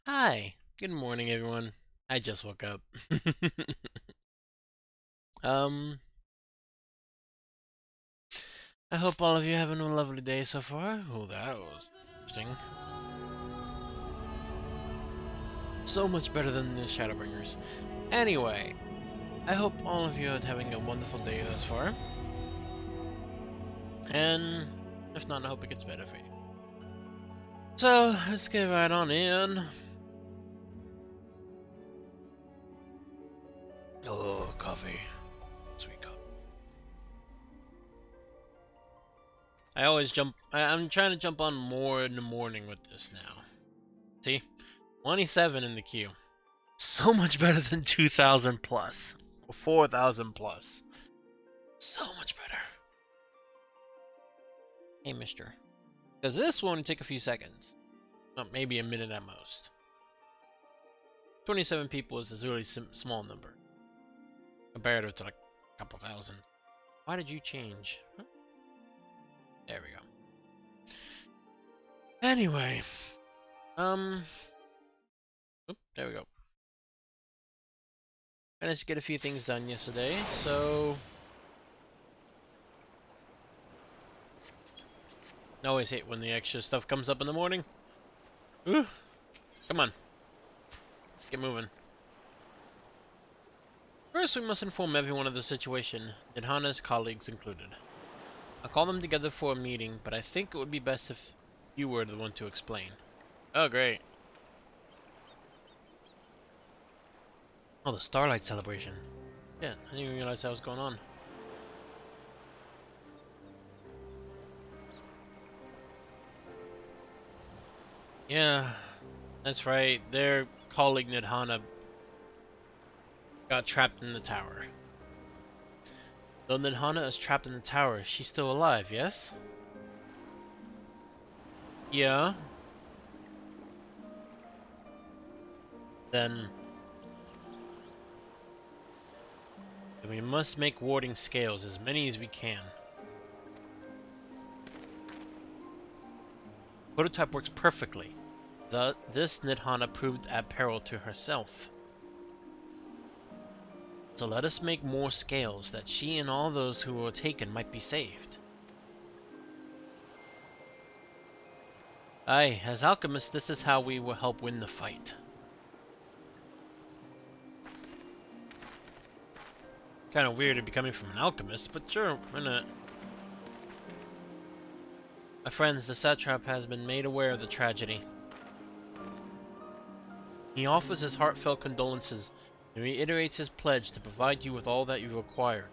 Hi, good morning, everyone. I just woke up. um, I hope all of you having a lovely day so far. Oh, that was interesting. So much better than the Shadowbringers. Anyway, I hope all of you are having a wonderful day thus far. And if not, I hope it gets better for you. So, let's get right on in. Oh, coffee. Sweet coffee. I always jump. I'm trying to jump on more in the morning with this now. See? 27 in the queue. So much better than 2,000 plus. Or 4,000 plus. So much better. Hey, mister. Because this will only take a few seconds. Well, maybe a minute at most. 27 people is a really small number. Compared to like a couple thousand. Why did you change? Huh? There we go. Anyway. Oop, there we go. Managed to get a few things done yesterday, so I always hate when the extra stuff comes up in the morning. Ooh, come on. Let's get moving. First, we must inform everyone of the situation, Nidhana's colleagues included. I'll call them together for a meeting, but I think it would be best if you were the one to explain. Oh, great. Oh, the Starlight celebration. Yeah, I didn't even realize that was going on. Yeah, that's right. Their colleague Nidhana got trapped in the tower. Though Nidhana is trapped in the tower, she's still alive, yes? Yeah. Then we must make warding scales, as many as we can. Prototype works perfectly. This Nidhana proved at peril to herself. So let us make more scales, that she and all those who were taken might be saved. Aye, as alchemists, this is how we will help win the fight. Kind of weird to be coming from an alchemist, but sure, why not? My friends, the satrap has been made aware of the tragedy. He offers his heartfelt condolences and reiterates his pledge to provide you with all that you require.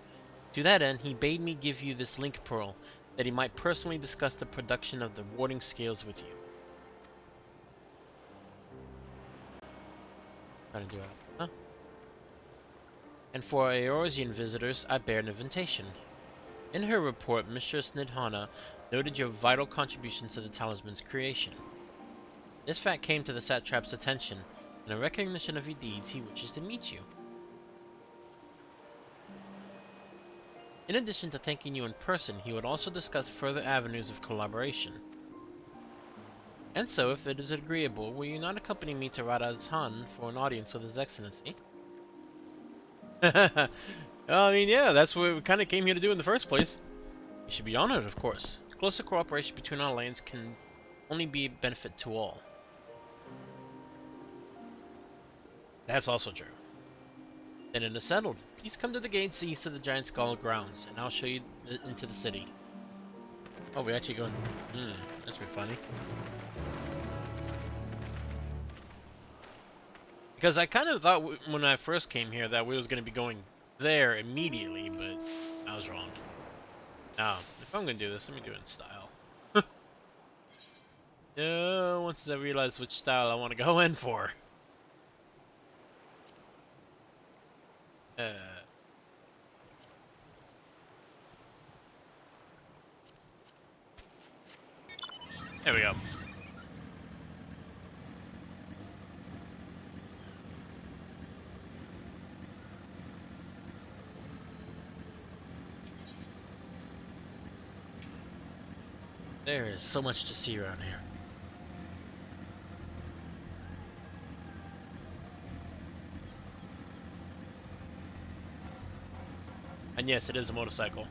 To that end, he bade me give you this link pearl, that he might personally discuss the production of the warding scales with you. How to do it? Huh? And for Eorzean visitors, I bear an invitation. In her report, Mistress Nidhana noted your vital contributions to the talisman's creation. This fact came to the satrap's attention, and in recognition of your deeds, he wishes to meet you. In addition to thanking you in person, he would also discuss further avenues of collaboration. And so, if it is agreeable, will you not accompany me to Radaz Han for an audience with His Excellency? I mean, yeah, that's what we kind of came here to do in the first place. You should be honored, of course. Closer cooperation between our lands can only be a benefit to all. That's also true. Then it is settled. Please come to the gates east of the Giant Skull grounds, and I'll show you into the city. Oh, we actually going. That's pretty funny. Because I kind of thought when I first came here that we was going to be going there immediately, but I was wrong. Now, if I'm going to do this, let me do it in style. Once I realize which style I want to go in for. Uh, there we go. There is so much to see around here. And yes, it is a motorcycle.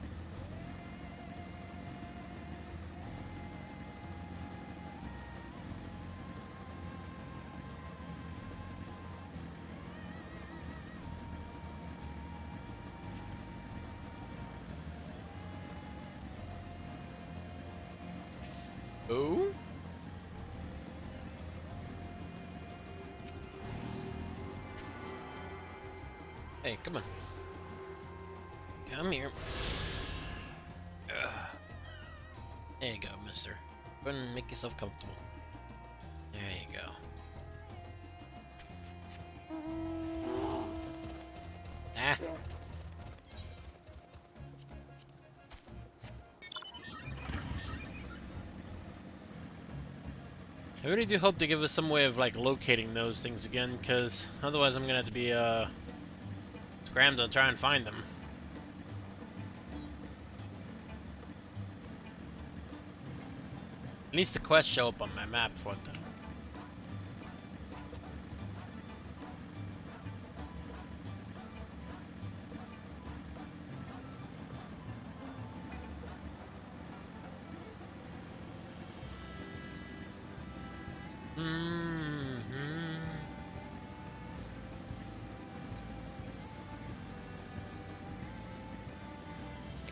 Oh? Hey, come on. Come here. Ugh. There you go, mister. Go ahead and make yourself comfortable. There you go. Ah. I really do hope they give us some way of like locating those things again, because otherwise I'm gonna have to be scrambled to try and find them. At least the quests show up on my map for it though.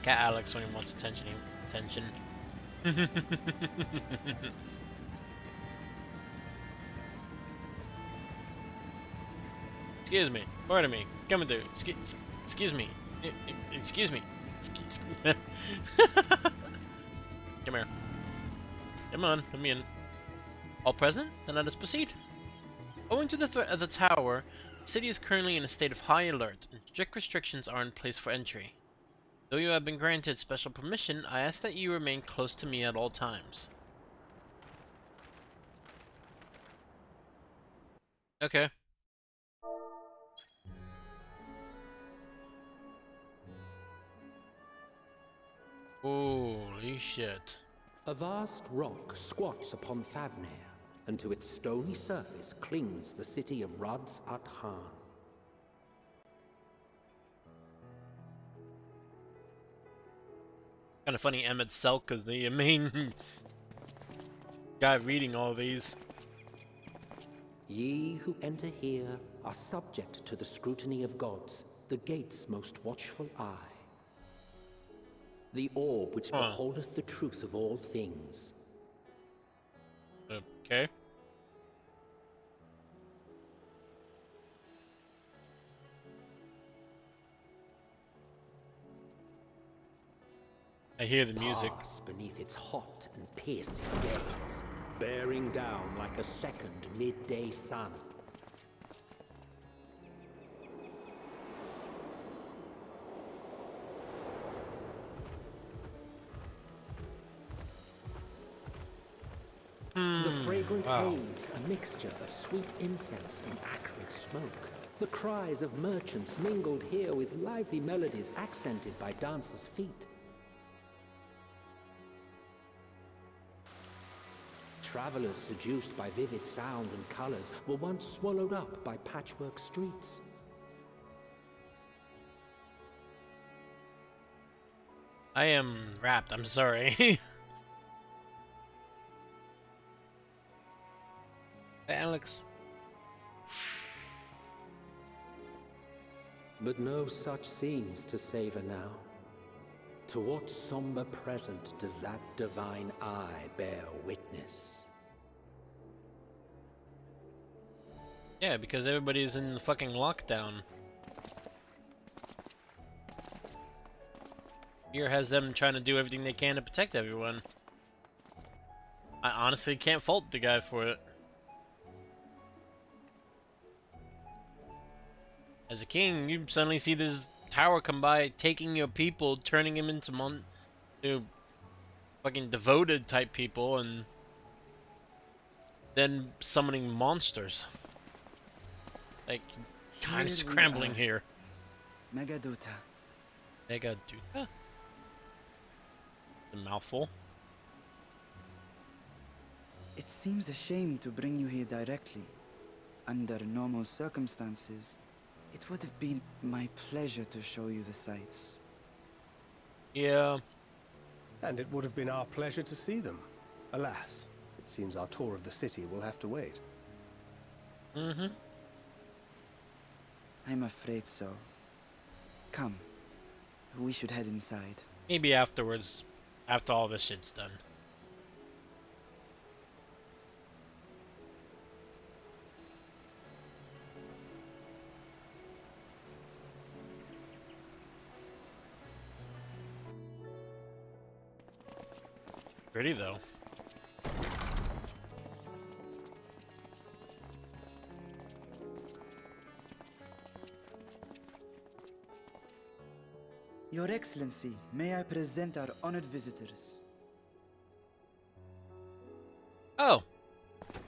Cat Alex when he wants attention. Excuse me. Pardon me. Coming through. Excuse me. Excuse me. Come here. Come on. Let me in. All present? Then let us proceed. Owing to the threat of the tower, the city is currently in a state of high alert, and strict restrictions are in place for entry. Though you have been granted special permission, I ask that you remain close to me at all times. Okay. Holy shit. A vast rock squats upon Favnir, and to its stony surface clings the city of Rads at Han. Kind of funny Emmett Selk is the main guy reading all these. Ye who enter here are subject to the scrutiny of gods, the gate's most watchful eye. The orb which beholdeth the truth of all things. Okay. I hear the music. Pass beneath its hot and piercing gaze, bearing down like a second midday sun. The fragrant haze, a mixture of sweet incense and acrid smoke. The cries of merchants mingled here with lively melodies accented by dancers' feet. Travelers seduced by vivid sound and colors were once swallowed up by patchwork streets. I am wrapped, I'm sorry. Hey, Alex. But no such scenes to savor now. To what somber present does that divine eye bear witness? Yeah, because everybody's in the fucking lockdown. Here has them trying to do everything they can to protect everyone. I honestly can't fault the guy for it. As a king, you suddenly see this tower come by, taking your people, turning them into fucking devoted type people, and then summoning monsters. Like, kind of scrambling here. Megaduta. Megaduta? A mouthful. It seems a shame to bring you here directly. Under normal circumstances, it would have been my pleasure to show you the sights. Yeah. And it would have been our pleasure to see them. Alas, it seems our tour of the city will have to wait. Mm-hmm. I'm afraid so. Come, we should head inside. Maybe afterwards, after all this shit's done. Pretty though. Your Excellency, may I present our honored visitors? Oh.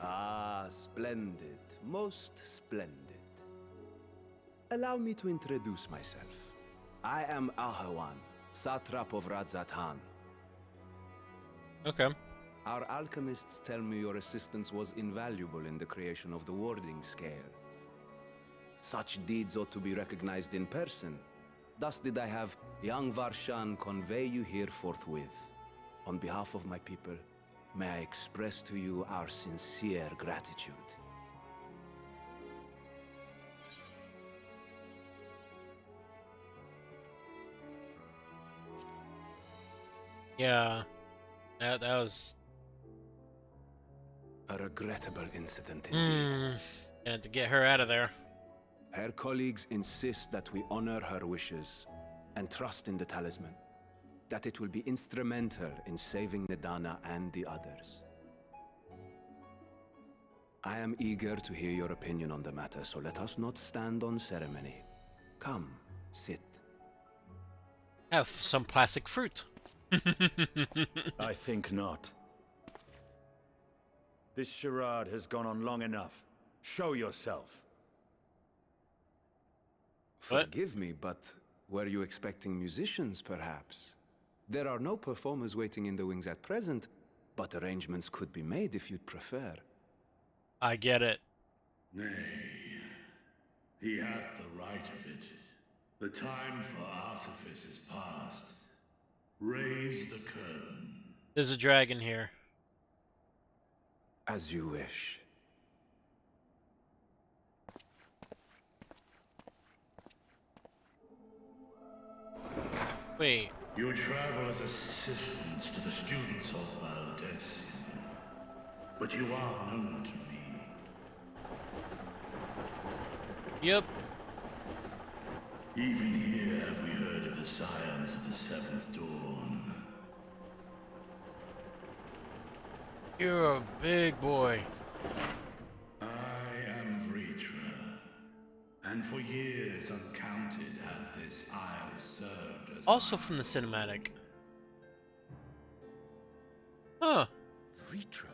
Ah, splendid. Most splendid. Allow me to introduce myself. I am Ahawan, satrap of Radzatan. Okay. Our alchemists tell me your assistance was invaluable in the creation of the warding scale. Such deeds ought to be recognized in person. Thus did I have young Varshan convey you here forthwith. On behalf of my people, may I express to you our sincere gratitude. Yeah. That was... A regrettable incident indeed. Gonna have to get her out of there. Her colleagues insist that we honor her wishes and trust in the talisman, that it will be instrumental in saving Nidana and the others. I am eager to hear your opinion on the matter, so let us not stand on ceremony. Come, sit. Have some plastic fruit. I think not. This charade has gone on long enough. Show yourself. What? Forgive me, but were you expecting musicians, perhaps? There are no performers waiting in the wings at present, but arrangements could be made if you'd prefer. I get it. Nay, he hath the right of it. The time for artifice is past. Raise the curtain. There's a dragon here. As you wish. Wait. You travel as assistants to the students of Valdesian, but you are known to me. Yep. Even here have we heard of the scions of the Seventh Dawn. You're a big boy. I am Vritra, and for years uncounted hath this isle served as Also my from the cinematic. Huh. Vritra.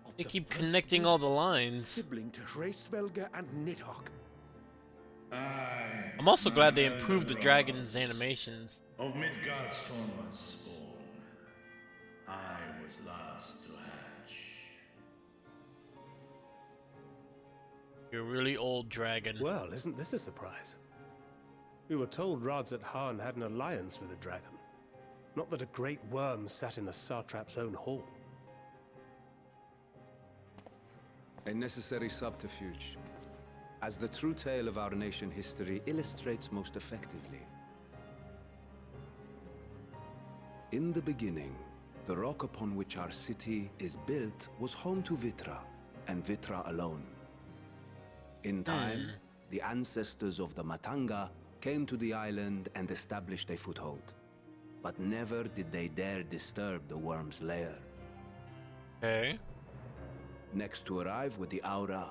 Of They the keep first connecting all the lines. Sibling to Hraesvelga and Nidhogg. I, I'm also glad they Manuel improved the Ross, dragon's animations. of Midgard Sorma's spawn. I was last to hatch. You're a really old dragon. Well, isn't this a surprise? We were told Radzat Han had an alliance with a dragon. Not that a great worm sat in the satrap's own hall. A necessary subterfuge, as the true tale of our nation history illustrates most effectively. In the beginning, the rock upon which our city is built was home to Vitra, and Vitra alone. In time, the ancestors of the Matanga came to the island and established a foothold. But never did they dare disturb the worm's lair. Okay. Next to arrive with the Aura,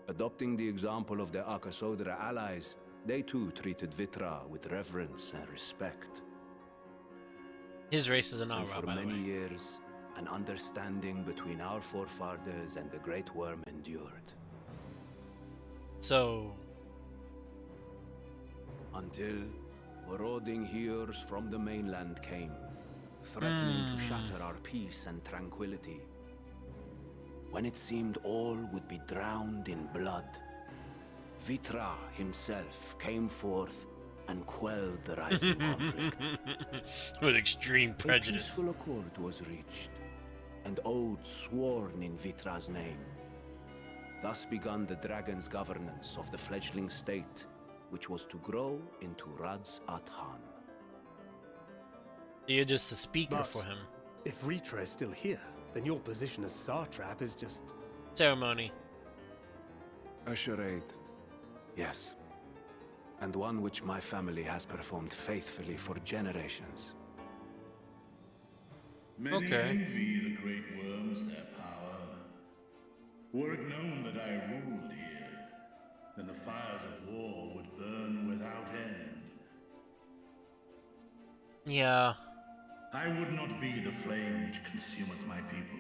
adopting the example of their Akasodra allies, they too treated Vitra with reverence and respect. His race is an And aura, for by the many way. years, an understanding between our forefathers and the Great Worm endured. So, Until marauding heroes from the mainland came, threatening to shatter our peace and tranquility. When it seemed all would be drowned in blood, Vitra himself came forth and quelled the rising conflict. With extreme A prejudice. peaceful accord was reached, and oaths sworn in Vitra's name. Thus began the dragon's governance of the fledgling state, which was to grow into Radz Athan. You're just a speaker But for him. if Ritra is still here, then your position as Satrap is just... Ceremony. A charade, yes. And one which my family has performed faithfully for generations. Many Okay. envy the great worms their power. Were it known that I ruled here, then the fires of war would burn without end. Yeah. I would not be the flame which consumeth my people.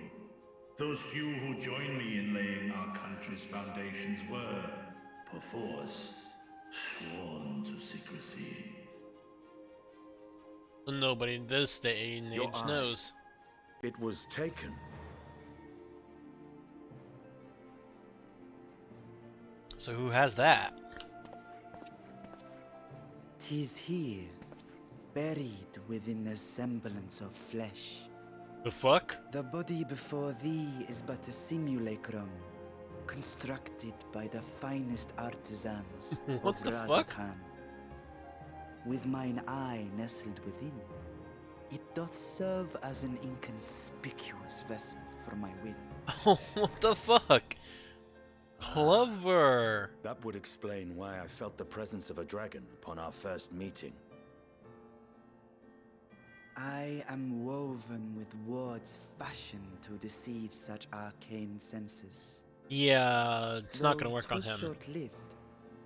Those few who join me in laying our country's foundations were, perforce, sworn to secrecy. So nobody in this day and Your age eye. knows. It was taken. So who has that? 'Tis here, buried within a semblance of flesh. The fuck? The body before thee is but a simulacrum, constructed by the finest artisans What of the fuck? Razatan. With mine eye nestled within, it doth serve as an inconspicuous vessel for my will. Oh, what the fuck? Clever. That would explain why I felt the presence of a dragon upon our first meeting. I am woven with words fashioned to deceive such arcane senses. Yeah, it's not gonna Though work on 'twas him. short-lived,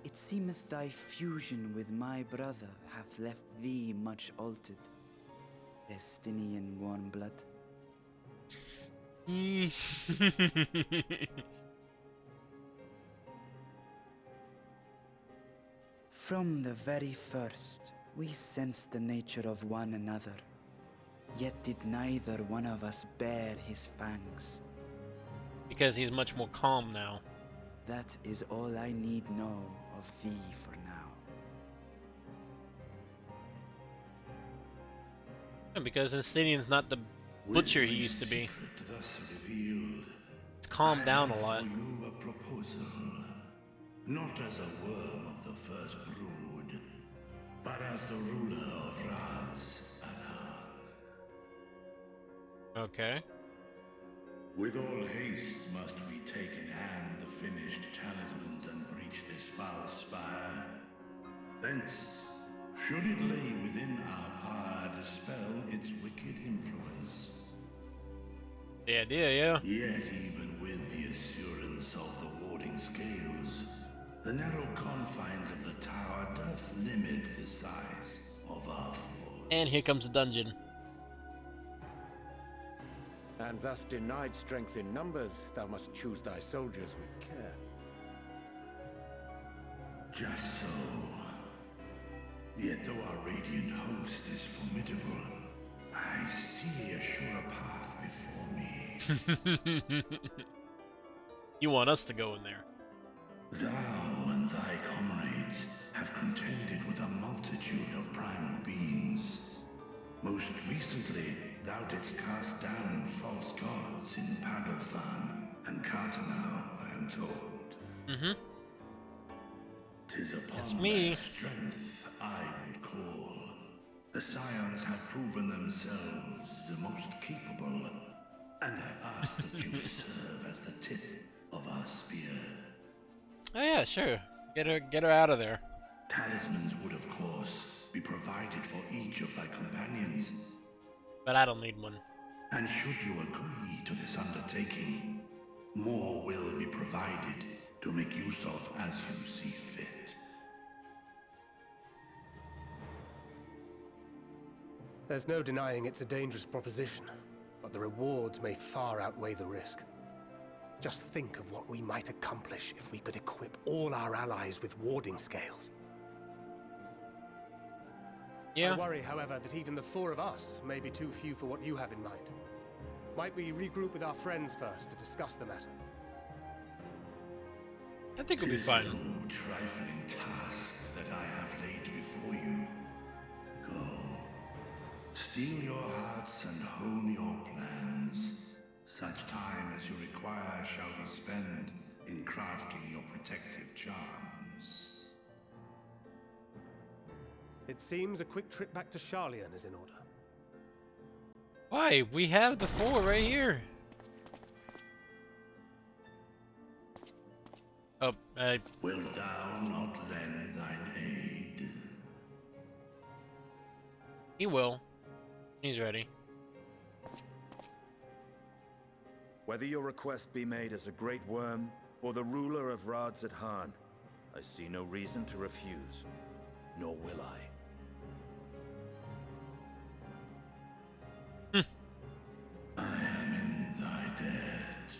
it seemeth thy fusion with my brother hath left thee much altered. Destinian warm blood. From the very first, we sensed the nature of one another. Yet did neither one of us bare his fangs. Because he's much more calm now. That is all I need know of thee for now. And because Instinian's not the butcher he used to be. Secret thus revealed, It's calmed down a lot. I have for you a proposal, not as a worm of the first brood, but as the ruler of Radz Athan. Okay. With all haste must we take in hand the finished talismans and breach this foul spire. Thence, should it lay within our power, dispel its wicked influence. The idea, yeah. Yet even with the assurance of the warding scales, the narrow confines of the tower doth limit the size of our force. And here comes the dungeon. And thus denied strength in numbers, thou must choose thy soldiers with care. Just so. Yet though our radiant host is formidable, I see a surer path before me. You want us to go in there. Thou and thy comrades have contended with a multitude of primal beings. Most recently, thou didst cast down false gods in Pagalthan and Cartanau, I am told. Mm-hmm. 'Tis That's upon me. that strength I would call. The Scions have proven themselves the most capable, and I ask that you serve as the tip of our spear. Oh yeah, sure. Get her out of there. Talismans would, of course, be provided for each of thy companions. But I don't need one. And should you agree to this undertaking, more will be provided to make use of as you see fit. There's no denying it's a dangerous proposition, but the rewards may far outweigh the risk. Just think of what we might accomplish if we could equip all our allies with warding scales. Yeah. I worry, however, that even the four of us may be too few for what you have in mind. Might we regroup with our friends first to discuss the matter? I think we'll be fine. No trifling task that I have laid before you. Go. Steel your hearts and hone your plans. Such time as you require shall be spent in crafting your protective charms. It seems a quick trip back to Charlian is in order. Why? We have the 4 right here. Oh, Wilt thou not lend thine aid? he will. He's ready. Whether your request be made as a great worm or the ruler of Rads at Han, I see no reason to refuse, nor will I. I am in thy debt.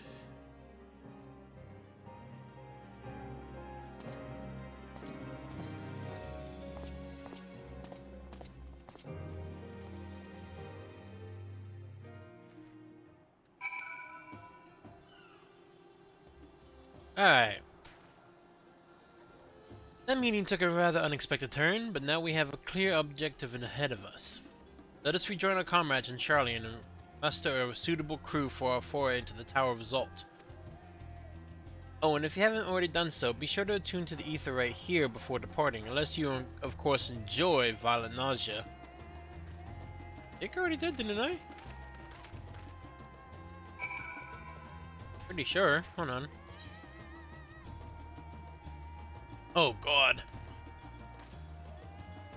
Alright. That meeting took a rather unexpected turn, but now we have a clear objective ahead of us. Let us rejoin our comrades in Charlian and muster a suitable crew for our foray into the Tower of Zolt. Oh, and if you haven't already done so, be sure to attune to the ether right here before departing, unless you, of course, enjoy violent nausea. I think I already did, didn't I? Pretty sure. Hold on. Oh, God.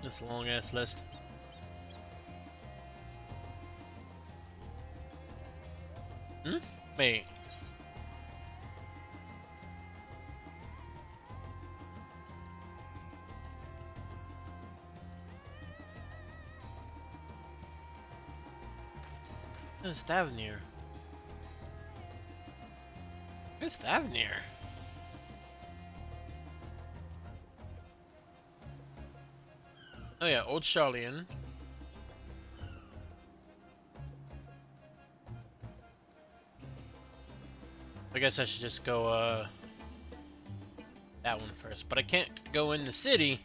This long-ass list. Wait. Where's Thavnir? Where's Thavnir? Oh yeah, Old Charlian. I guess I should just go, that one first. But I can't go in the city.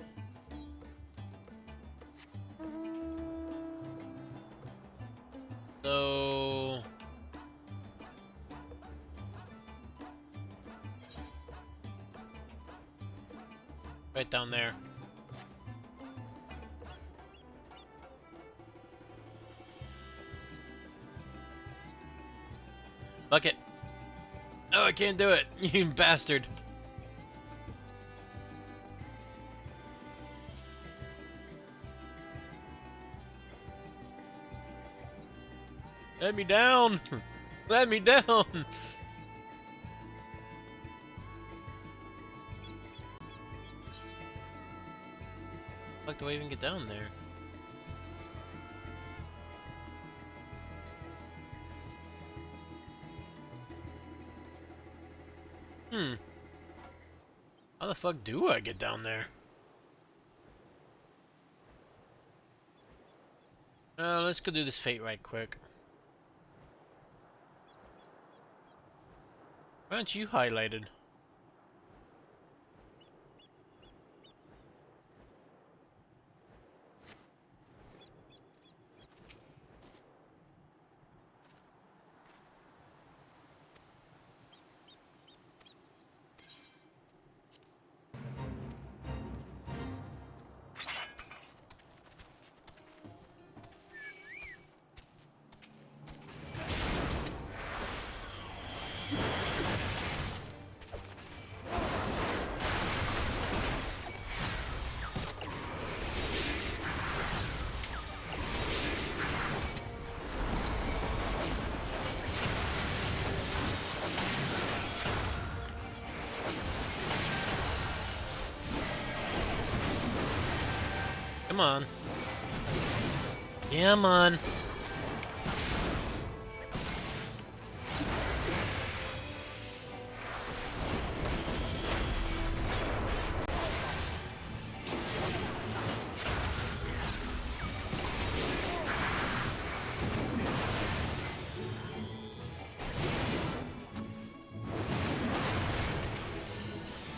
So... right down there. Fuck it. Oh, I can't do it, you bastard. Let me down. Let me down. Fuck, do I even get down there? How the fuck do I get down there? Let's go do this fate right quick. Why aren't you highlighted? Come on. Come on.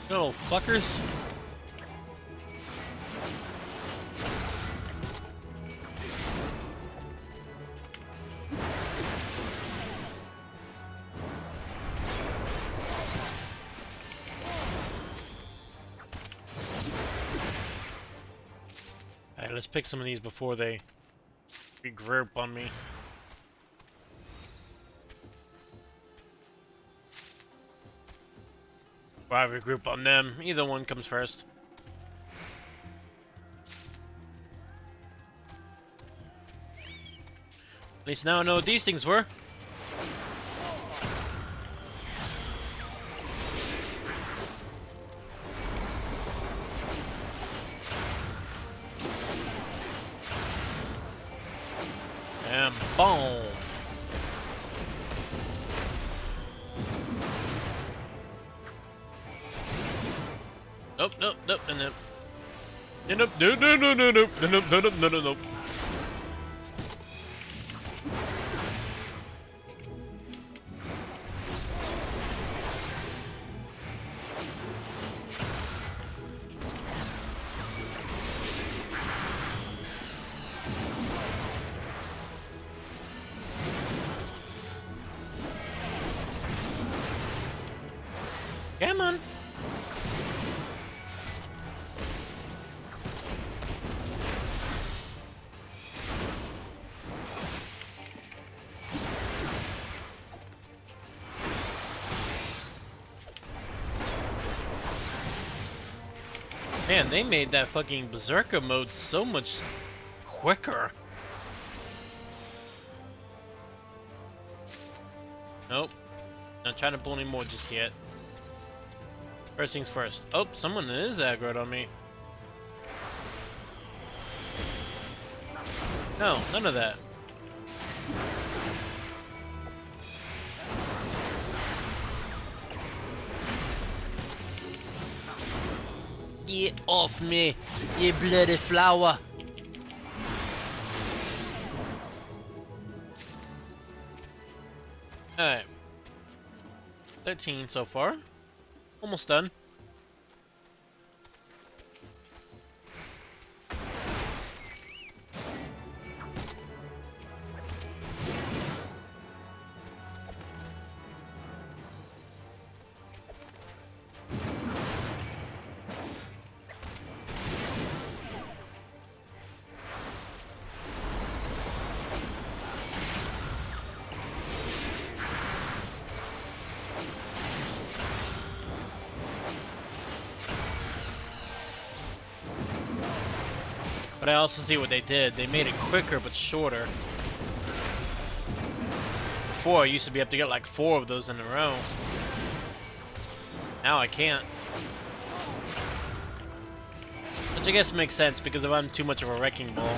Little fuckers. let's pick some of these before they regroup on me. Or I regroup on them. Either one comes first. At least now I know what these things were. And boom. Nope, nope, nope, nope, nope. Nope, nope, no, no, no, no, no, no, no, no, no, no. Come on. Man, they made that fucking Berserker mode so much quicker. Nope. Not trying to pull any more just yet. First things first. Oh, someone is aggroed on me. No, none of that. Get off me, you bloody flower. Alright. 13 so far. Almost done. But I also see what they did. They made it quicker but shorter. Before, I used to be able to get like 4 of those in a row. Now I can't. Which I guess makes sense because if I'm too much of a wrecking ball.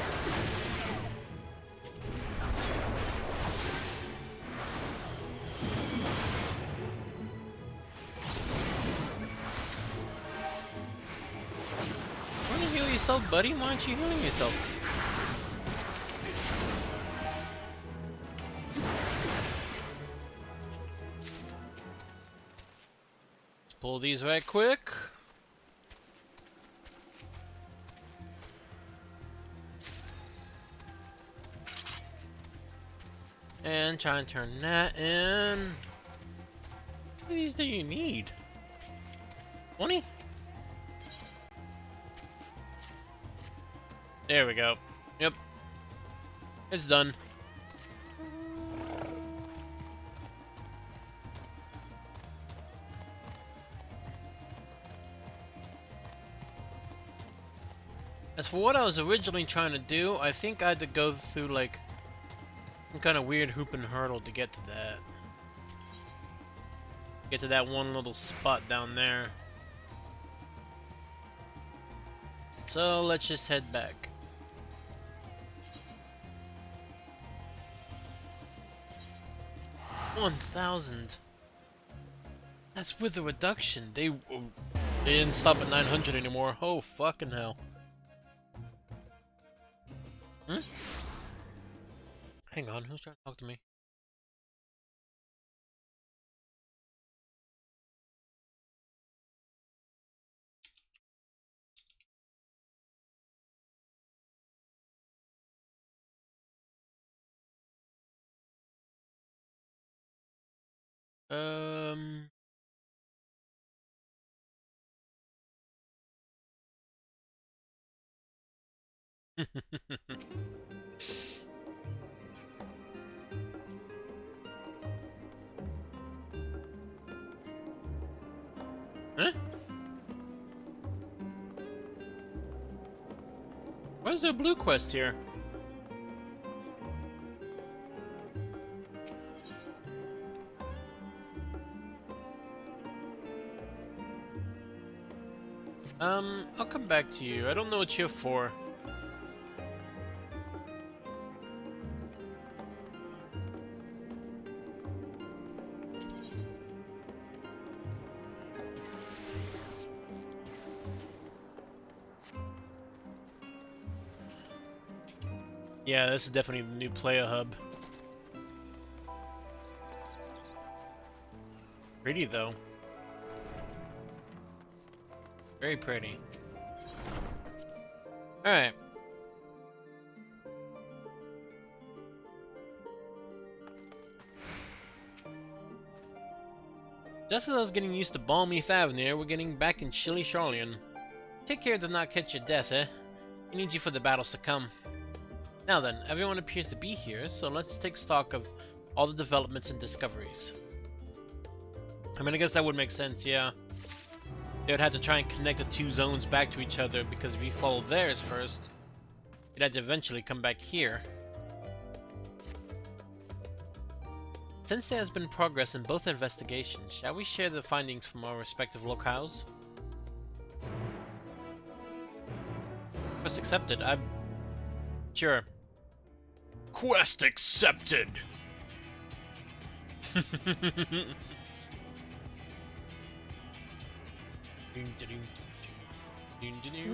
Want to heal yourself, buddy? Why aren't you healing yourself? Let's pull these right quick. And try and turn that in. How many of these do you need? 20? There we go. Yep. It's done. As for what I was originally trying to do, I think I had to go through like some kind of weird hoop and hurdle to get to that. Get to that one little spot down there. So let's just head back. $1,000. That's with the reduction. They didn't stop at 900 anymore. Oh fucking hell. Hmm? Hang on, who's trying to talk to me? Um. Huh? Why is there a blue quest here? I'll come back to you. I don't know what you're for. Yeah, this is definitely the new player hub. Pretty though. Very pretty. Alright. Just as I was getting used to balmy Thavnir, we're getting back in chilly Charlian. Take care to not catch your death, eh? We need you for the battles to come. Now then, everyone appears to be here, so let's take stock of all the developments and discoveries. I mean, I guess that would make sense, yeah. They would have to try and connect the two zones back to each other, because if you follow theirs first, you'd have to eventually come back here. Since there has been progress in both investigations, shall we share the findings from our respective locales? Quest accepted. Sure. Quest accepted! Your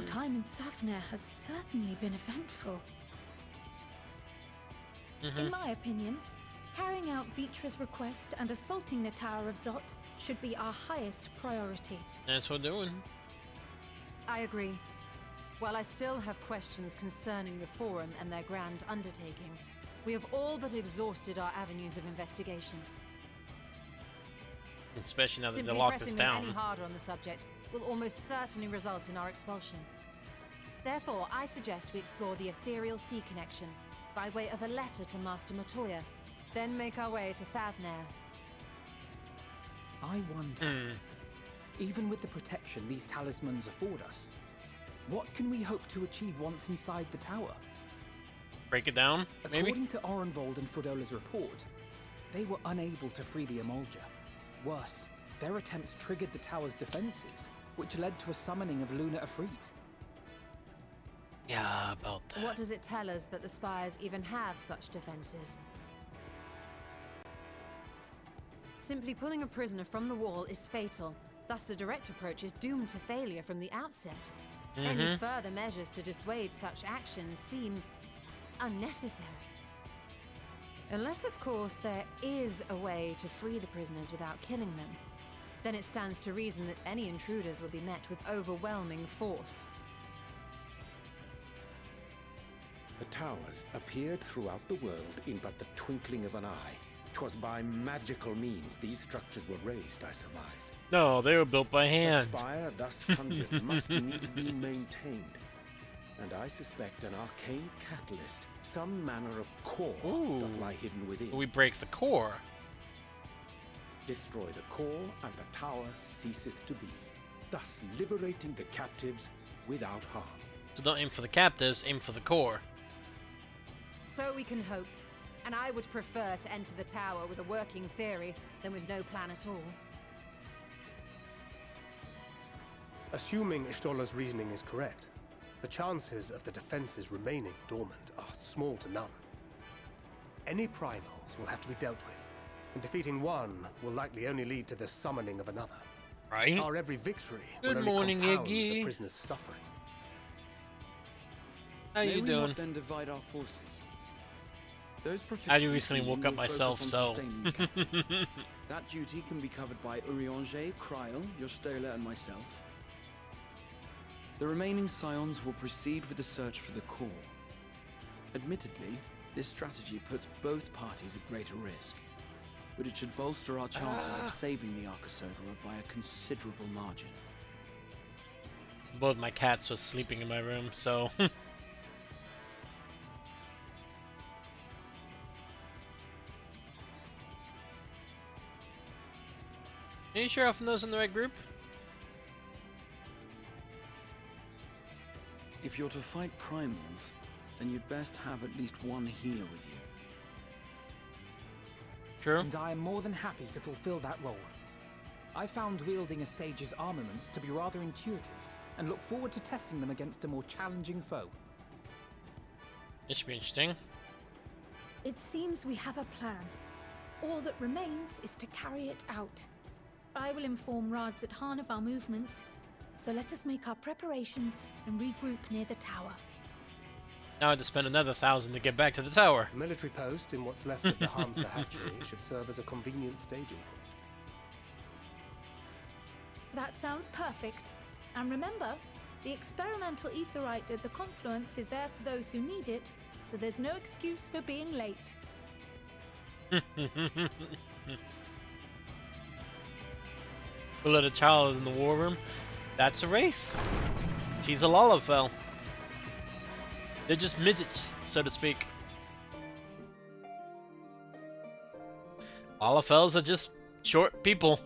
time in Thavnir has certainly been eventful. In my opinion, carrying out Vitra's request and assaulting the Tower of Zot should be our highest priority. That's what we're doing. I agree. While I still have questions concerning the Forum and their grand undertaking, we have all but exhausted our avenues of investigation. Especially now that they Simply locked us pressing them down. any harder on the subject will almost certainly result in our expulsion. Therefore, I suggest we explore the ethereal sea connection by way of a letter to Master Matoya, then make our way to Thavnir. I wonder, even with the protection these talismans afford us, what can we hope to achieve once inside the tower? Break it down, maybe? According to Orenvold and Frodola's report, they were unable to free the Emolja. Worse, their attempts triggered the tower's defenses, which led to a summoning of Luna Afrit. Yeah, about that. What does it tell us that the Spires even have such defenses? Simply pulling a prisoner from the wall is fatal, thus the direct approach is doomed to failure from the outset. Any further measures to dissuade such actions seem unnecessary. Unless, of course, there is a way to free the prisoners without killing them. Then it stands to reason that any intruders will be met with overwhelming force. The towers appeared throughout the world in but the twinkling of an eye. 'Twas by magical means these structures were raised, I surmise. No, they were built by hand. The spire thus conjured must needs be maintained. And I suspect an arcane catalyst, some manner of core, doth lie hidden within. We break the core. Destroy the core, and the tower ceaseth to be, thus liberating the captives without harm. So don't aim for the captives, aim for the core. So we can hope. And I would prefer to enter the tower with a working theory than with no plan at all. Assuming Ishtola's reasoning is correct, the chances of the defenses remaining dormant are small to none. Any primals will have to be dealt with, and defeating one will likely only lead to the summoning of another. Right? Our every victory Good will morning, only compound Iggy. the prisoner's suffering. How you May we doing? not then divide our forces? Those I recently proficiencies woke up will myself, focus on so. sustaining the captives. That duty can be covered by Urianger, Kryl, Yostola, and myself. The remaining scions will proceed with the search for the core. Admittedly, this strategy puts both parties at greater risk, but it should bolster our chances of saving the Arcosodra by a considerable margin. Both my cats were sleeping in my room, so. Are you sure I found those in the right group? If you're to fight primals, then you'd best have at least one healer with you. True. And I am more than happy to fulfill that role. I found wielding a sage's armament to be rather intuitive, and look forward to testing them against a more challenging foe. This should be interesting. It seems we have a plan. All that remains is to carry it out. I will inform Radzat Han of our movements, so let us make our preparations and regroup near the tower. Now I have to spend another 1,000 to get back to the tower. A military post in what's left of the Hamsa hatchery should serve as a convenient staging point. That sounds perfect. And remember, the experimental aetherite at the confluence is there for those who need it, so there's no excuse for being late. We'll let a child in the war room. That's a race. She's a Lalafell. They're just midgets, so to speak. Lalafells are just short people.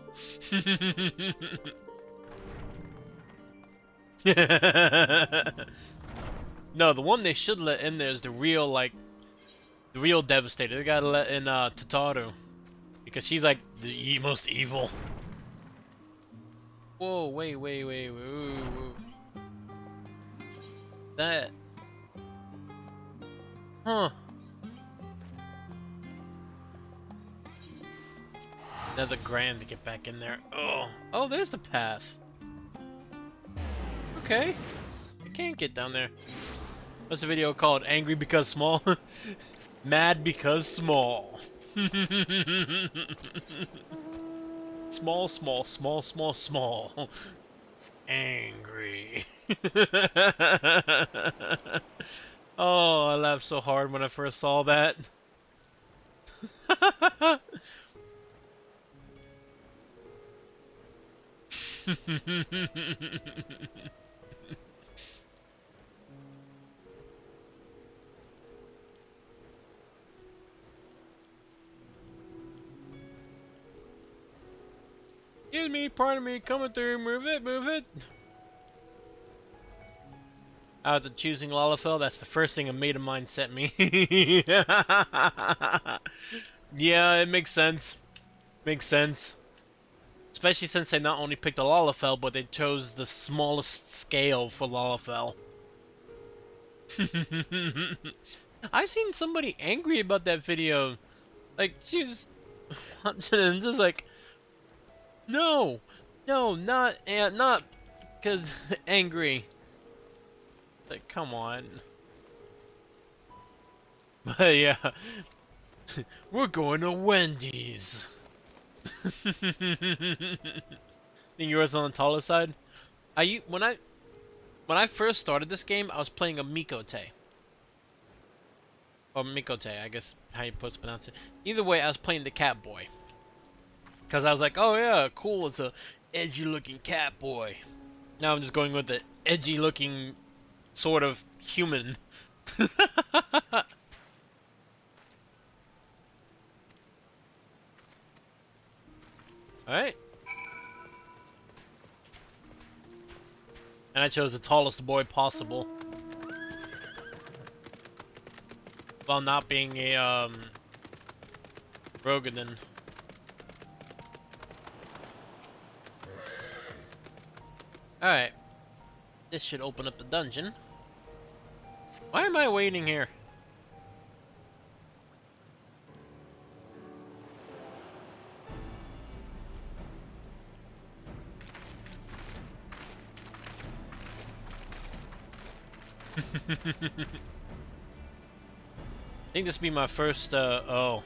No, the one they should let in there is the real, like, the real Devastator. They gotta let in Tataru, because she's like the most evil. Whoa, wait. That. Huh. Another grand to get back in there. Oh, there's the path. Okay. I can't get down there. What's the video called? Angry because small? Mad because small. Small. Angry. Oh, I laughed so hard when I first saw that. Excuse me, pardon me, coming through, move it. Out of choosing Lalafell, that's the first thing a mate of mine sent me. Yeah, it makes sense. Especially since they not only picked a Lalafell, but they chose the smallest scale for Lalafell. I've seen somebody angry about that video. Like, she was watching it and just like, no, not because angry. Like, come on. But yeah, we're going to Wendy's. Think yours on the taller side? When I first started this game, I was playing a Mikote. Or Mikote, I guess how you supposed to pronounce it. Either way, I was playing the cat boy. Because I was like, oh yeah, cool, it's a edgy looking cat boy. Now I'm just going with the edgy looking sort of human. Alright. And I chose the tallest boy possible. While not being a, Rogadan. Alright. This should open up the dungeon. Why am I waiting here? I think this will be my first, oh.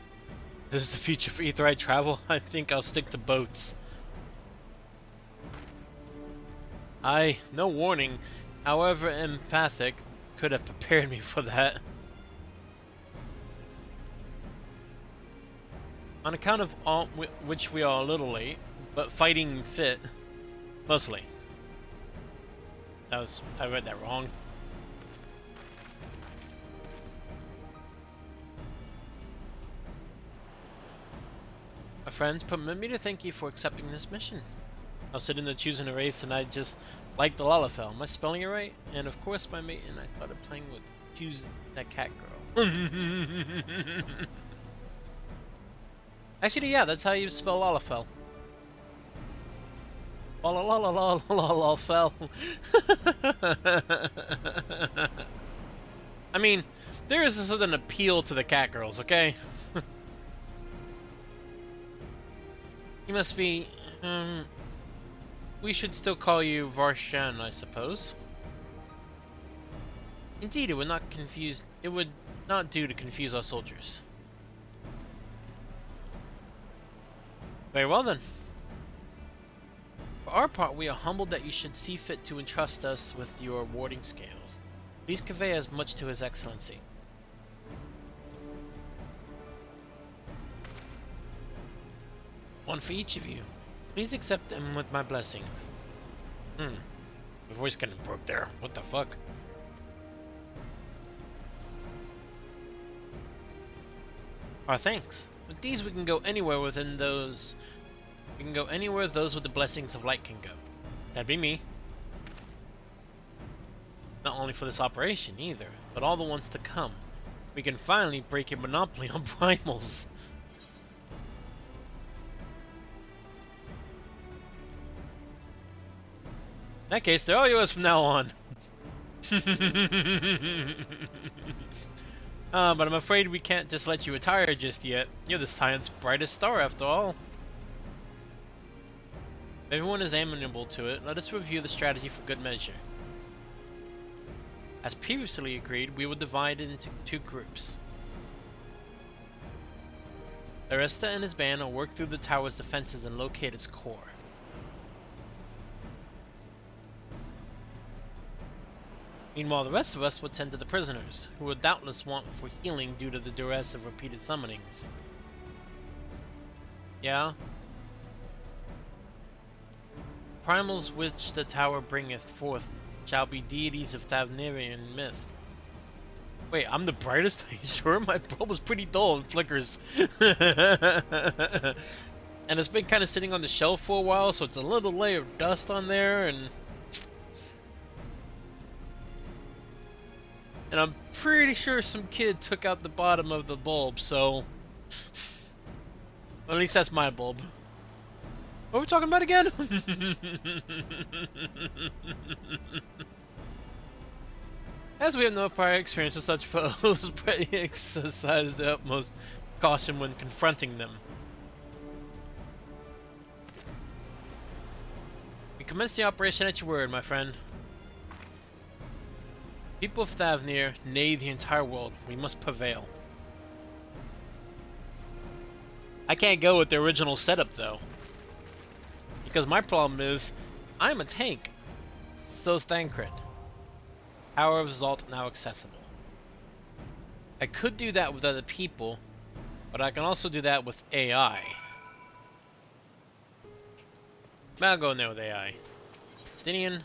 This is the future for Aetheryte travel? I think I'll stick to boats. No warning, however empathic, could have prepared me for that. On account of all which we are a little late, but fighting fit, mostly. I read that wrong. my friends, permit me to thank you for accepting this mission. I was sitting there choosing a race and I just liked the Lalafell. Am I spelling it right? And of course my mate and I started playing with choose that cat girl. Actually, yeah, that's how you spell Lalafell. Lalafell. I mean, there is a certain appeal to the cat girls, okay? You must be, we should still call you Varshan, I suppose. Indeed, it would not do to confuse our soldiers. Very well then. For our part, we are humbled that you should see fit to entrust us with your warding scales. Please convey as much to His Excellency. One for each of you. Please accept them with my blessings. My voice kind of broke there. What the fuck? Our thanks. With these we can go anywhere within those... We can go anywhere those with the blessings of light can go. That'd be me. Not only for this operation either, but all the ones to come. We can finally break your monopoly on primals. In that case, they're all yours from now on. But I'm afraid we can't just let you retire just yet. You're the science's brightest star after all. If everyone is amenable to it, let us review the strategy for good measure. As previously agreed, we will divide it into 2 groups. Aresta and his band will work through the tower's defenses and locate its core. Meanwhile, the rest of us will tend to the prisoners, who will doubtless want for healing due to the duress of repeated summonings. Yeah? Primals which the tower bringeth forth shall be deities of Thavnerian myth. Wait, I'm the brightest? Are you sure? My bulb is pretty dull and flickers. And it's been kind of sitting on the shelf for a while, so it's a little layer of dust on there, and I'm pretty sure some kid took out the bottom of the bulb, so... At least that's my bulb. What are we talking about again? As we have no prior experience with such foes, pray exercise the utmost caution when confronting them. We commence the operation at your word, my friend. People of Thavnir, nay the entire world, we must prevail. I can't go with the original setup though. Because my problem is, I'm a tank. So's Thancred. Power of Zalt now accessible. I could do that with other people, but I can also do that with AI. I'll go in there with AI. Stinian.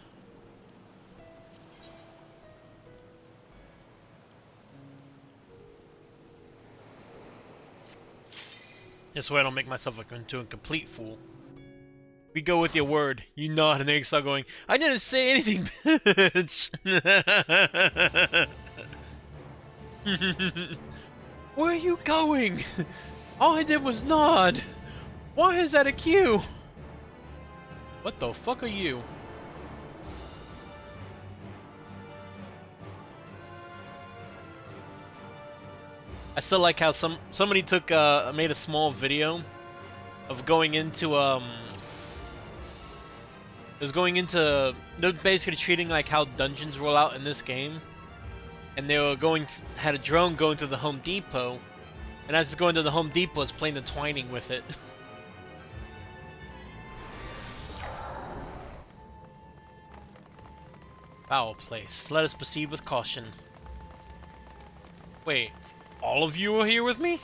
This way I don't make myself into a complete fool. We go with your word. You nod and then you start going, I didn't say anything, bitch! Where are you going? All I did was nod. Why is that a cue? What the fuck are you? I still like how somebody took made a small video of going into they're basically treating like how dungeons roll out in this game, and they were had a drone going to the Home Depot, and as it's going to the Home Depot, it's playing the Twining with it. Foul place. Let us proceed with caution. Wait. All of you are here with me?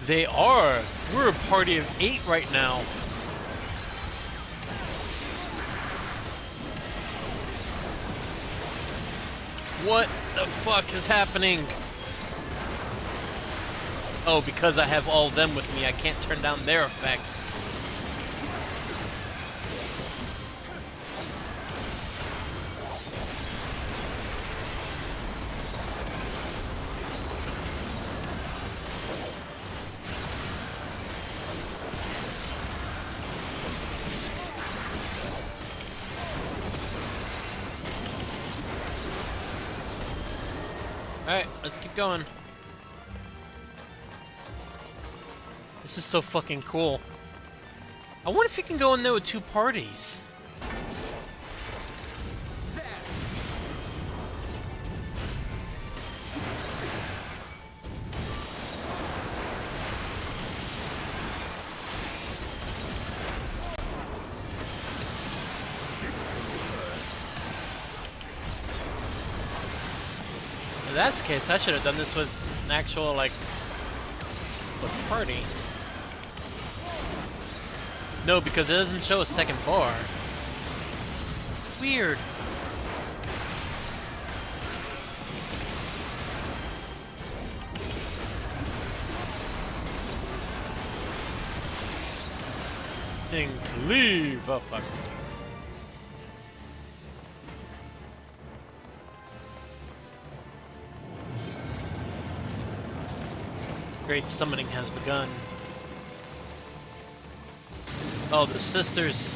They are. We're a party of 8 right now. What the fuck is happening? Oh, because I have all of them with me, I can't turn down their effects. Alright, let's keep going. This is so fucking cool. I wonder if you can go in there with two parties. If that's the case, I should have done this with an actual, like, party. No, because it doesn't show a second bar. Weird. Think leave. Oh fuck. Great summoning has begun. Oh, the sisters.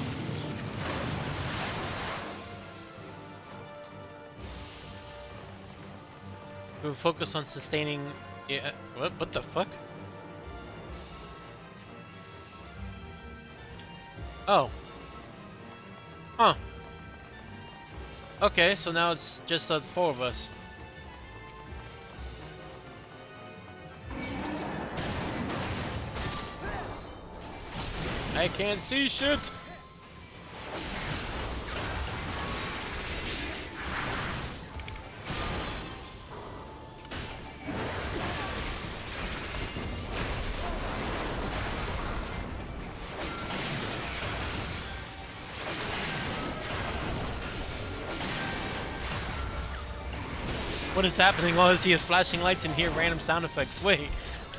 We'll focus on sustaining. Yeah. What the fuck? Oh. Huh. Okay, so now it's just the four of us. I can't see shit. What is happening? All I see is flashing lights and hear random sound effects. Wait,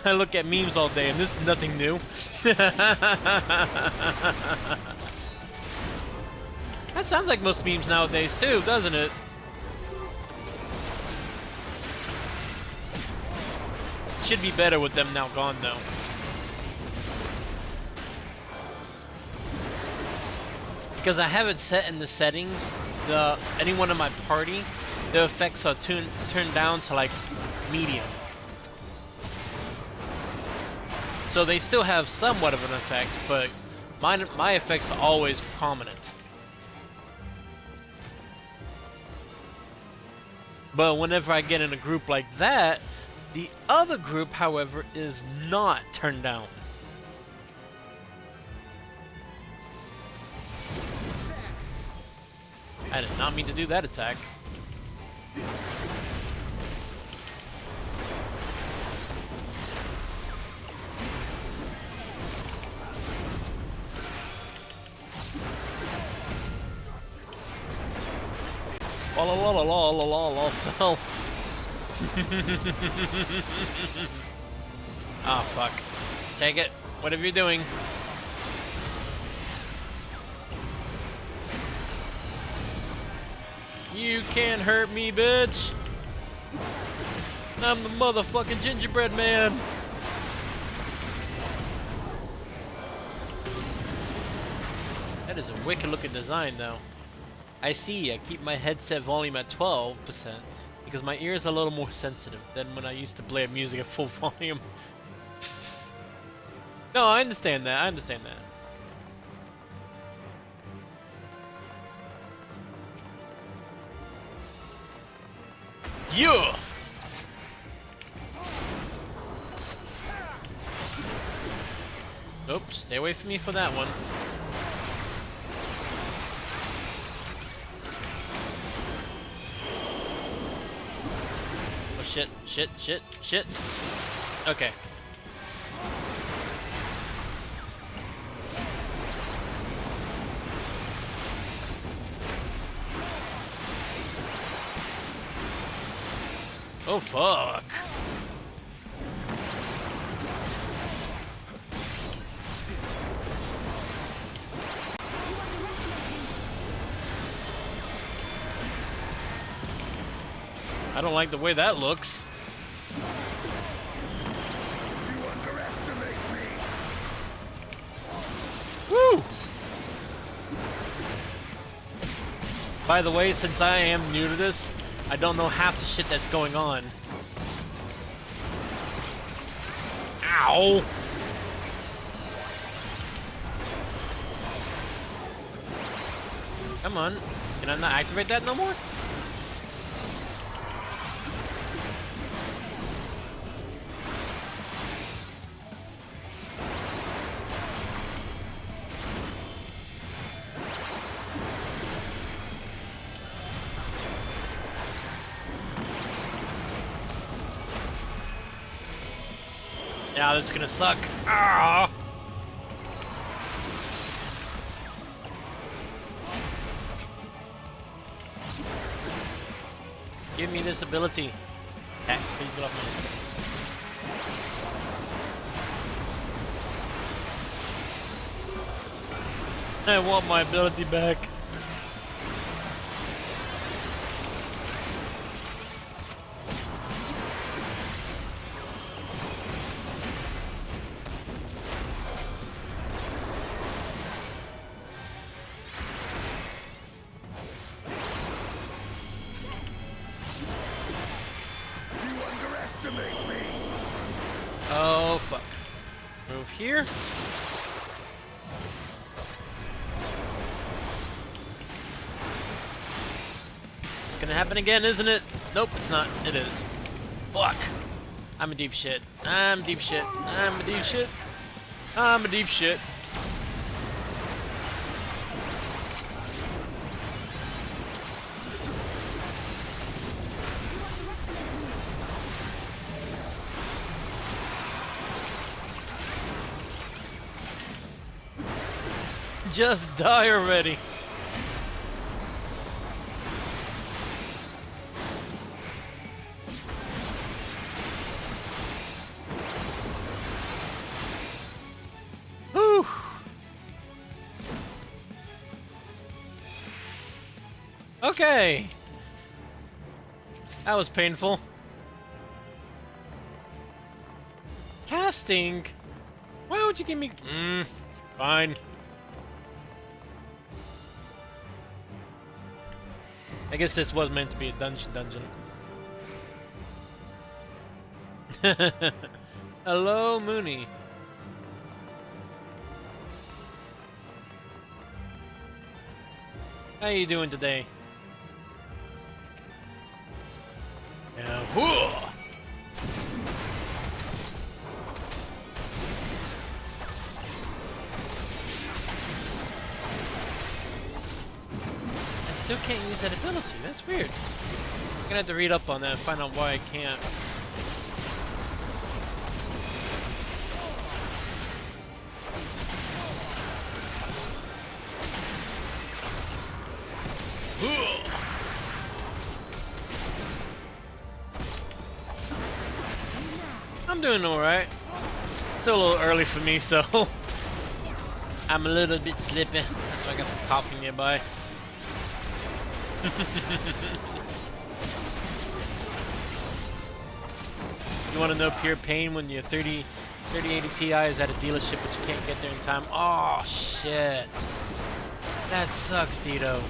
I look at memes all day and this is nothing new. That sounds like most memes nowadays too, doesn't it? Should be better with them now gone though. Because I have it set in the settings, anyone in my party, the effects are turned down to like medium. So they still have somewhat of an effect, but my effects are always prominent. But whenever I get in a group like that, the other group, however, is not turned down. I did not mean to do that attack. La la la la la la la fell. Ah, fuck. Take it. Whatever you're doing. You can't hurt me, bitch. I'm the motherfucking gingerbread man. That is a wicked looking design, though. I see. I keep my headset volume at 12% because my ear is a little more sensitive than when I used to play music at full volume. No, I understand that. I understand that. Yeah. Oops, stay away from me for that one. Oh shit, shit, shit, shit. Okay. Oh, fuck. I don't like the way that looks. You underestimate me. Woo! By the way, since I am new to this, I don't know half the shit that's going on. Ow! Come on. Can I not activate that no more? Yeah, this is gonna suck. Ah! Give me this ability. Okay, please get off me. I want my ability back. Oh, fuck. Move here. Gonna happen again, isn't it? Nope, it's not. It is. Fuck. I'm a deep shit. I'm deep shit. I'm a deep shit. I'm a deep shit. Just die already. Whew. Okay. That was painful. Casting? Why would you give me... fine. I guess this was meant to be a dungeon. Hello, Mooney. How you doing today? Yeah. Whoa. Still can't use that ability. That's weird. I'm gonna have to read up on that and find out why I can't. I'm doing alright. Still a little early for me, so I'm a little bit slippy. That's why I got some coffee nearby. You want to know pure pain when your 3080 Ti is at a dealership but you can't get there in time? Oh shit. That sucks, Tito.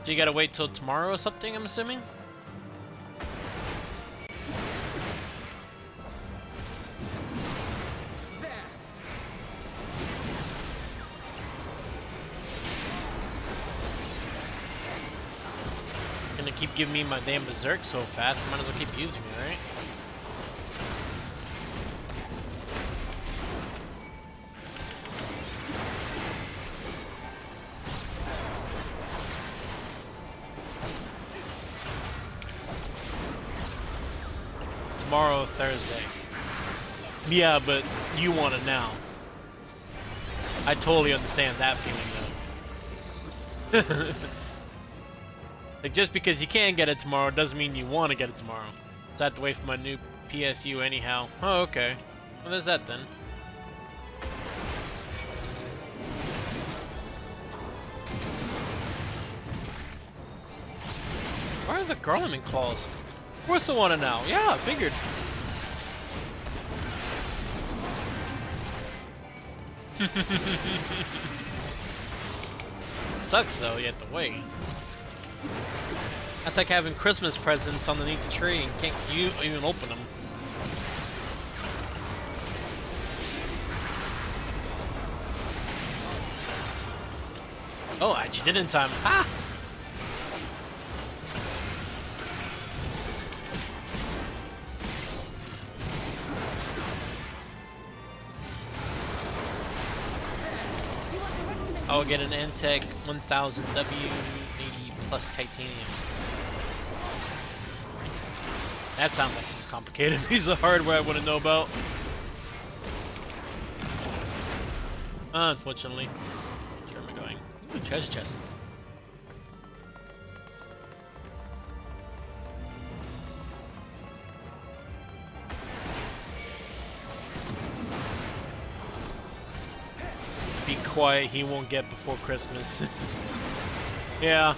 So you gotta wait till tomorrow or something, I'm assuming? Gonna keep giving me my damn berserk so fast, might as well keep using it, right? Tomorrow, Thursday. Yeah, but you want it now. I totally understand that feeling though. Like, just because you can't get it tomorrow doesn't mean you want to get it tomorrow. So I have to wait for my new PSU anyhow. Oh, okay. Well, there's that then. Where are the garland claws? Of course I want it now. Yeah, I figured. Sucks though, you have to wait. That's like having Christmas presents underneath the tree and can't you even open them. Oh, I actually did in time. Ha! I'll get an Antec 1000 W80 plus titanium. That sounds like some complicated piece of hardware I wouldn't know about. Unfortunately. Where am I going? Ooh, treasure chest. Be quiet, he won't get before Christmas. Yeah.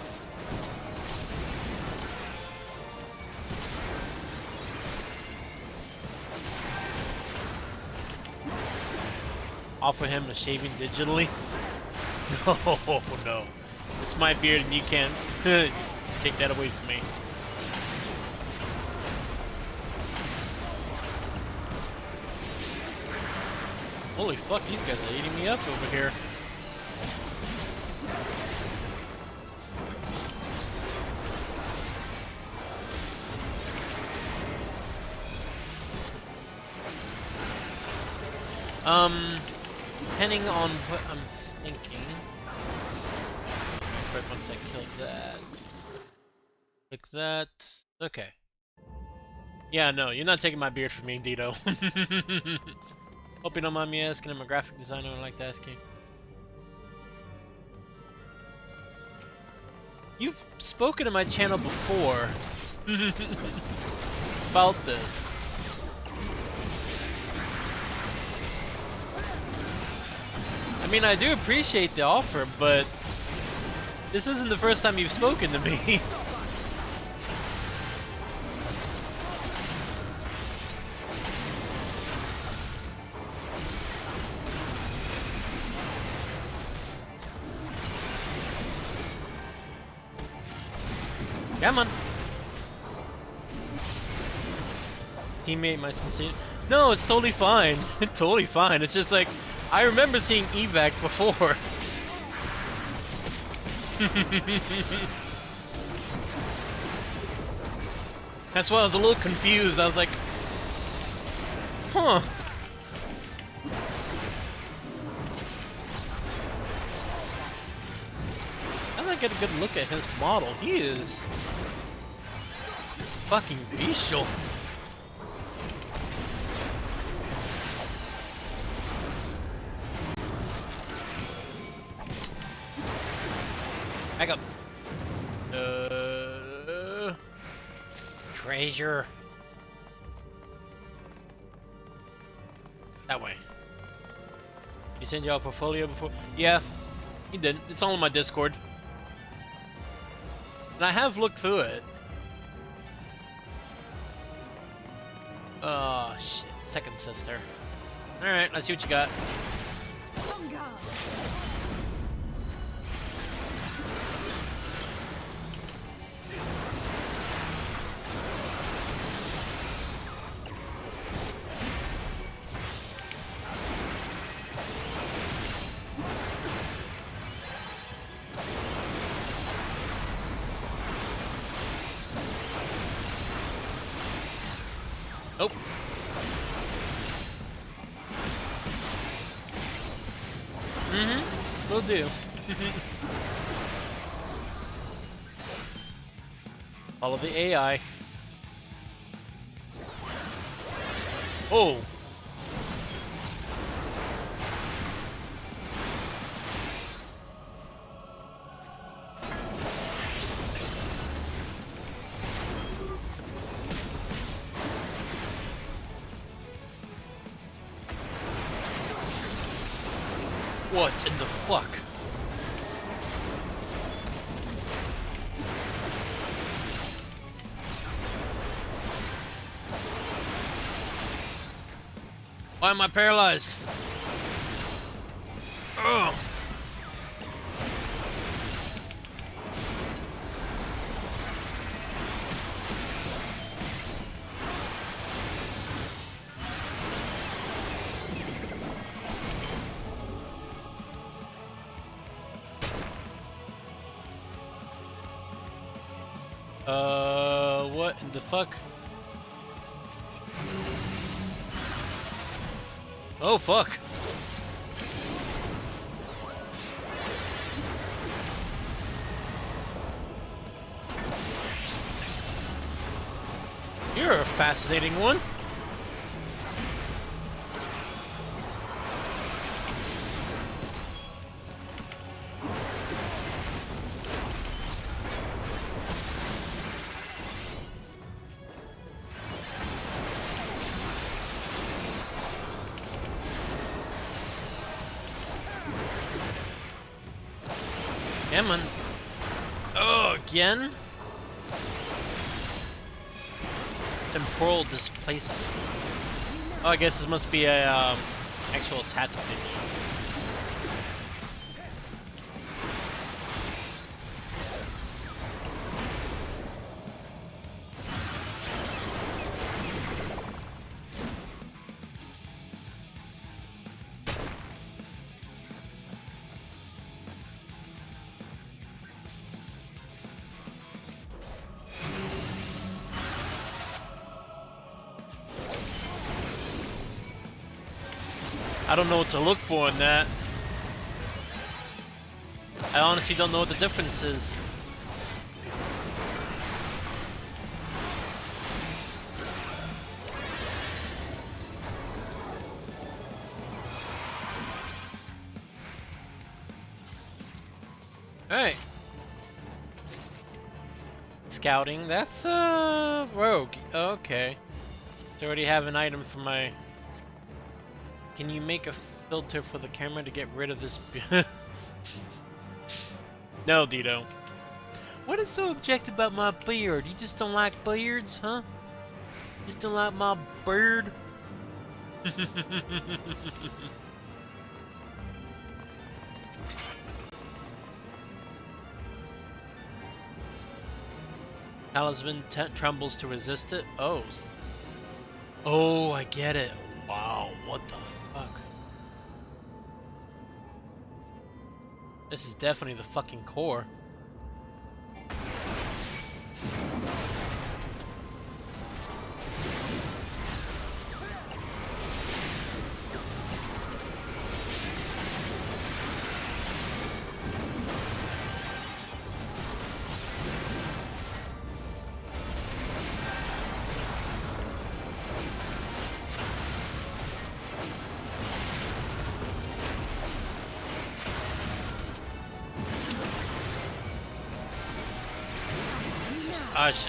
Offer him a shaving digitally? No, no. It's my beard and you can't take that away from me. Holy fuck, these guys are eating me up over here. Depending on what I'm thinking. First once I kill that. Click that. Okay. Yeah, no, you're not taking my beard from me, Dito. Hope you don't mind me asking. I'm a graphic designer and I like to ask you. You've spoken to my channel before about this. I mean, I do appreciate the offer, but this isn't the first time you've spoken to me. Come on. Teammate, my sincere. No, it's totally fine. Totally fine. It's just like, I remember seeing evac before. That's why I was a little confused. I was like, huh. Now that I get a good look at his model, he is fucking bestial. Back up. Treasure. That way. Did he send you a portfolio before? Yeah, he did. It's all in my Discord. And I have looked through it. Oh, shit. Second sister. Alright, let's see what you got. Oh. Will do. Follow the AI. What in the fuck? Why am I paralyzed? Ugh. What in the fuck? Oh, fuck. You're a fascinating one. Come on. Oh, again? Temporal displacement. Oh, I guess this must be a actual tactic. I don't know what to look for in that. I honestly don't know what the difference is. Alright. Scouting, that's rogue. Okay. I already have an item for my... Can you make a filter for the camera to get rid of this? No, Dito. What is so objective about my beard? You just don't like beards, huh? You just don't like my beard? Talisman trembles to resist it. Oh. Oh, I get it. Wow, what the fuck? This is definitely the fucking core.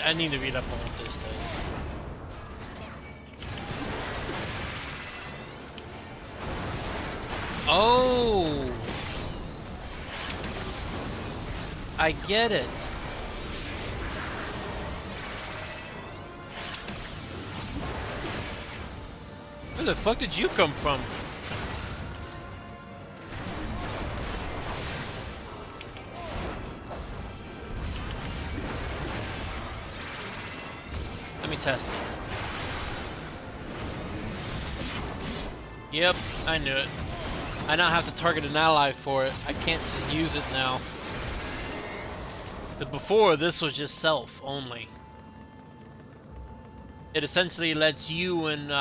I need to read up on what this does. Oh! I get it. Where the fuck did you come from? Let me test it. Yep, I knew it. I now have to target an ally for it. I can't just use it now. But before, this was just self only. It essentially lets you and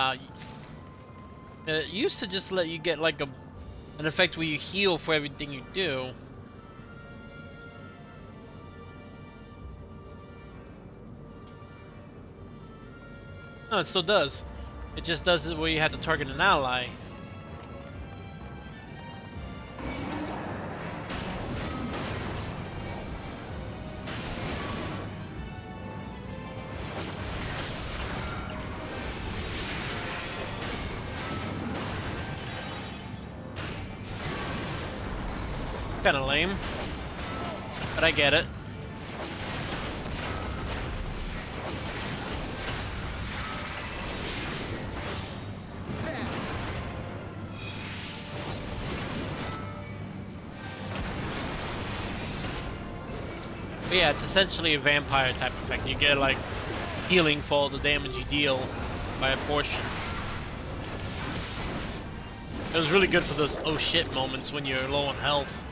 it used to just let you get like an effect where you heal for everything you do. No, it still does. It just does it where you have to target an ally. Kinda lame. But I get it. But yeah, it's essentially a vampire type effect. You get like healing for all the damage you deal by a portion. It was really good for those oh shit moments when you're low on health.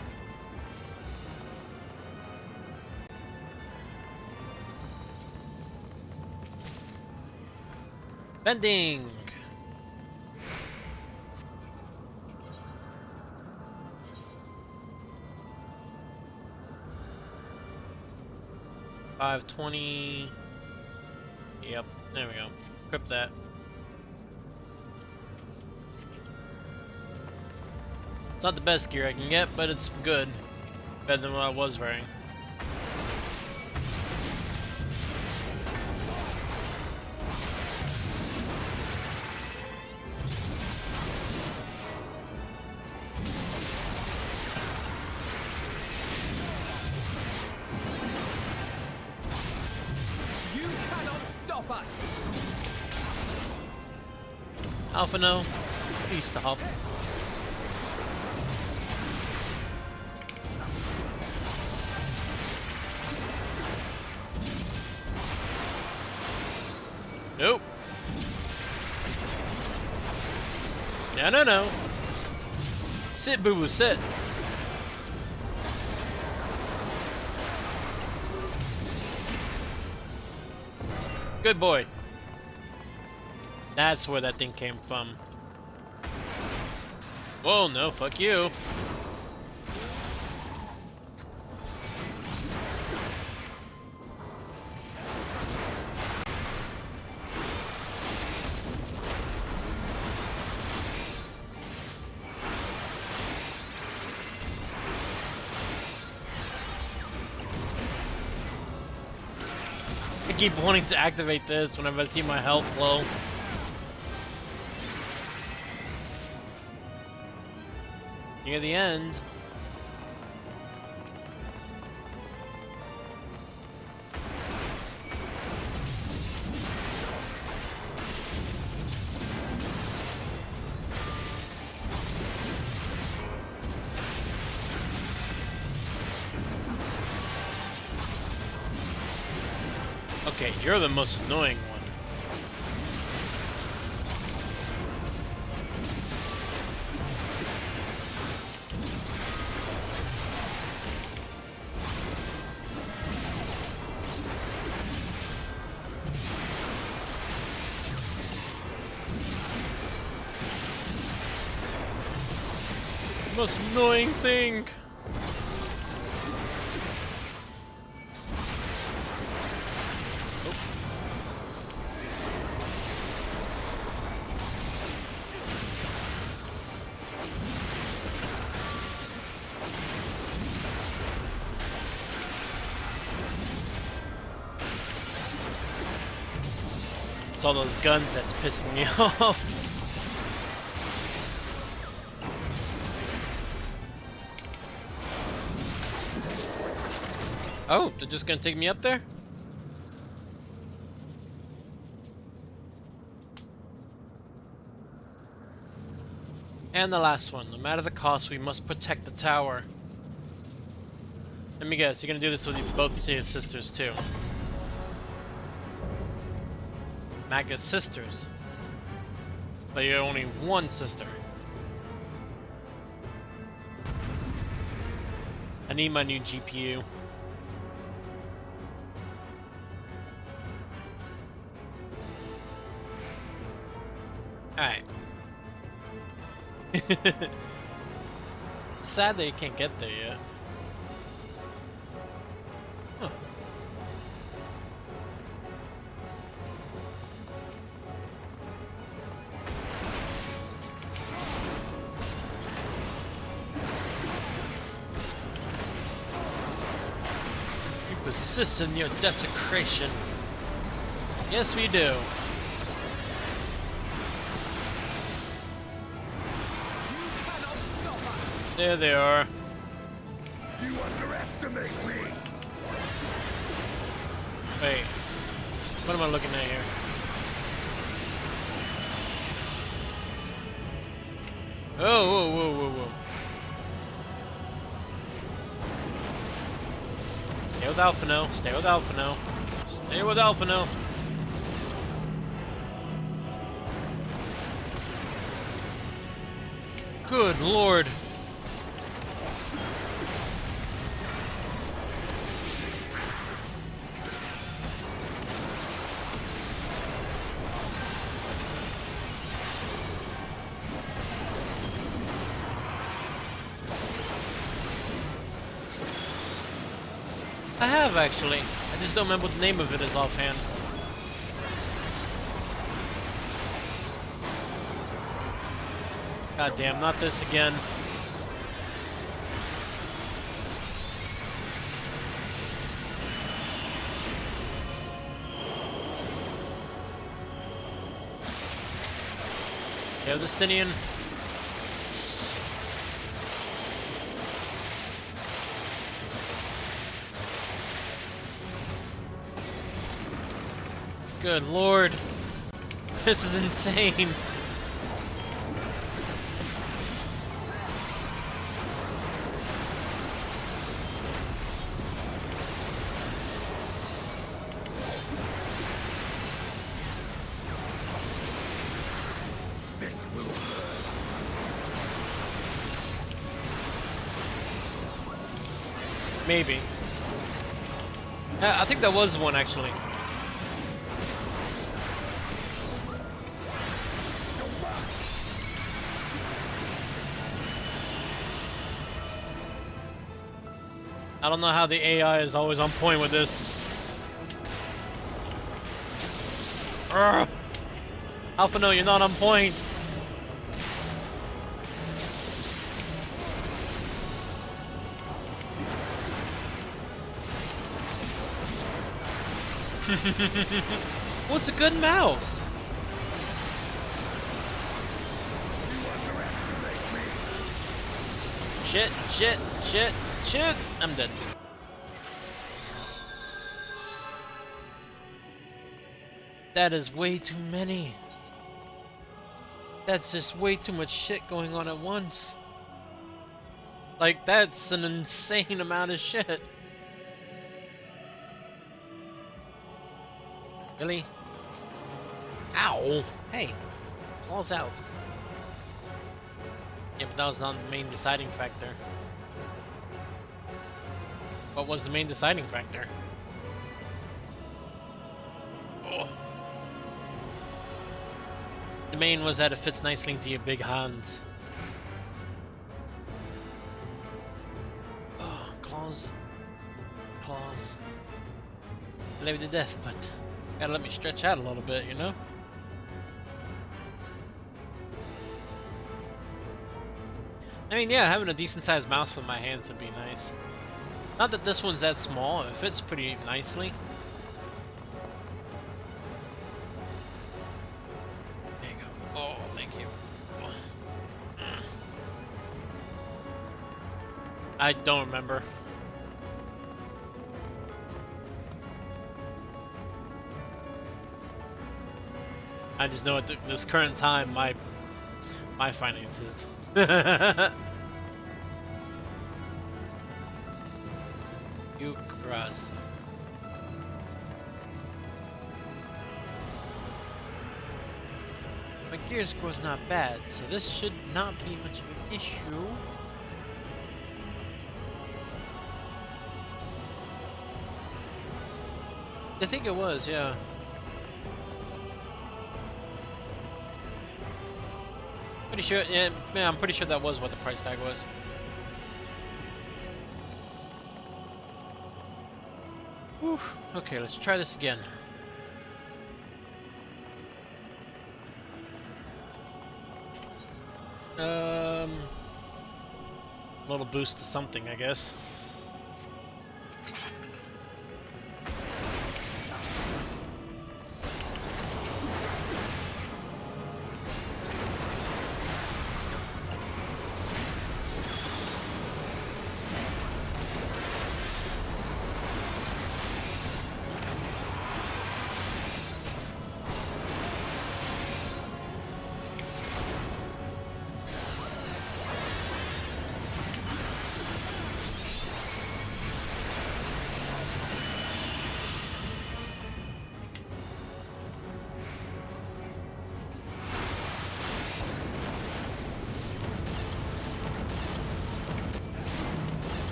Bending! $520. Yep, there we go. Equip that. It's not the best gear I can get, but it's good. Better than what I was wearing. You cannot stop us! Alpha, no. Please stop. Nope. No, no, no. Sit, boo-boo, sit. Good boy. That's where that thing came from. Whoa, no, fuck you. I keep wanting to activate this whenever I see my health low. Near the end. Okay, you're the most annoying one. Most annoying thing. It's all those guns that's pissing me off. Oh, they're just gonna take me up there? And the last one. No matter the cost, we must protect the tower. Let me guess, you're gonna do this with both your sisters too. Maga's sisters. But you're only one sister. I need my new GPU. Alright. Sad that you can't get there yet. Huh. You persist in your desecration. Yes, we do. There they are. You underestimate me! Wait. What am I looking at here? Oh, whoa, whoa, whoa, whoa. Stay with Alpha now. Stay with Alpha now. Stay with Alpha now. Good lord. I have actually. I just don't remember what the name of it is offhand. God damn, not this again. Hail Justinian. Good lord. This is insane. This will hurt. Maybe. I think that was one actually. I don't know how the AI is always on point with this. Urgh. Alpha, no, you're not on point. What's a good mouse? Shit, shit, shit, shit. I'm dead. That is way too many. That's just way too much shit going on at once. Like, that's an insane amount of shit. Really? Ow! Hey! Claws out. Yeah, but that was not the main deciding factor. What was the main deciding factor? Oh. The main was that it fits nicely into your big hands. Oh, claws. Claws. I love you to death, but gotta let me stretch out a little bit, you know? I mean, yeah, having a decent sized mouse with my hands would be nice. Not that this one's that small, it fits pretty nicely. There you go. Oh, thank you. Oh. I don't remember. I just know at this current time, my finances. You cross. My gear score's not bad, so this should not be much of an issue. I think it was, yeah. Pretty sure, yeah, I'm pretty sure that was what the price tag was. Whew. Okay, let's try this again. A little boost to something, I guess.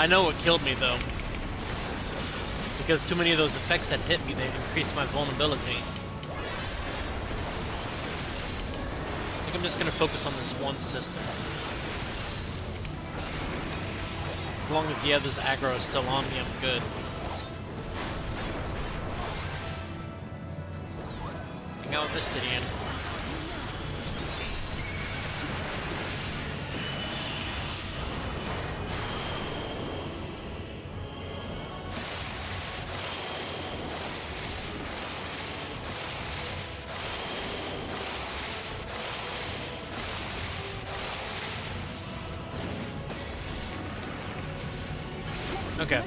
I know what killed me though. Because too many of those effects had hit me, they increased my vulnerability. I think I'm just gonna focus on this one system. As long as the other's aggro is still on me, I'm good. Hang out with this Stidian. Okay.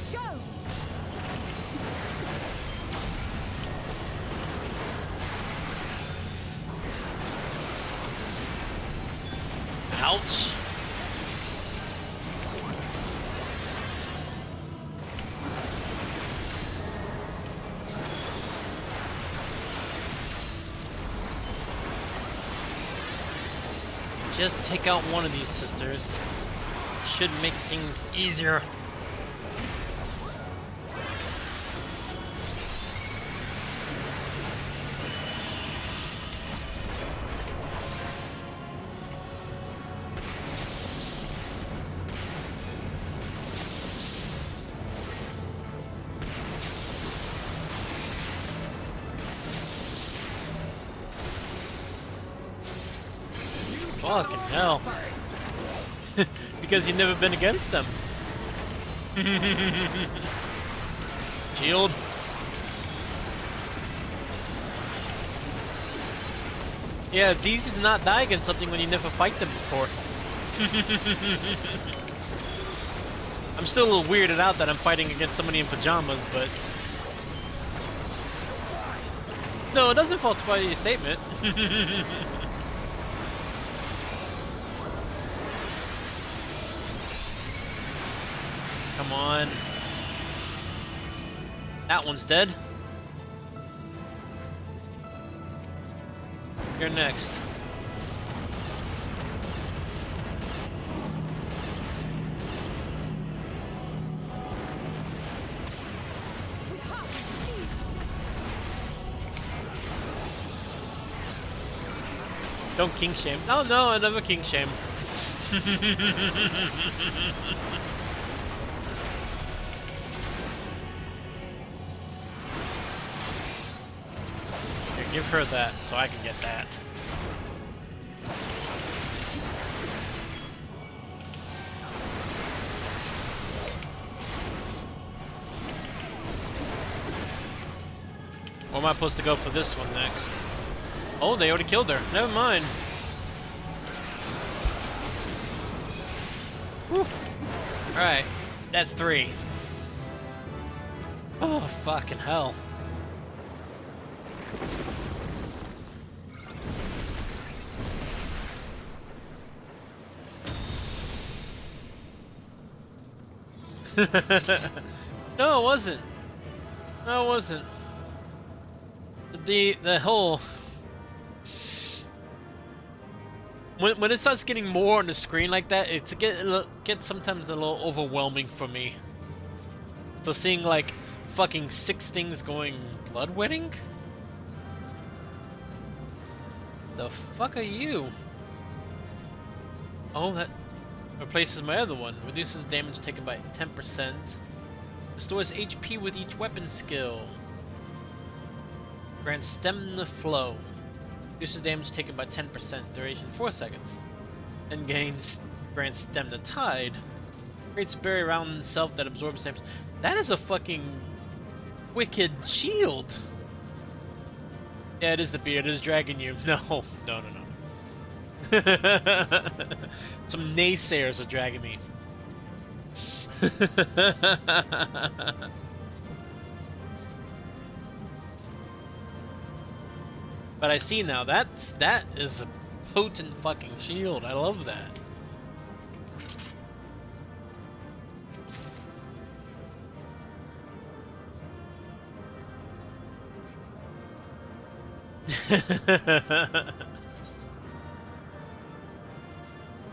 Ouch. Just take out one of these sisters. Should make things easier. Fucking hell. Because you've never been against them. Shield. Yeah, it's easy to not die against something when you never fight them before. I'm still a little weirded out that I'm fighting against somebody in pajamas, but... No, it doesn't falsify your statement. Come on. That one's dead. You're next. Don't king shame. Oh no, another king shame. Give her that so I can get that. Or am I supposed to go for this one next? Oh, they already killed her. Never mind. Alright, that's 3. Oh, fucking hell. No, it wasn't. No, it wasn't. The whole when it starts getting more on the screen like that, it gets sometimes a little overwhelming for me. So seeing like fucking 6 things going bloodwetting? The fuck are you? Oh, that replaces my other one. Reduces damage taken by 10%. Restores HP with each weapon skill. Grants stem the flow. Reduces damage taken by 10%. Duration 4 seconds. And grants stem the tide. Creates a barrier around himself that absorbs damage. That is a fucking wicked shield. Yeah, it is the beard. It is dragging you. No, no, no, no. Some naysayers are dragging me. But I see now, that is a potent fucking shield. I love that.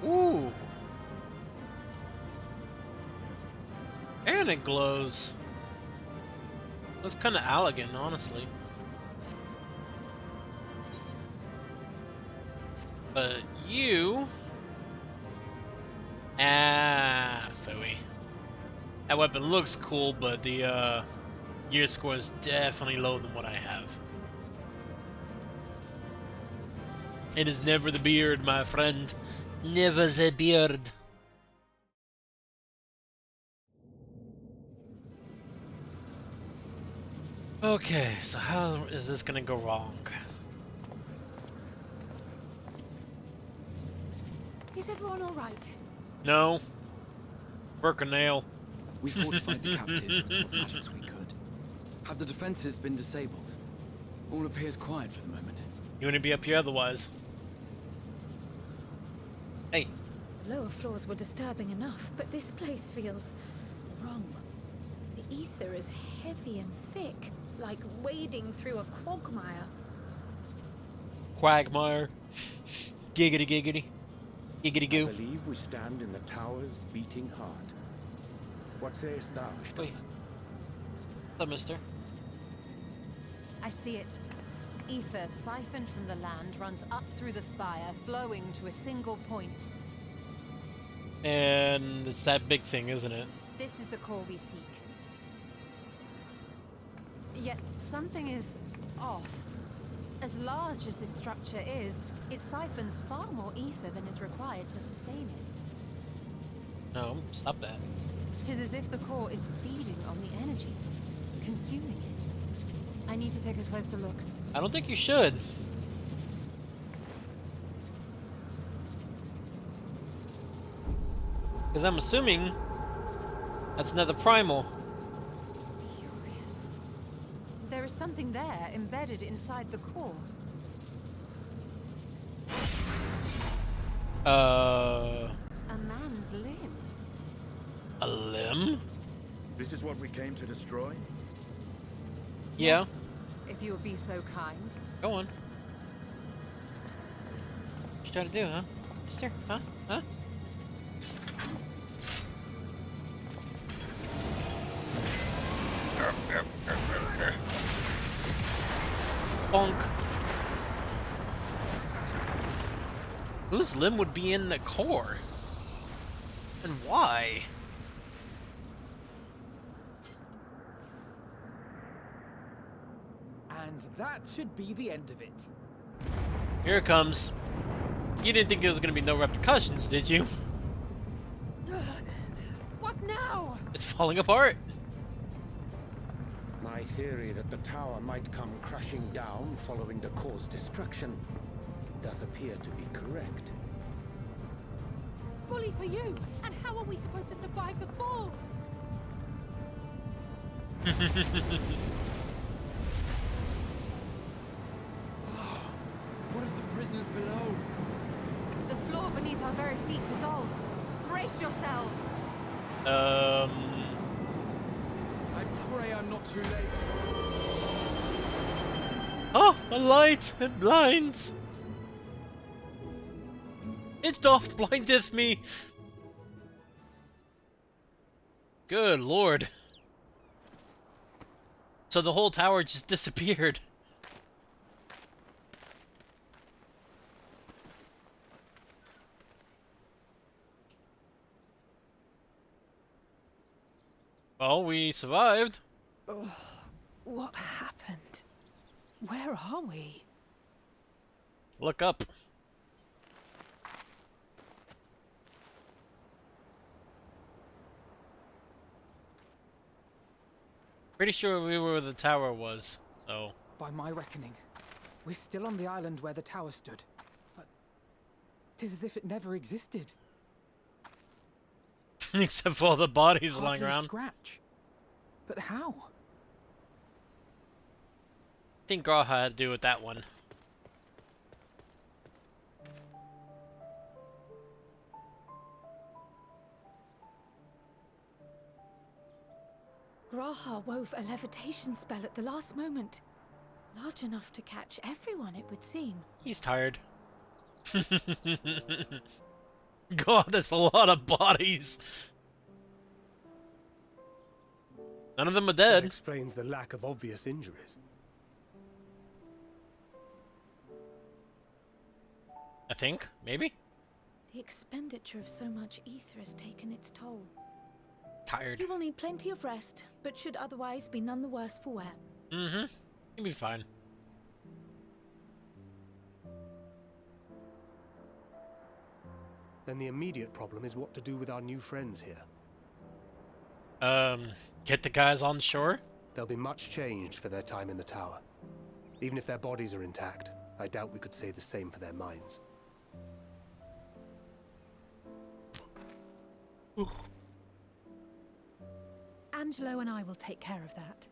Ooh. And it glows. Looks kind of elegant, honestly. But you... phooey. That weapon looks cool, but the gear score is definitely lower than what I have. It is never the beard, my friend. Never the beard. Okay, so how is this gonna go wrong? Is everyone all right? No. Work a nail. We fortified the captives with what magics we could. Have the defenses been disabled? All appears quiet for the moment. You wouldn't be up here otherwise. Hey. The lower floors were disturbing enough, but this place feels wrong. The ether is heavy and thick, like wading through a quagmire. Quagmire. Giggity giggity. Giggity goo. I believe we stand in the tower's beating heart. What sayest thou, Stola? Wait. Hello, mister. I see it. Ether siphoned from the land runs up through the spire, flowing to a single point. And it's that big thing, isn't it? This is the core we seek. Yet something is off. As large as this structure is, it siphons far more ether than is required to sustain it. No, stop that. 'Tis as if the core is feeding on the energy, consuming it. I need to take a closer look. I don't think you should. Because I'm assuming that's another primal. Curious. There is something there embedded inside the core. A man's limb. A limb? This is what we came to destroy? Yeah. Yes, if you would be so kind. Go on. What you trying to do, huh? Mister? Huh? Huh? Bonk. Whose limb would be in the core? And why? And that should be the end of it. Here it comes. You didn't think there was gonna be no repercussions, did you? What now? It's falling apart. My theory that the tower might come crashing down following the core's destruction doth appear to be correct. Bully for you! And how are we supposed to survive the fall? What of the prisoners below? The floor beneath our very feet dissolves. Brace yourselves. I pray I'm not too late. Oh, a light! It blinds! It doth blindeth me! Good lord. So the whole tower just disappeared. Well, we survived. What happened? Where are we? Look up. Pretty sure we were where the tower was, so... By my reckoning, we're still on the island where the tower stood. But 'tis as if it never existed. Except for all the bodies lying Hardly a around. scratch. But how? I think Graha had to do with that one. Graha wove a levitation spell at the last moment. Large enough to catch everyone, it would seem. He's tired. God, that's a lot of bodies. None of them are That dead. explains the lack of obvious injuries. I think, maybe? The expenditure of so much ether has taken its toll. Tired. You will need plenty of rest, but should otherwise be none the worse for wear. Mm-hmm. You'll be fine. Then the immediate problem is what to do with our new friends here. Get the guys on shore? They'll be much changed for their time in the tower. Even if their bodies are intact, I doubt we could say the same for their minds. Angelo and I will take care of that.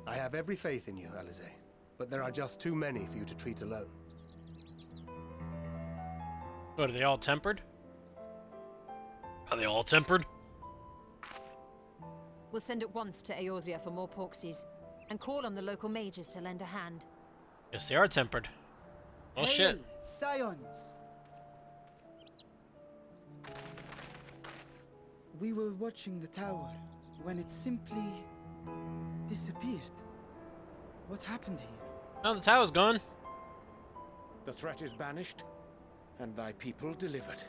I have every faith in you, Alize, but there are just too many for you to treat alone. What, are they all tempered? Are they all tempered? We'll send at once to Eorzea for more porksies, and call on the local mages to lend a hand. Yes, they are tempered. Oh shit. Hail, Scions! We were watching the tower when it simply disappeared. What happened here? Oh, the tower's gone. The threat is banished, and thy people delivered.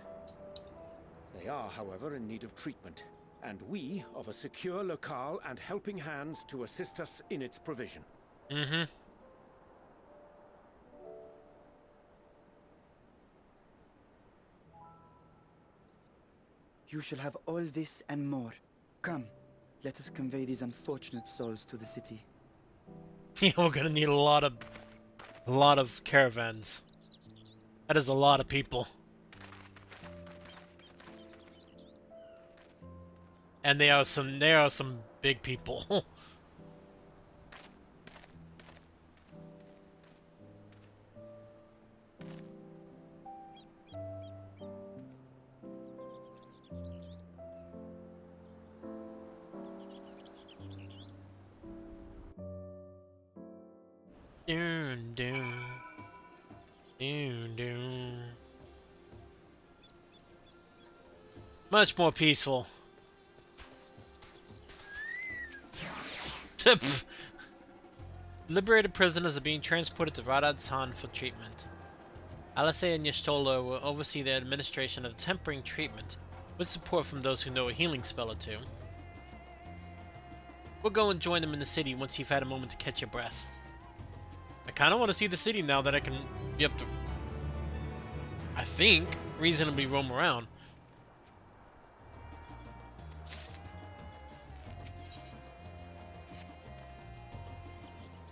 They are, however, in need of treatment, and we of a secure locale and helping hands to assist us in its provision. Mm-hmm. You shall have all this and more. Come, let us convey these unfortunate souls to the city. Yeah, we're gonna need a lot of caravans. That is a lot of people. And they are some big people. Doon, doon. Doon, doon. Much more peaceful. Liberated prisoners are being transported to Radad-san for treatment. Alice and Yashtola will oversee the administration of tempering treatment, with support from those who know a healing spell or two. We'll go and join them in the city once you've had a moment to catch your breath. I kinda want to see the city now that I can be up to, I think, reasonably roam around.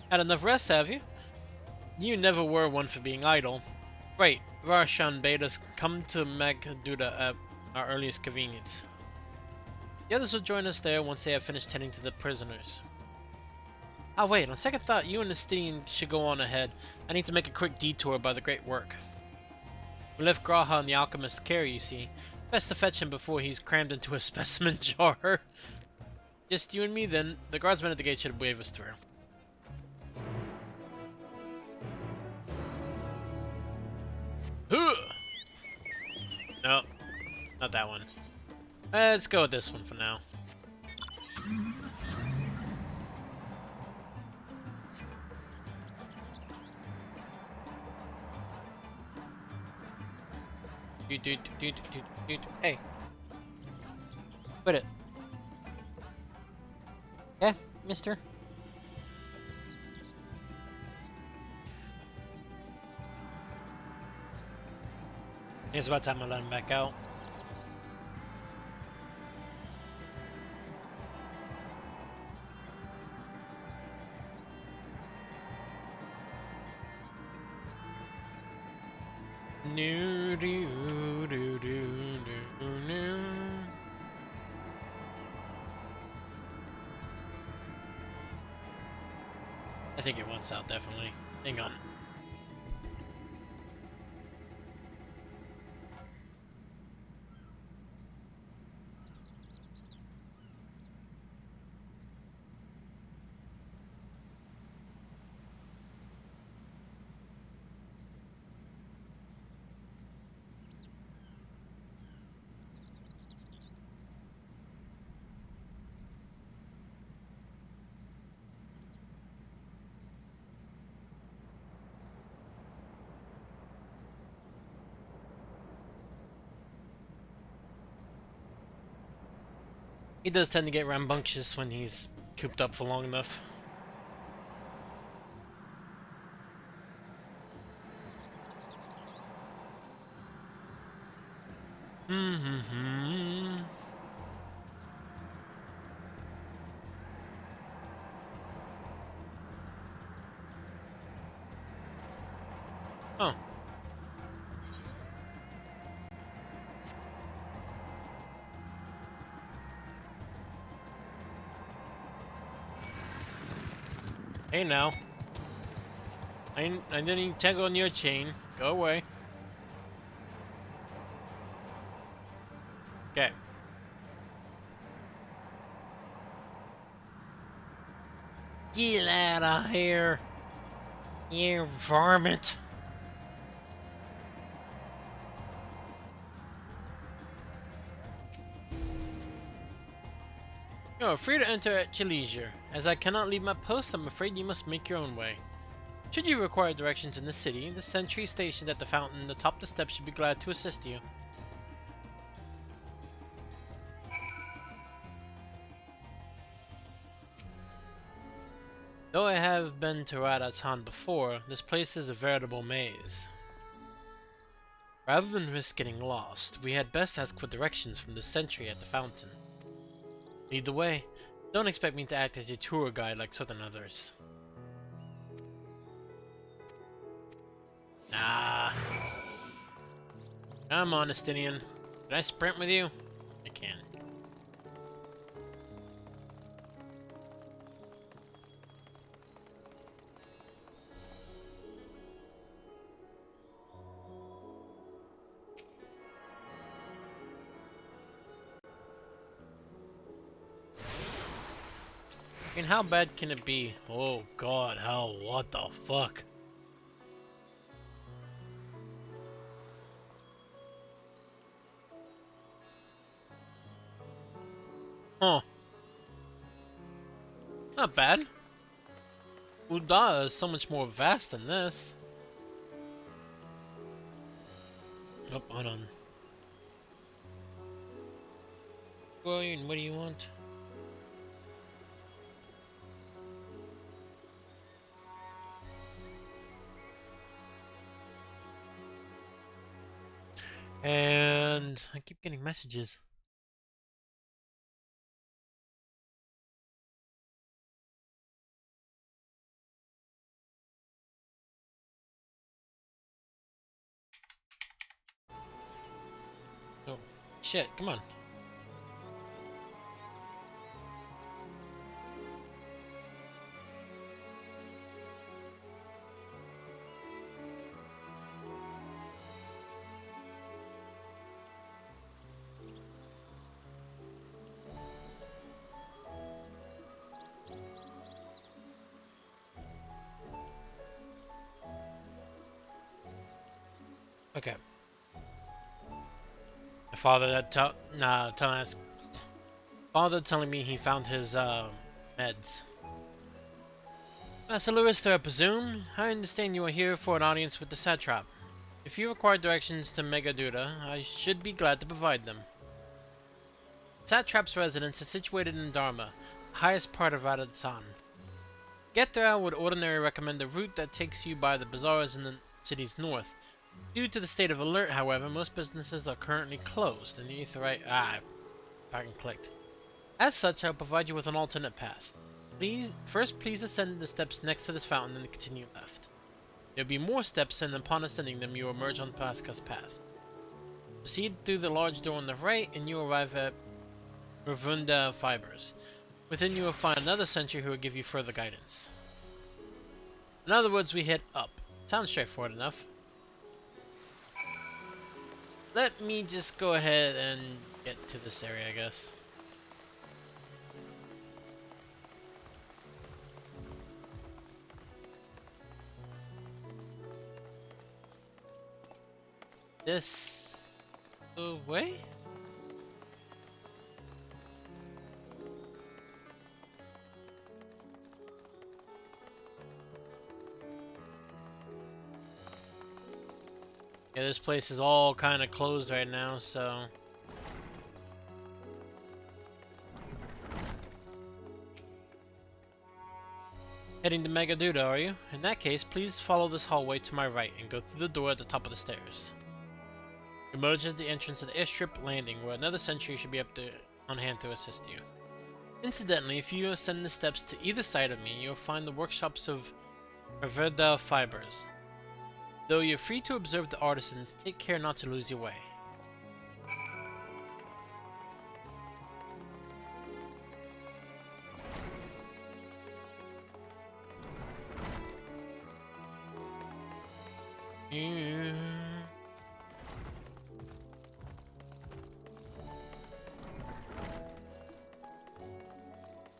Had enough rest, have you? You never were one for being idle. Right, Varshan bade us come to Magduda at our earliest convenience. The others will join us there once they have finished tending to the prisoners. Ah wait, on second thought, you and the Stygian should go on ahead. I need to make a quick detour by the Great Work. We left Graha in the alchemist's care, you see. Best to fetch him before he's crammed into a specimen jar. Just you and me then. The guardsmen at the gate should wave us through. No, not that one. Let's go with this one for now. Hey. Put it. Yeah, mister. It's about time I let him back out. No, do, do, do, do, no. I think it wants out, definitely. Hang on. He does tend to get rambunctious when he's cooped up for long enough. Oh. Hey now. I didn't tangle on your chain. Go away. Okay. Get out of here, you varmint. You are free to enter at your leisure. As I cannot leave my post, I'm afraid you must make your own way. Should you require directions in the city, the sentry stationed at the fountain atop the steps should be glad to assist you. Though I have been to Radatan before, this place is a veritable maze. Rather than risk getting lost, we had best ask for directions from the sentry at the fountain. Lead the way. Don't expect me to act as your tour guide like certain others. Nah. Come on, Estinian. Can I sprint with you? I can. I mean, how bad can it be? Oh god, how? What the fuck? Huh. Not bad. Uda is so much more vast than this. Oh, hold on. William, what do you want? And I keep getting messages. Oh, shit, come on. Okay. My father father telling me he found his meds. Master Larista, I presume. I understand you are here for an audience with the satrap. If you require directions to Megaduda, I should be glad to provide them. Satrap's residence is situated in Dharma, the highest part of Radhatsan. To get there, I would ordinarily recommend a route that takes you by the bazaars in the city's north. Due to the state of alert, however, most businesses are currently closed, and the Aetherite fucking clicked. As such, I'll provide you with an alternate path. Please ascend the steps next to this fountain and continue left. There will be more steps, and upon ascending them, you will emerge on Pasca's path. Proceed through the large door on the right, and you arrive at Ravunda Fibers. Within, you will find another sentry who will give you further guidance. In other words, we head up. Sounds straightforward enough. Let me just go ahead and get to this area, I guess. This way? Yeah, this place is all kind of closed right now, so... Heading to Megaduda, are you? In that case, please follow this hallway to my right and go through the door at the top of the stairs. Emerge at the entrance of the airstrip landing, where another sentry should be up there on hand to assist you. Incidentally, if you ascend the steps to either side of me, you'll find the workshops of Verda Fibers. Though you're free to observe the artisans, take care not to lose your way.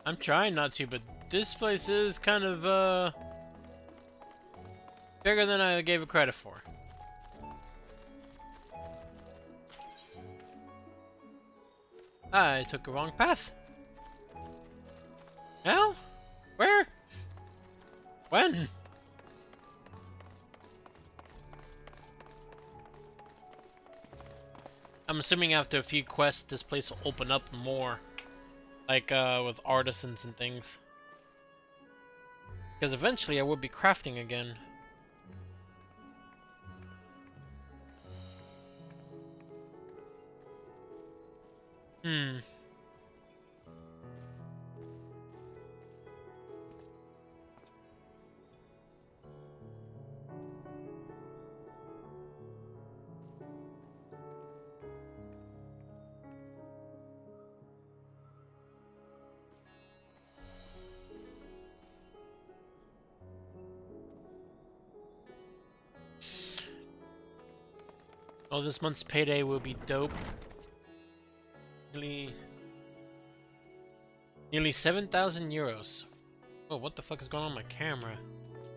I'm trying not to, but this place is kind of, bigger than I gave it credit for. I took a wrong path. Hell? Where? When? I'm assuming after a few quests, this place will open up more. Like, with artisans and things. Because eventually I will be crafting again. Oh, this month's payday will be dope. Nearly 7,000 euros. Oh, what the fuck is going on my camera? What's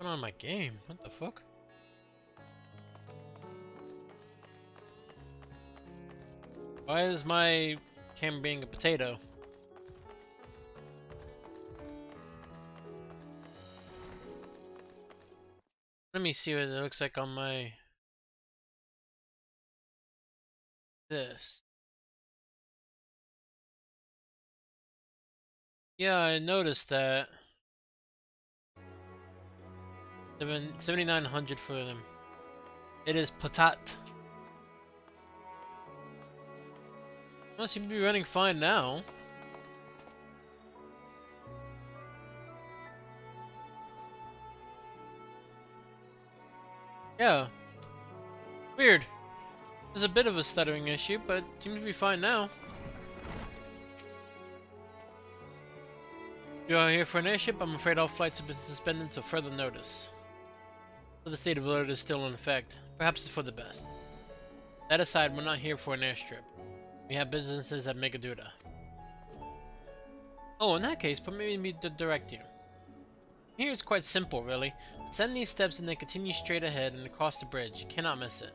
going on my game? What the fuck? Why is my camera being a potato? Let me see what it looks like on my... this. Yeah, I noticed that. 7,900 for them. It is patat. Well, it seems to be running fine now. Yeah. Weird. There's a bit of a stuttering issue, but seems to be fine now. You are here for an airship? I'm afraid all flights have been suspended until further notice. So the state of alert is still in effect. Perhaps it's for the best. That aside, we're not here for an airstrip. We have businesses at Megaduda. Oh, in that case, permit me to direct you. Here it's quite simple, really. Ascend these steps and then continue straight ahead and across the bridge. You cannot miss it.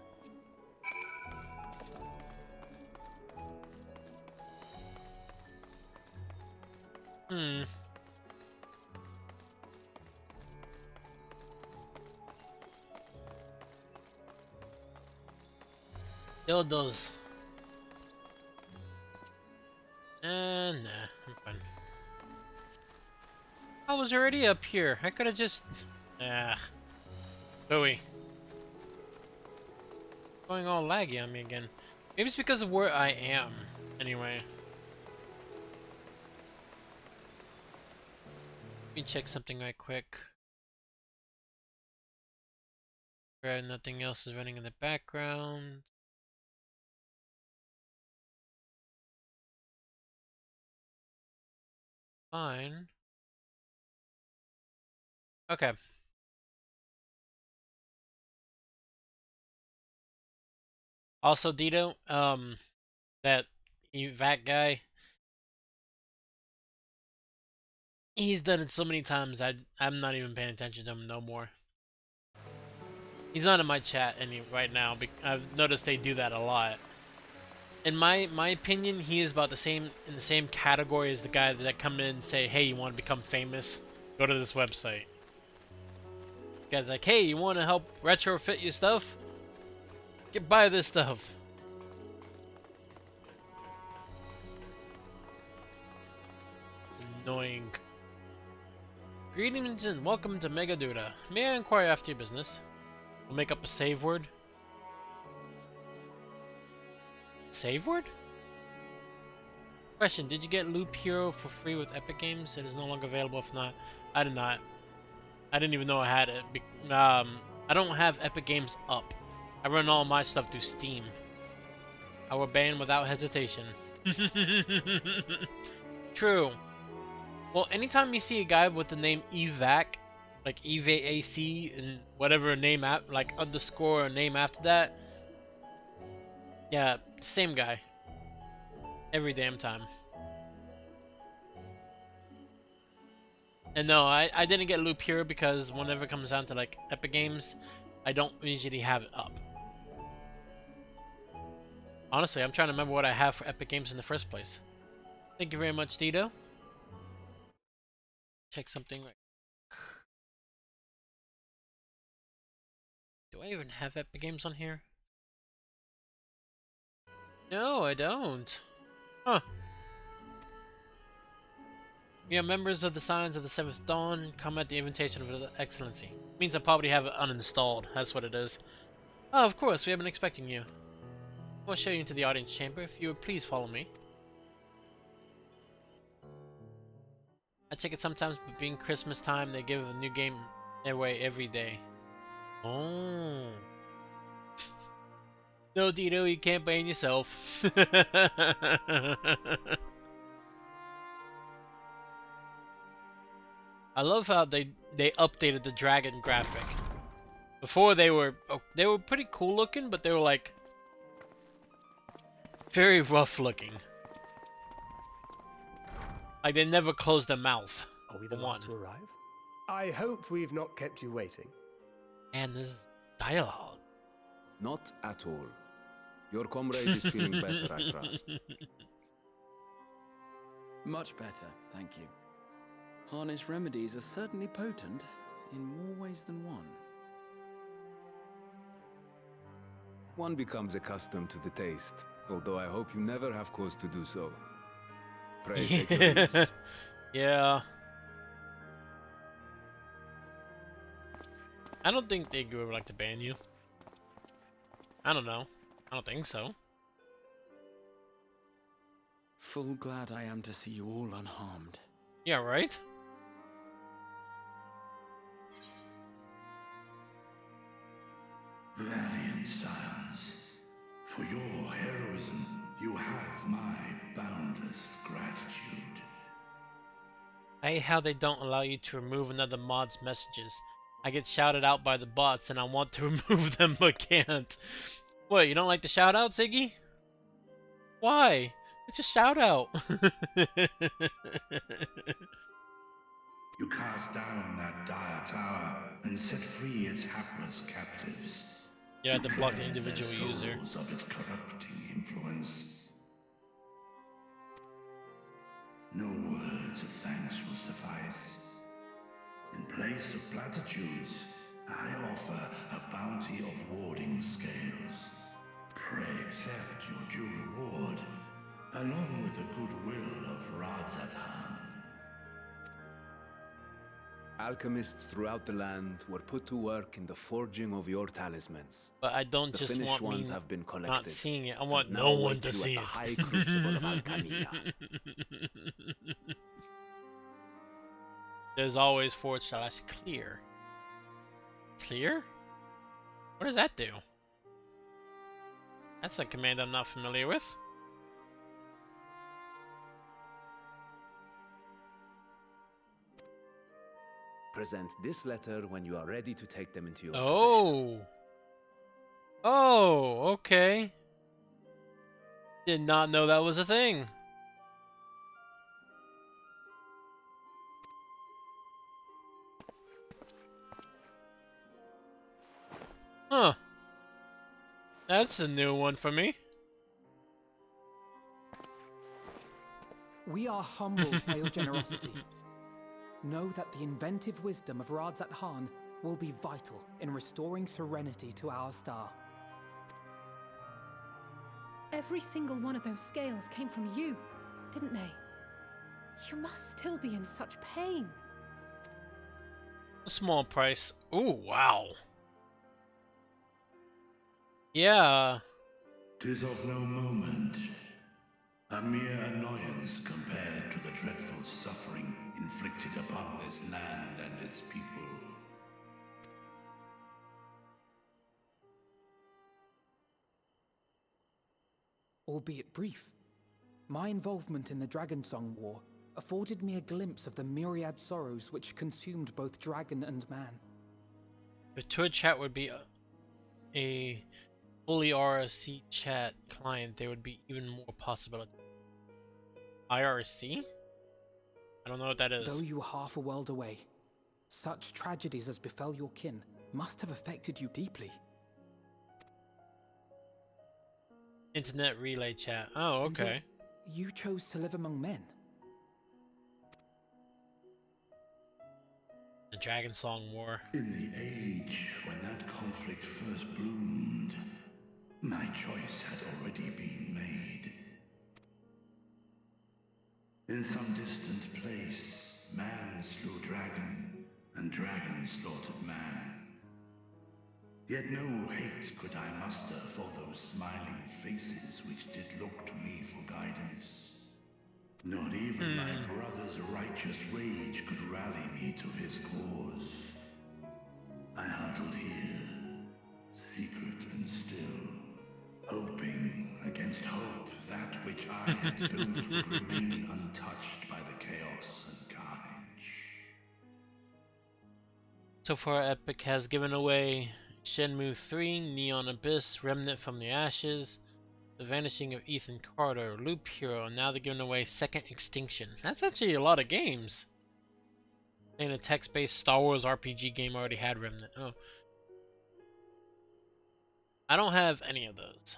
Dildos. Nah, I'm fine. I was already up here. I could have just... Bowie. Going all laggy on me again. Maybe it's because of where I am. Anyway. Let me check something right quick. Right, nothing else is running in the background. Fine. Okay. Also, Dito, that Vac guy, he's done it so many times. I'm not even paying attention to him no more. He's not in my chat right now. I've noticed they do that a lot. In my opinion, he is about in the same category as the guy that come in and say, "Hey, you want to become famous? Go to this website." The guy's like, "Hey, you want to help retrofit your stuff? Buy this stuff." It's annoying. Greetings and welcome to Megaduda. May I inquire after your business? We'll make up a save word. Save word? Question, did you get Loop Hero for free with Epic Games? It is no longer available. If not, I did not. I didn't even know I had it. I don't have Epic Games up. I run all my stuff through Steam. I will ban without hesitation. True. Well, anytime you see a guy with the name Evac, like EVAC, and whatever name like underscore or name after that, yeah, same guy. Every damn time. And no, I didn't get Loop Hero because whenever it comes down to like Epic Games, I don't usually have it up. Honestly, I'm trying to remember what I have for Epic Games in the first place. Thank you very much, Dito. Check something right. Do I even have Epic Games on here? No, I don't. Huh. We are members of the Signs of the Seventh Dawn. Come at the invitation of His Excellency. Means I probably have it uninstalled. That's what it is. Oh, of course. We have been expecting you. We'll show you into the audience chamber. If you would please follow me. I check it sometimes, but being Christmas time, they give a new game away every day. Oh. No, Dito, you can't ban yourself. I love how they updated the dragon graphic. Before they were pretty cool looking, but they were like very rough looking. Like they never closed their mouth. Are we the last to arrive? I hope we've not kept you waiting. And there's dialogue. Not at all. Your comrade is feeling better, I trust. Much better, thank you. Harness remedies are certainly potent in more ways than one. One becomes accustomed to the taste, although I hope you never have cause to do so. Pray take your ease. Yeah. I don't think they would like to ban you. I don't know. I don't think so. Full glad I am to see you all unharmed. Yeah, right? Valiant scions, for your heroism, you have my boundless gratitude. I hate how they don't allow you to remove another mod's messages. I get shouted out by the bots and I want to remove them but can't. What, you don't like the shout out, Ziggy? Why? It's a shout out. You cast down that dire tower and set free its hapless captives. You have to block the cleanse individual their user. souls of its corrupting influence. No words of thanks will suffice. In place of platitudes, I offer a bounty of warding scales. Pray accept your due reward, along with the goodwill of Radzatan. Alchemists throughout the land were put to work in the forging of your talismans. But I don't The just finished want ones me have been collected. not seeing it. I want and no now one wait to you see at it. the high crucible of Alchemia. There's always /clear. Clear? What does that do? That's a command I'm not familiar with. Present this letter when you are ready to take them into your possession. Oh. Oh, okay. Did not know that was a thing. Huh. That's a new one for me. We are humbled by your generosity. Know that the inventive wisdom of Radzat Han will be vital in restoring serenity to our star. Every single one of those scales came from you, didn't they? You must still be in such pain. A small price. Ooh, wow. Yeah. 'Tis of no moment. A mere annoyance compared to the dreadful suffering inflicted upon this land and its people. Albeit brief, my involvement in the Dragonsong War afforded me a glimpse of the myriad sorrows which consumed both dragon and man. If Twitch chat would be a fully RSC chat client, there would be even more possibility. IRC? I don't know what that is. Though you were half a world away, such tragedies as befell your kin must have affected you deeply. Internet relay chat. Oh, And yet, okay. you chose to live among men. The Dragon Song War. In the age when that conflict first bloomed, my choice had already been made. In some distant place, man slew dragon, and dragon slaughtered man. Yet no hate could I muster for those smiling faces which did look to me for guidance. Not even my brother's righteous rage could rally me to his cause. I huddled here, secret and still, hoping against hope that which I had built would remain untouched by the chaos and carnage. So far, Epic has given away Shenmue 3, Neon Abyss, Remnant from the Ashes, The Vanishing of Ethan Carter, Loop Hero, and now they're giving away Second Extinction. That's actually a lot of games. And a text-based Star Wars RPG game already had Remnant. Oh. I don't have any of those.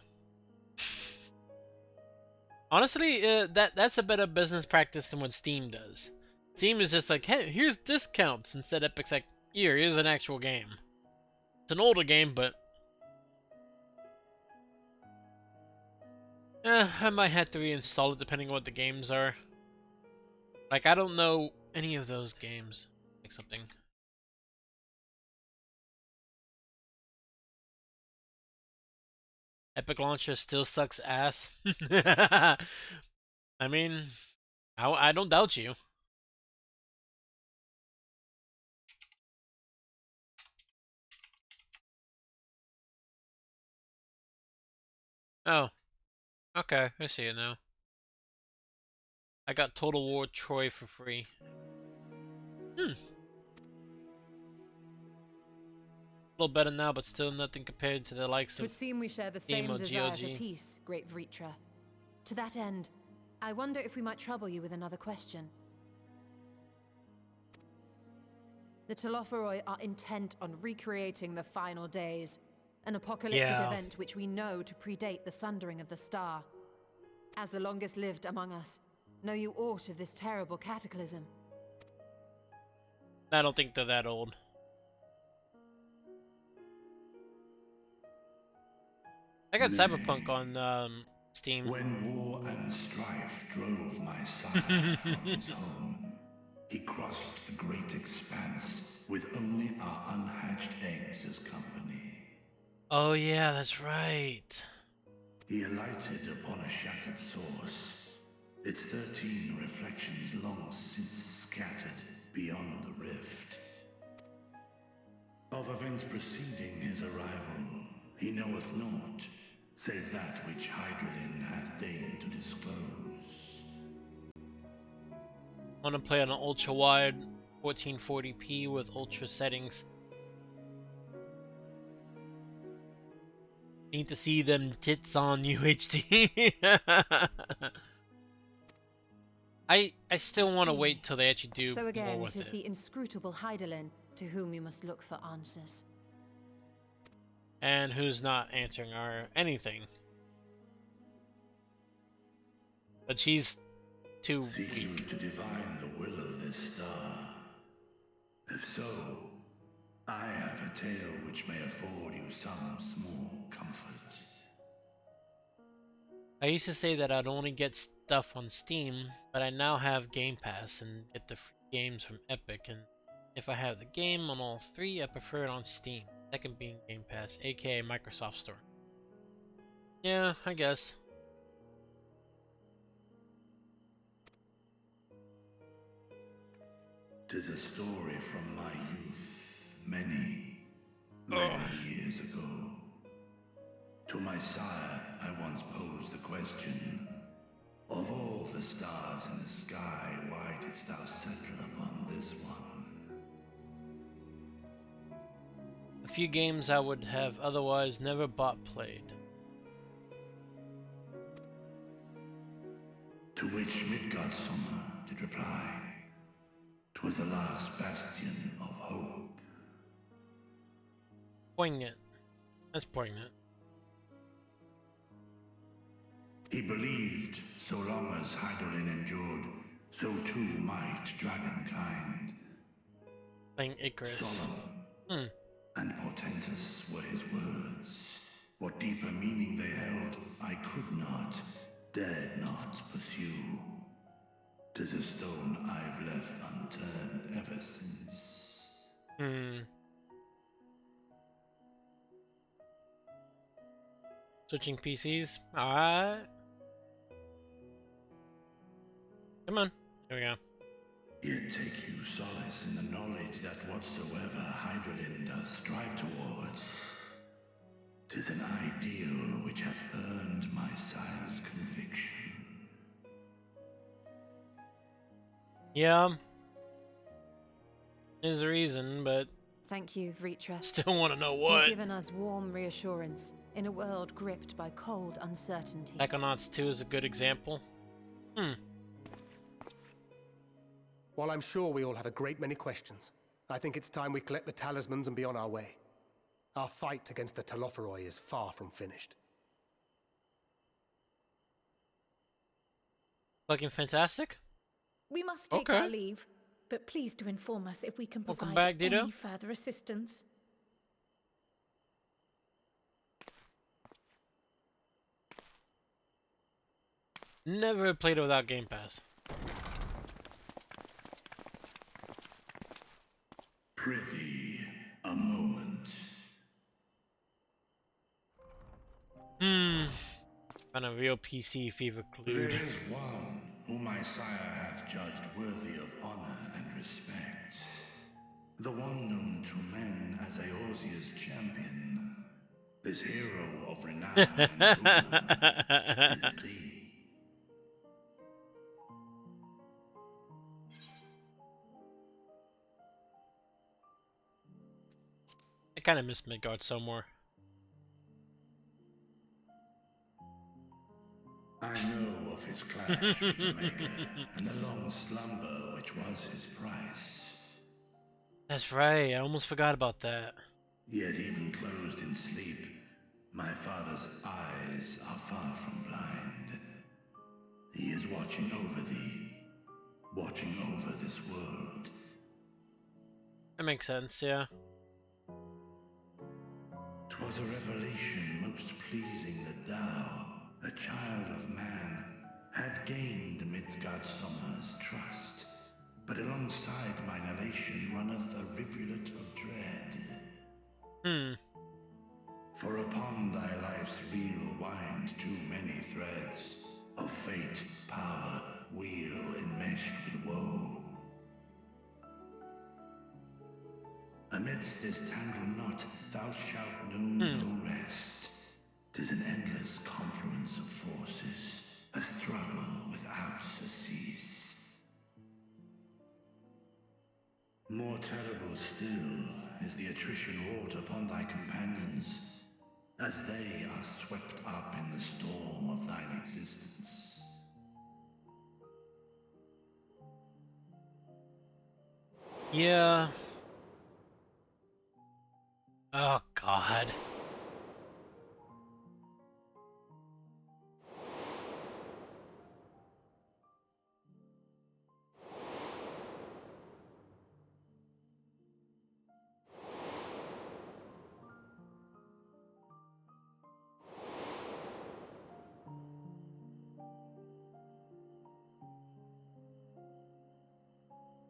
Honestly, that's a better business practice than what Steam does. Steam is just like, hey, here's discounts. Instead, Epic's like, here's an actual game. It's an older game, but I might have to reinstall it depending on what the games are. Like, I don't know any of those games. Like something. Epic Launcher still sucks ass. I mean, I don't doubt you. Oh, okay, I see it now. I got Total War Troy for free. A little better now, but still nothing compared to the likes Twould of seem we share the Steam same or desire GOG. for peace, great Vritra. To that end, I wonder if we might trouble you with another question. The Telophoroi are intent on recreating the final days, an apocalyptic event which we know to predate the sundering of the star. As the longest lived among us, know you aught of this terrible cataclysm? I don't think they're that old. I got Cyberpunk on Steam. When war and strife drove my sire from his home, he crossed the great expanse with only our unhatched eggs as company. Oh yeah, that's right. He alighted upon a shattered source, its 13 reflections long since scattered beyond the rift. Of events preceding his arrival, he knoweth naught, save that which Hydralin hath deigned to disclose. I want to play on an ultra-wide 1440p with ultra settings. Need to see them tits on UHD. I still want to wait till they actually do So more again, with 'tis it. the inscrutable Hydaelyn to whom we must look for answers. And who's not answering our anything. But she's too Seek you weak. to divine the will of this star. If so, I have a tale which may afford you some small comfort. I used to say that I'd only get stuff on Steam, but I now have Game Pass and get the free games from Epic, and If I have the game on all three, I prefer it on Steam. Second being Game Pass, aka Microsoft Store. Yeah, I guess. Tis a story from my youth, many years ago. To my sire, I once posed the question, of all the stars in the sky, why didst thou settle upon this one? A few games I would have otherwise never bought played. To which Midgardsummer did reply, 'twas the last bastion of hope. Poignant. That's poignant. He believed so long as Hydaelyn endured, so too might dragonkind. Playing Icarus. Solemn and portentous were his words. What deeper meaning they held, I could not, dared not pursue. 'Tis a stone I've left unturned ever since. Switching PCs. Alright. Come on. Here we go. Yet take you solace in the knowledge that whatsoever Hydaelyn does strive towards, 'tis an ideal which hath earned my sire's conviction. Yeah. There's a reason, but Thank you, Vritra. still want to know what. You've given us warm reassurance in a world gripped by cold uncertainty. Psychonauts 2 is a good example. While I'm sure we all have a great many questions, I think it's time we collect the talismans and be on our way. Our fight against the Telophoroi is far from finished. Fucking fantastic. We must take our leave, but please do inform us if we can Welcome provide back, Dito. any further assistance. Never played it without Game Pass. Prithee, a moment. Found a real PC fever There clued. is one whom my sire hath judged worthy of honor and respect. The one known to men as Eorzea's champion. This hero of renown and rumor is thee. I kind of miss Midgard somewhere. I know of his clash with the Maker, and the long slumber which was his price. That's right, I almost forgot about that. Yet even closed in sleep, my father's eyes are far from blind. He is watching over thee, watching over this world. That makes sense, yeah. 'Twas a revelation most pleasing that thou, a child of man, had gained Midgardsummer's trust. But alongside mine elation runneth a rivulet of dread. For upon thy life's reel wind too many threads of fate, power, weal enmeshed with woe. Amidst this tangled knot, thou shalt know no rest. 'Tis an endless confluence of forces, a struggle without surcease. More terrible still is the attrition wrought upon thy companions, as they are swept up in the storm of thine existence. Yeah. Oh, God.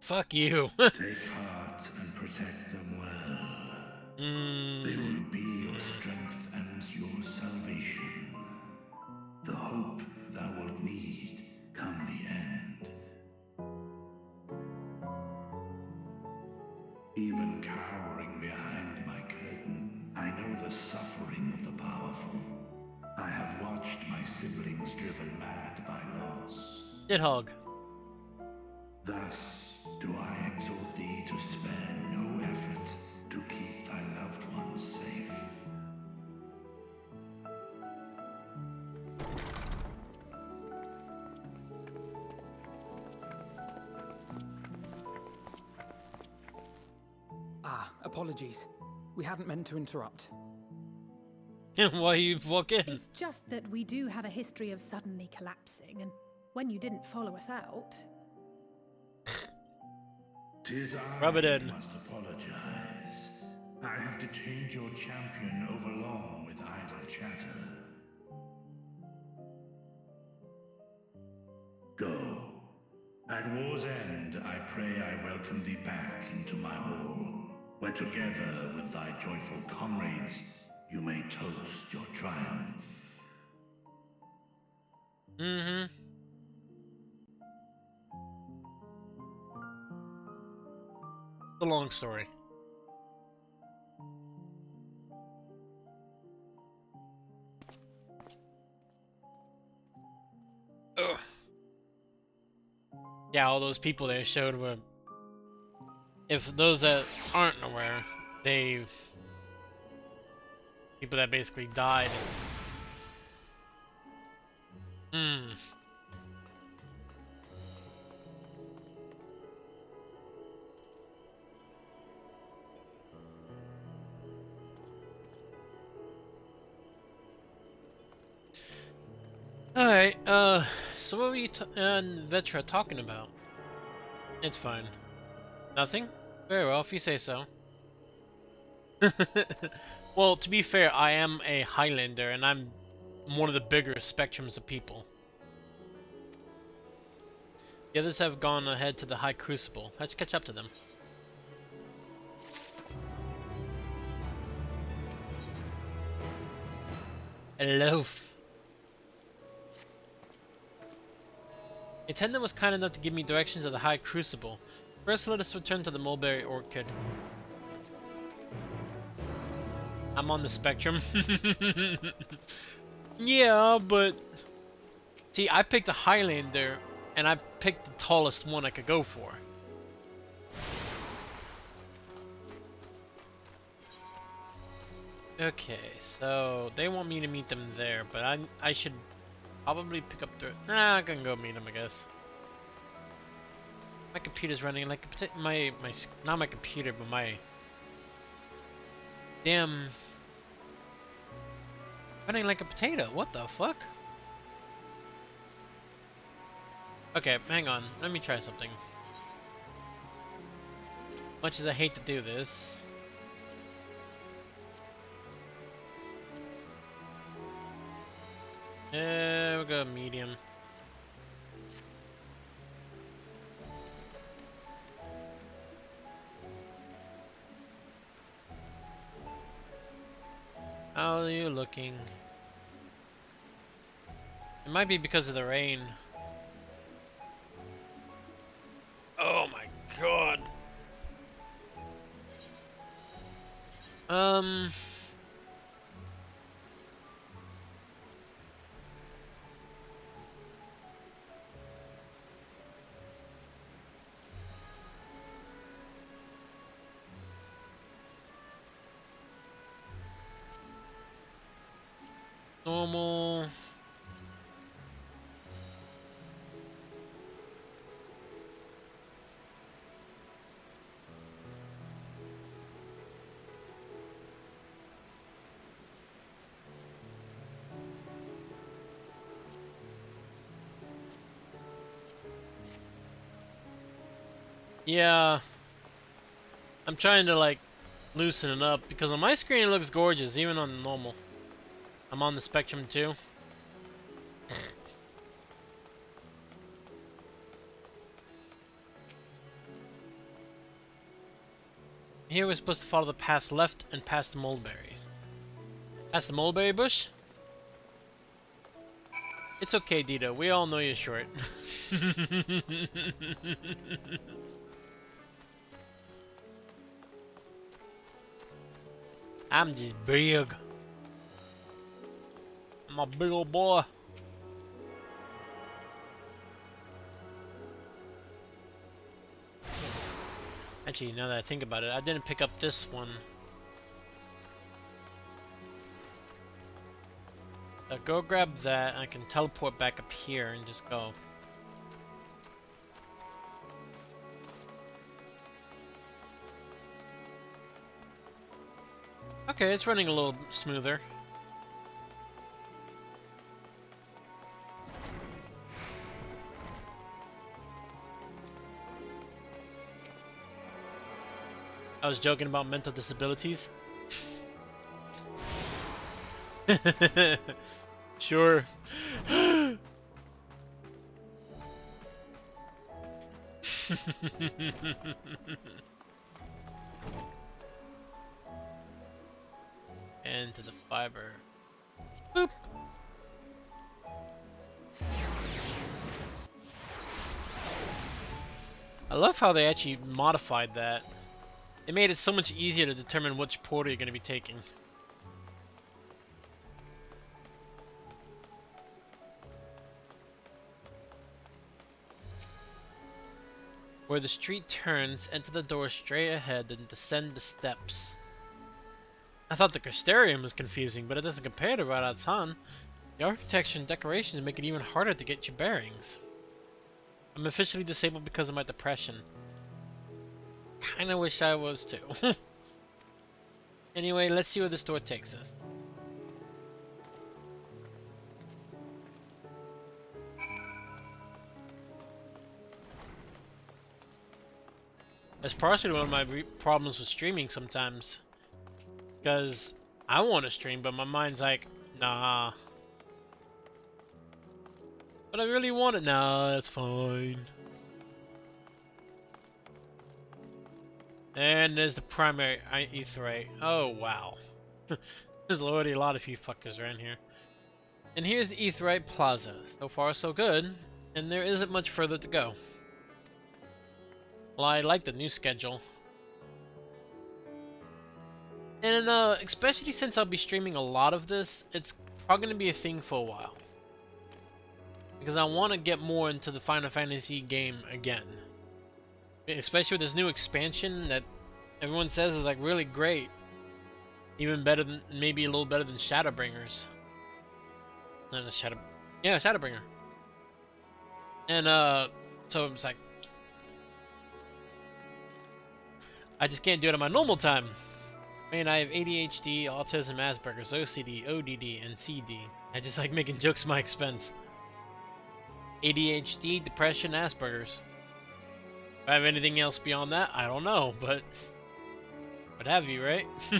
Fuck you. Take heart They will be your strength and your salvation. The hope thou wilt need come the end. Even cowering behind my curtain, I know the suffering of the powerful. I have watched my siblings driven mad by loss. Hog. Thus do I exhort thee to spare no effort to keep thy loved ones safe. Ah, apologies. We hadn't meant to interrupt. Why you walk in? It's just that we do have a history of suddenly collapsing, and when you didn't follow us out... 'Tis Rub it I in. must apologize. I have detained your champion overlong with idle chatter. Go. At war's end, I pray I welcome thee back into my hall, where together with thy joyful comrades, you may toast your triumph. Mm-hmm. It's a long story. Ugh. Yeah, all those people they showed were... If those that aren't aware, they... People that basically died. Hmm. Alright, so what were you and Vetra talking about? It's fine. Nothing? Very well, if you say so. Well, to be fair, I am a Highlander, and I'm one of the bigger spectrums of people. The others have gone ahead to the High Crucible. Let's catch up to them. A loaf. The attendant was kind enough to give me directions of the High Crucible. First, let us return to the Mulberry Orchid. I'm on the spectrum. Yeah, but... See, I picked a Highlander, and I picked the tallest one I could go for. Okay, so they want me to meet them there, but I should probably pick up the... Nah, I can go meet them, I guess. My computer's running like a not my computer, but my damn running like a potato. What the fuck? Okay, hang on. Let me try something. Much as I hate to do this. We'll go medium. How are you looking? It might be because of the rain. Oh my god. Normal. Yeah. I'm trying to like loosen it up because on my screen it looks gorgeous even on normal. I'm on the spectrum too. Here we're supposed to follow the path left and past the mulberries. Past the mulberry bush? It's okay, Dita. We all know you're short. I'm just big. I'm a big old boy. Actually, now that I think about it, I didn't pick up this one. Go grab that, I can teleport back up here and just go. Okay, it's running a little smoother. I was joking about mental disabilities. Sure. And to the fiber. Boop. I love how they actually modified that. It made it so much easier to determine which portal you're going to be taking. Where the street turns, enter the door straight ahead and descend the steps. I thought the Crystarium was confusing, but it doesn't compare to Radhat's Han. The architecture and decorations make it even harder to get your bearings. I'm officially disabled because of my depression. Kinda wish I was too. Anyway, let's see where this door takes us. That's partially one of my problems with streaming sometimes. Because I want to stream, but my mind's like, nah. But I really want it. Nah, that's fine. And there's the primary aetheryte. Oh, wow. There's already a lot of you fuckers around here. And here's the aetheryte plaza. So far, so good. And there isn't much further to go. Well, I like the new schedule. And especially since I'll be streaming a lot of this, it's probably going to be a thing for a while. Because I want to get more into the Final Fantasy game again. Especially with this new expansion that everyone says is like really great. Even better than, maybe a little better than Shadowbringers. No, Shadowbringer. And so it's like, I just can't do it on my normal time. I mean, I have ADHD, autism, Asperger's, OCD, ODD, and CD. I just like making jokes at my expense. ADHD, depression, Asperger's. If I have anything else beyond that, I don't know, but what have you, right? I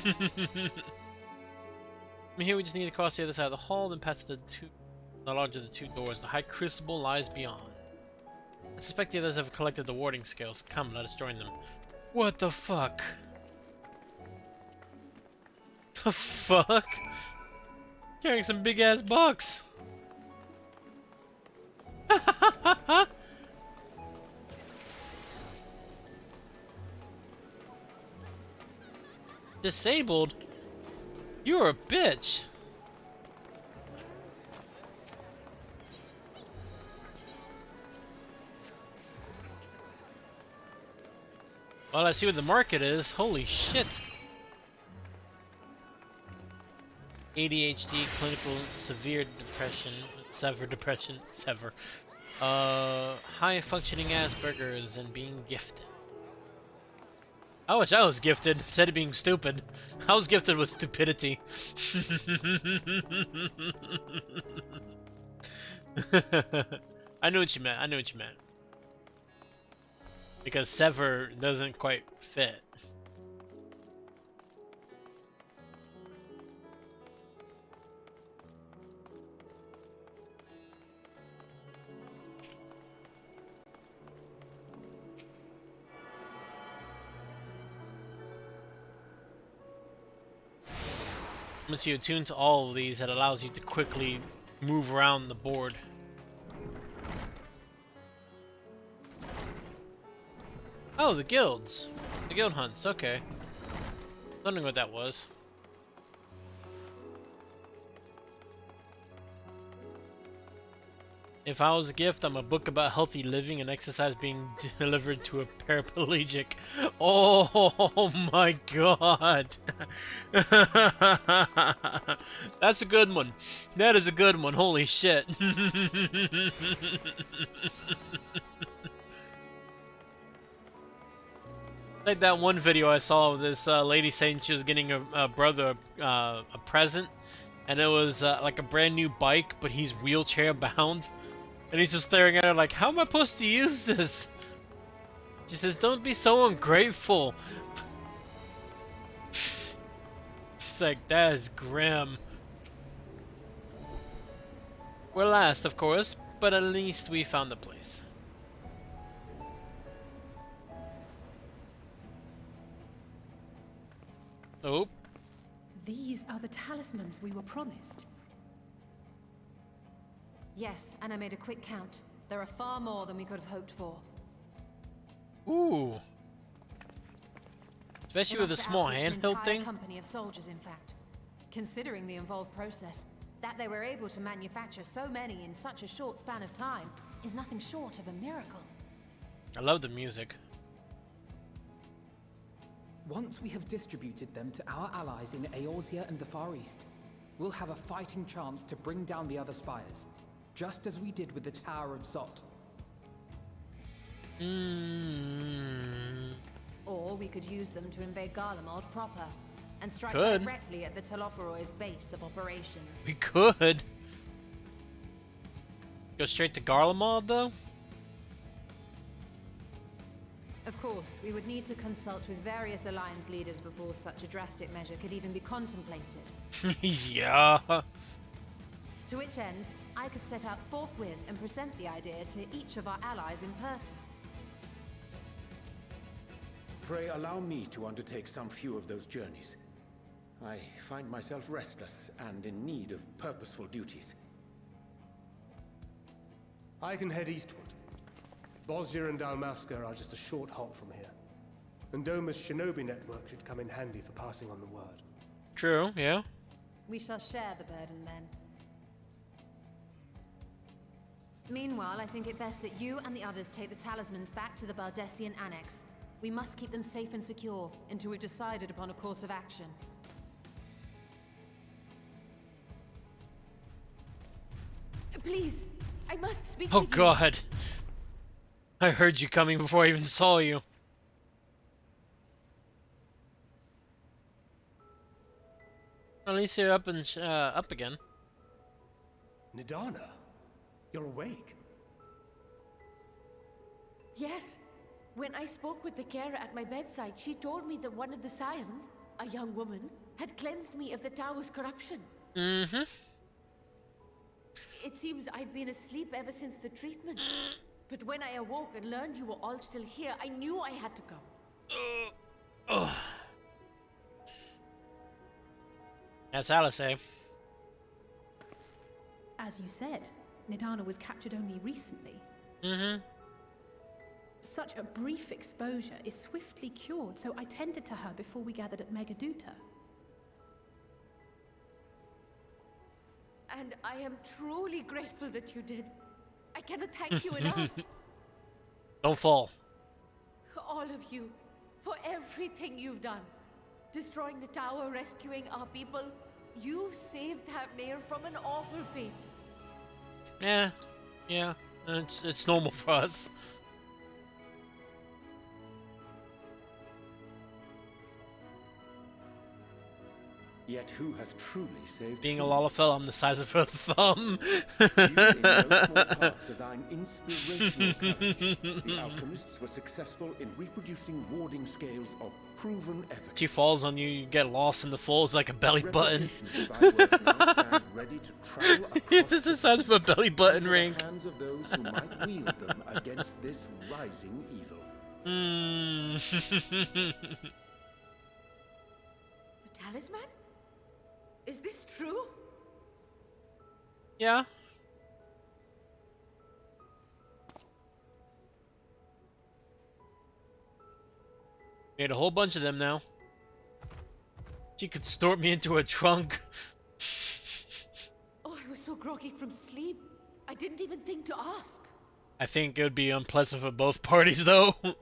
mean, here we just need to cross the other side of the hall, then pass the larger of the two doors. The High Crucible lies beyond. I suspect the others have collected the warding skills. Come, let us join them. What the fuck? The fuck? Carrying some big ass box. Disabled? You're a bitch. Well, I see what the market is. Holy shit. ADHD, clinical severe depression, high functioning Asperger's, and being gifted. I wish I was gifted instead of being stupid. I was gifted with stupidity. I knew what you meant. I knew what you meant. Because sever doesn't quite fit. Once you attune to all of these, it allows you to quickly move around the board. Oh, the guilds. The guild hunts, okay. Wondering what that was. If I was a gift, I'm a book about healthy living and exercise being delivered to a paraplegic. Oh my god. That's a good one. That is a good one. Holy shit. Like that one video I saw of this lady saying she was getting a brother a present, and it was like a brand new bike, but he's wheelchair bound. And he's just staring at her like, how am I supposed to use this? She says, don't be so ungrateful. It's like, that is grim. We're last, of course, but at least we found the place. Oh. These are the talismans we were promised. Yes, and I made a quick count. There are far more than we could have hoped for. Ooh. Especially with a small handheld thing. Company of soldiers, in fact. Considering the involved process, that they were able to manufacture so many in such a short span of time is nothing short of a miracle. I love the music. Once we have distributed them to our allies in Eorzea and the Far East, we'll have a fighting chance to bring down the other spires, just as we did with the Tower of Zot. Or we could use them to invade Garlemald proper, and strike Could. directly at the Telophoroid's base of operations. We could. Go straight to Garlemald, though? Of course, we would need to consult with various alliance leaders before such a drastic measure could even be contemplated. Yeah. To which end, I could set out forthwith and present the idea to each of our allies in person. Pray allow me to undertake some few of those journeys. I find myself restless and in need of purposeful duties. I can head eastward. Bosnia and Dalmasca are just a short hop from here. And Doma's shinobi network should come in handy for passing on the word. True, yeah. We shall share the burden then. Meanwhile, I think it best that you and the others take the talismans back to the Baldessian Annex. We must keep them safe and secure until we've decided upon a course of action. Please, I must speak Oh with you. god. I heard you coming before I even saw you. At least you're up and up again. Nidana, you're awake. Yes. When I spoke with the carer at my bedside, she told me that one of the scions, a young woman, had cleansed me of the tower's corruption. Mm-hmm. It seems I'd been asleep ever since the treatment. But when I awoke and learned you were all still here, I knew I had to come. That's Alice, eh? As you said, Nidana was captured only recently. Mm-hmm. Such a brief exposure is swiftly cured, so I tended to her before we gathered at Megaduta. And I am truly grateful that you did. I cannot thank you enough. Don't fall. All of you, for everything you've done. Destroying the tower, rescuing our people. You've saved Thavnair from an awful fate. Yeah. It's normal for us. Yet who hath truly saved Being a whom? Lalafell, I'm the size of her thumb. Due in no small part to thine inspirational courage, the alchemists were successful in reproducing warding scales of proven efficacy. She falls on you, you get lost in the folds like a belly button. Replications of thy work now stand ready to travel across It's the size of a belly button into ring. the hands of those who might wield them against this rising evil. The talisman? Is this true? Yeah. Made a whole bunch of them now. She could snort me into a trunk. Oh, I was so groggy from sleep. I didn't even think to ask. I think it would be unpleasant for both parties, though. Oh,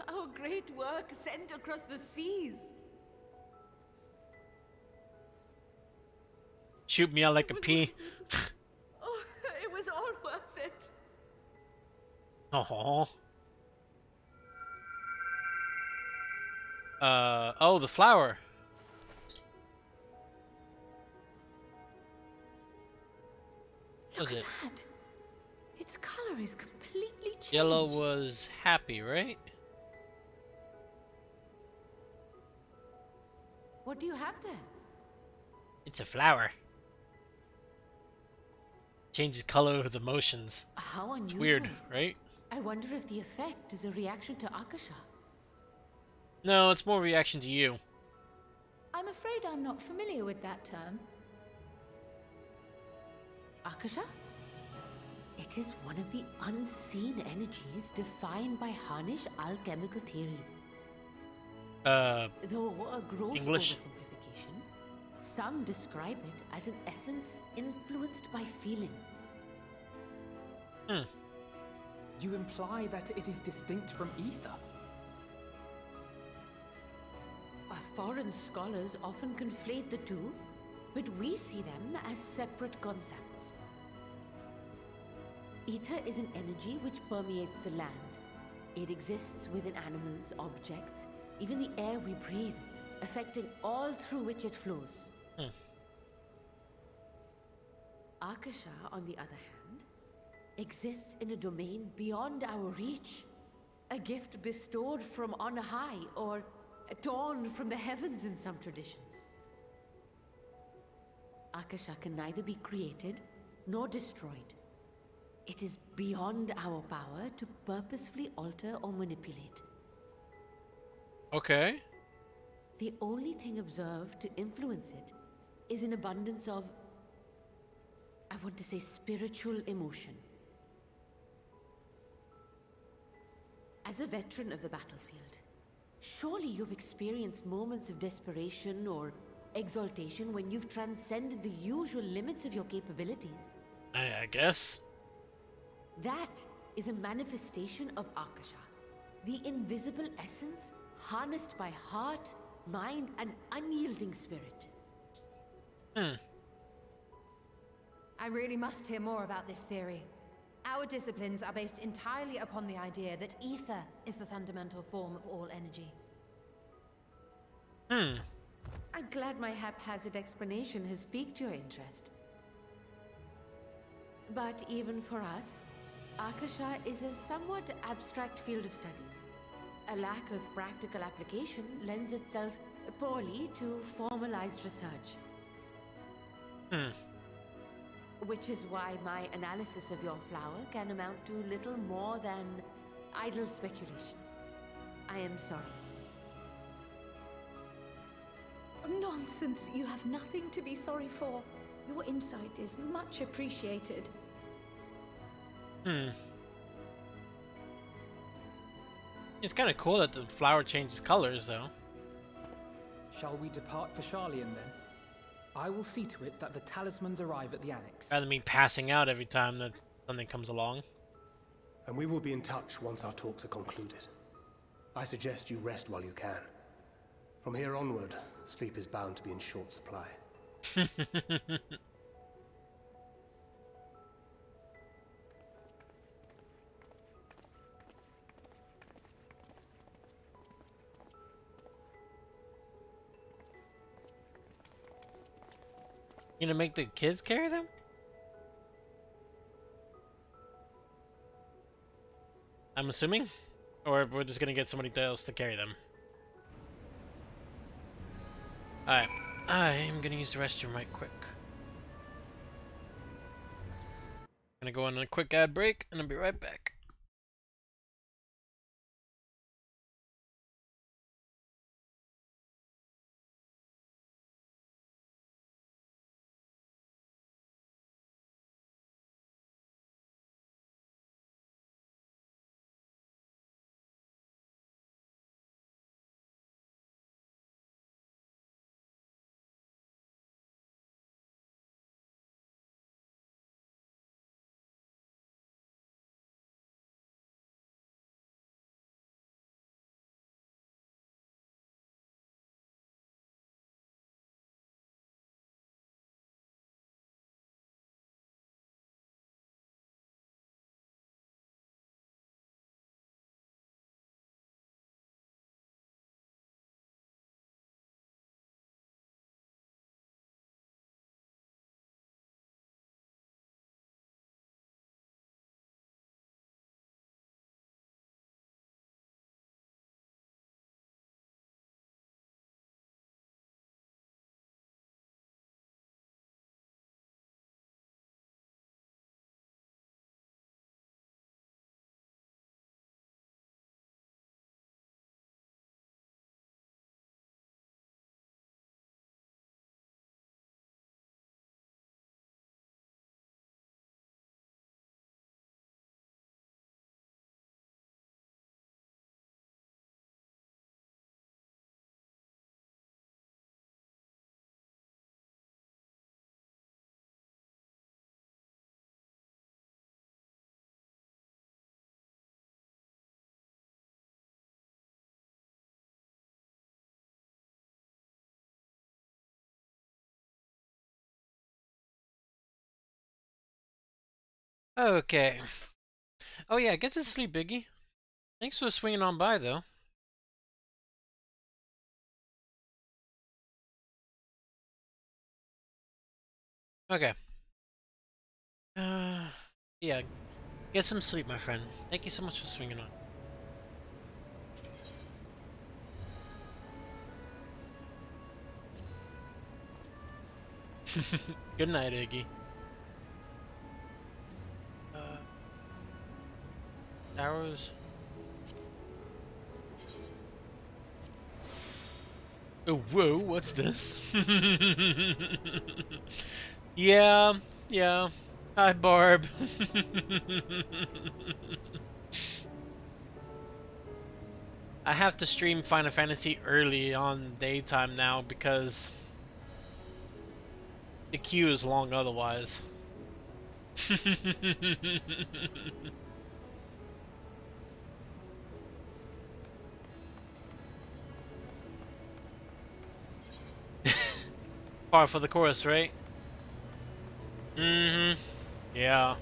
our great work sent across the seas. Shoot me out like a was pea. worth it. Oh, it was all worth it. Oh. Oh, the flower. Look Was at it? that. Its color is completely changed. Yellow was happy, right? What do you have there? It's a flower. Changes color with emotions. How unusual. It's weird, right? I wonder if the effect is a reaction to Akasha. No, it's more reaction to you. I'm afraid I'm not familiar with that term. Akasha? It is one of the unseen energies defined by Harnish alchemical theory. Though a gross English. oversimplification, some describe it as an essence influenced by feelings. You imply that it is distinct from ether. Foreign scholars often conflate the two, but we see them as separate concepts. Ether is an energy which permeates the land. It exists within animals, objects, even the air we breathe, affecting all through which it flows. Akasha, on the other hand, exists in a domain beyond our reach. A gift bestowed from on high, or torn from the heavens in some traditions. Akasha can neither be created nor destroyed. It is beyond our power to purposefully alter or manipulate. Okay. The only thing observed to influence it is an abundance of, I want to say, spiritual emotion. As a veteran of the battlefield, surely you've experienced moments of desperation or exaltation when you've transcended the usual limits of your capabilities. I guess. That is a manifestation of Akasha, the invisible essence harnessed by heart, mind, and unyielding spirit. I really must hear more about this theory. Our disciplines are based entirely upon the idea that ether is the fundamental form of all energy. I'm glad my haphazard explanation has piqued your interest. But even for us, Akasha is a somewhat abstract field of study. A lack of practical application lends itself poorly to formalized research. Which is why my analysis of your flower can amount to little more than idle speculation. I am sorry. Nonsense. You have nothing to be sorry for. Your insight is much appreciated. It's kind of cool that the flower changes colors, though. Shall we depart for Charlian then? I will see to it that the talismans arrive at the annex. Rather than me passing out every time that something comes along. And we will be in touch once our talks are concluded. I suggest you rest while you can. From here onward, sleep is bound to be in short supply. You gonna make the kids carry them? I'm assuming? Or we're just gonna get somebody else to carry them. Alright. I'm gonna use the restroom right quick. Gonna go on a quick ad break, and I'll be right back. Okay. Oh yeah, get to sleep, Biggie. Thanks for swinging on by, though. Okay. Yeah. Get some sleep, my friend. Thank you so much for swinging on. Good night, Iggy. Arrows. Oh, whoa, what's this? Yeah, yeah. Hi, Barb. I have to stream Final Fantasy early on daytime now because the queue is long otherwise. Par for the course, right? Mm-hmm. Yeah.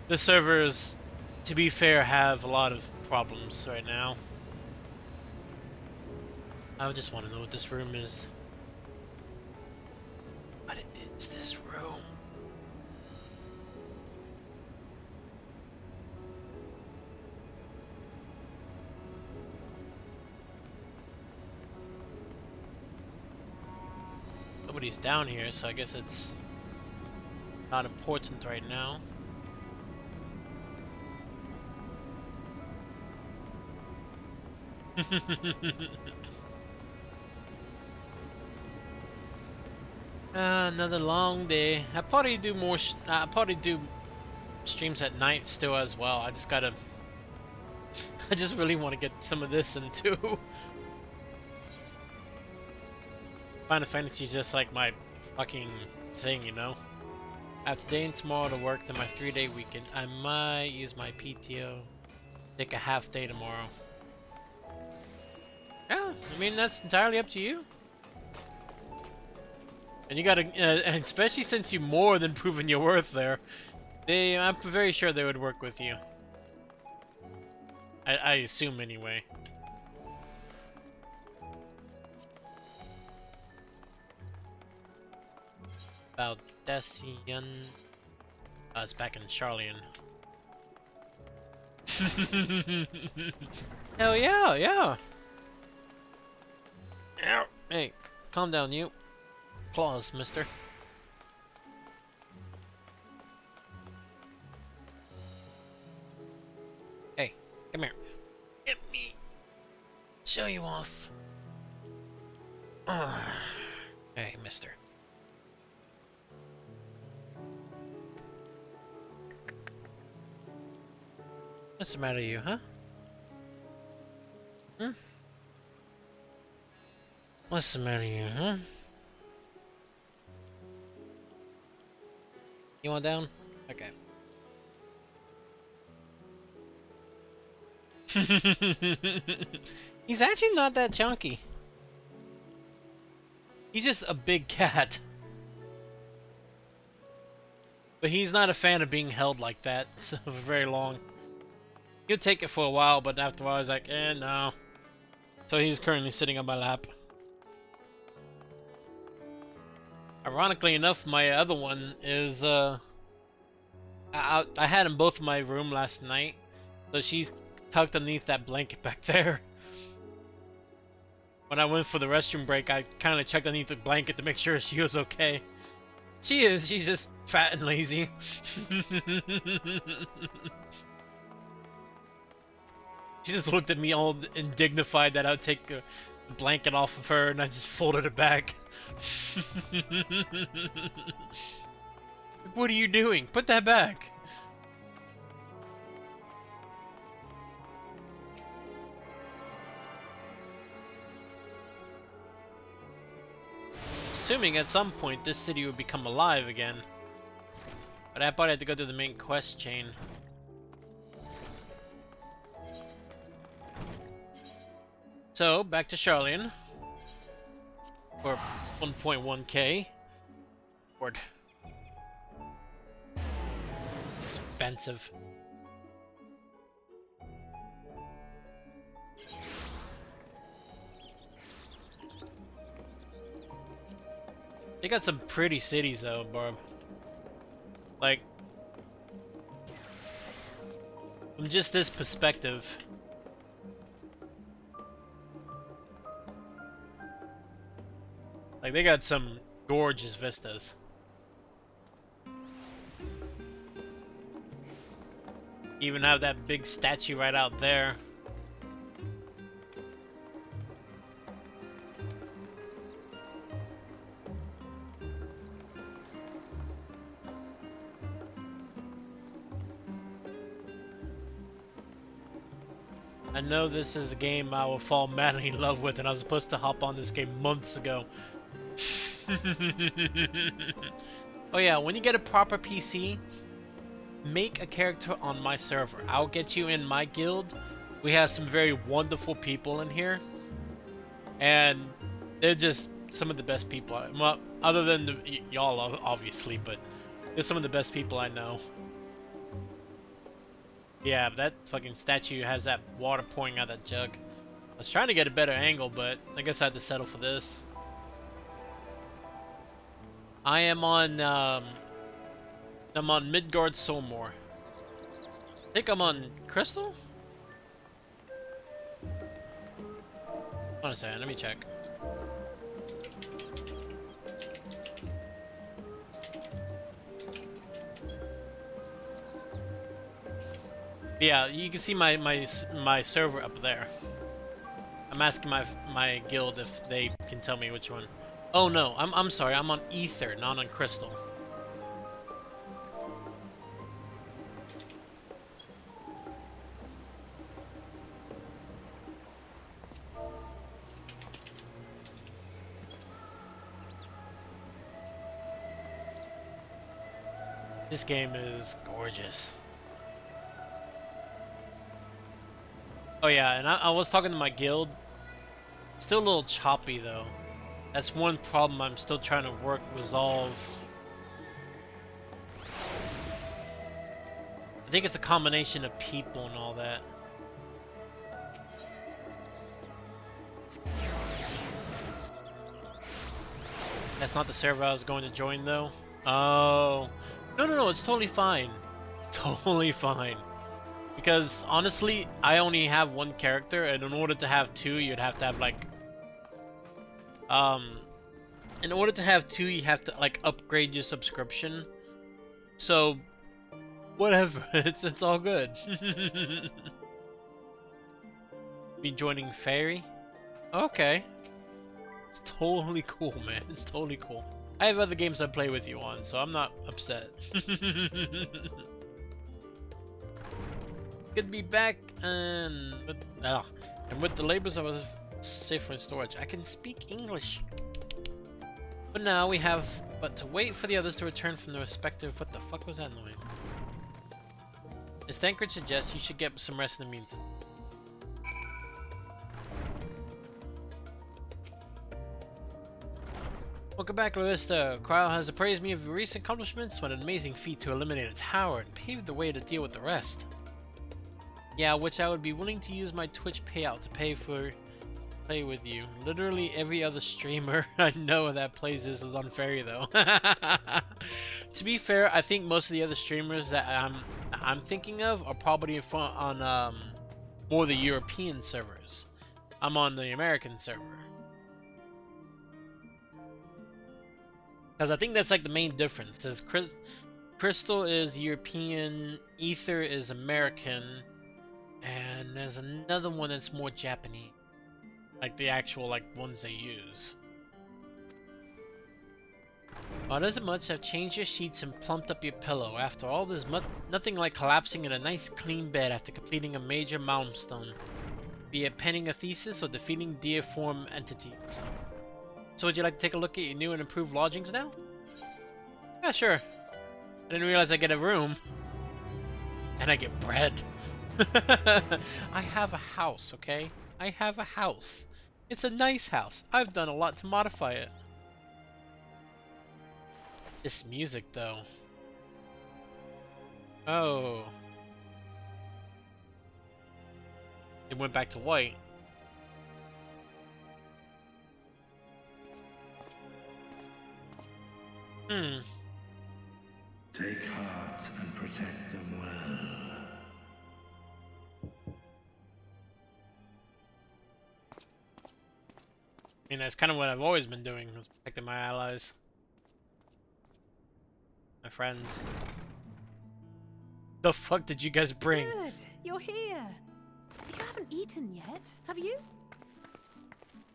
The servers, to be fair, have a lot of problems right now. I just want to know what this room is. What is this room? Nobody's down here, so I guess it's not important right now. Another long day. I probably do more. I probably do streams at night still as well. I just gotta. I just really want to get some of this in too. Final Fantasy is just like my fucking thing, you know. I have today and tomorrow to work, then my 3-day weekend. I might use my PTO. Take a half day tomorrow. Yeah, I mean that's entirely up to you. And you gotta, and especially since you more than proven your worth there, I'm very sure they would work with you. I assume anyway. Valdesian. It's back in Charlian. Hell yeah, yeah. Hey, calm down, you. Claws, mister. Hey, come here. Get me. Show you off. Hey, mister. What's the matter with you, huh? Hmm? What's the matter with you, huh? You want down? Okay. He's actually not that chunky. He's just a big cat. But he's not a fan of being held like that for very long. He'll take it for a while, but after a while he's like, no. So he's currently sitting on my lap. Ironically enough, my other one is, I had him both in my room last night. So she's tucked underneath that blanket back there. When I went for the restroom break, I kind of checked underneath the blanket to make sure she was okay. She is. She's just fat and lazy. She just looked at me all indignified that I would take the blanket off of her, and I just folded it back. What are you doing? Put that back. Assuming at some point this city would become alive again. But I probably had to go to the main quest chain. So, back to Charlian. For 1.1k. Word. expensive. They got some pretty cities though, Barb. Like, from just this perspective. Like, they got some gorgeous vistas. Even have that big statue right out there. I know this is a game I will fall madly in love with, and I was supposed to hop on this game months ago. Oh yeah, when you get a proper PC, make a character on my server. I'll get you in my guild. We have some very wonderful people in here, and they're just some of the best people. Well, other than y'all, obviously, but they're some of the best people I know. Yeah, that fucking statue has that water pouring out that jug. I was trying to get a better angle, but I guess I had to settle for this. I am on, I'm on Midgard Soulmore. I think I'm on Crystal? Hold on a second, let me check. Yeah, you can see my server up there. I'm asking my guild if they can tell me which one. Oh no, I'm sorry, I'm on Ether, not on Crystal. This game is gorgeous. Oh yeah, and I was talking to my guild. Still a little choppy though. That's one problem I'm still trying to resolve. I think it's a combination of people and all that. That's not the server I was going to join though. Oh. No, it's totally fine. It's totally fine. Because honestly, I only have one character, and in order to have two, you'd have to have like in order to have two, you have to like upgrade your subscription. So whatever, it's all good. Be joining Fairy? Okay. It's totally cool, man. It's totally cool. I have other games I play with you on, so I'm not upset. Good to be back, and with the labels I was safer in storage. I can speak English. But now we have but to wait for the others to return from their respective... What the fuck was that noise? As Tancred suggests, you should get some rest in the meantime. Welcome back, Larista. Cryle has appraised me of your recent accomplishments. What an amazing feat to eliminate a tower and pave the way to deal with the rest. Yeah, which I would be willing to use my Twitch payout to pay for play with you. Literally every other streamer I know that plays this is on Fairy though. To be fair, I think most of the other streamers that I'm thinking of are probably on more the European servers. I'm on the American server. Because I think that's like the main difference. Is Crystal is European, Ether is American, and there's another one that's more Japanese. Like the actual like ones they use. Well, it isn't much. I've changed your sheets and plumped up your pillow. After all, there's nothing like collapsing in a nice clean bed after completing a major milestone. Be it penning a thesis or defeating deiform entities. So would you like to take a look at your new and improved lodgings now? Yeah, sure. I didn't realize I get a room. And I get bread. I have a house, okay? I have a house. It's a nice house. I've done a lot to modify it. This music, though. Oh. It went back to white. Take heart and protect them well. I mean, that's kind of what I've always been doing, is protecting my allies. My friends. The fuck did you guys bring? Good, you're here. You haven't eaten yet, have you?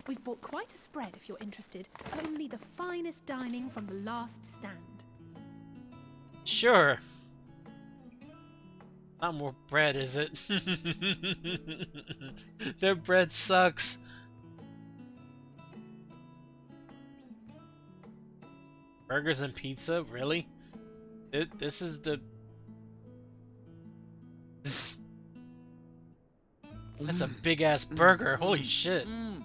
We've bought quite a spread if you're interested. Only the finest dining from the last stand. Sure. Not more bread, is it? Their bread sucks. Burgers and pizza? Really? This is the... That's a big-ass burger. Holy shit. Will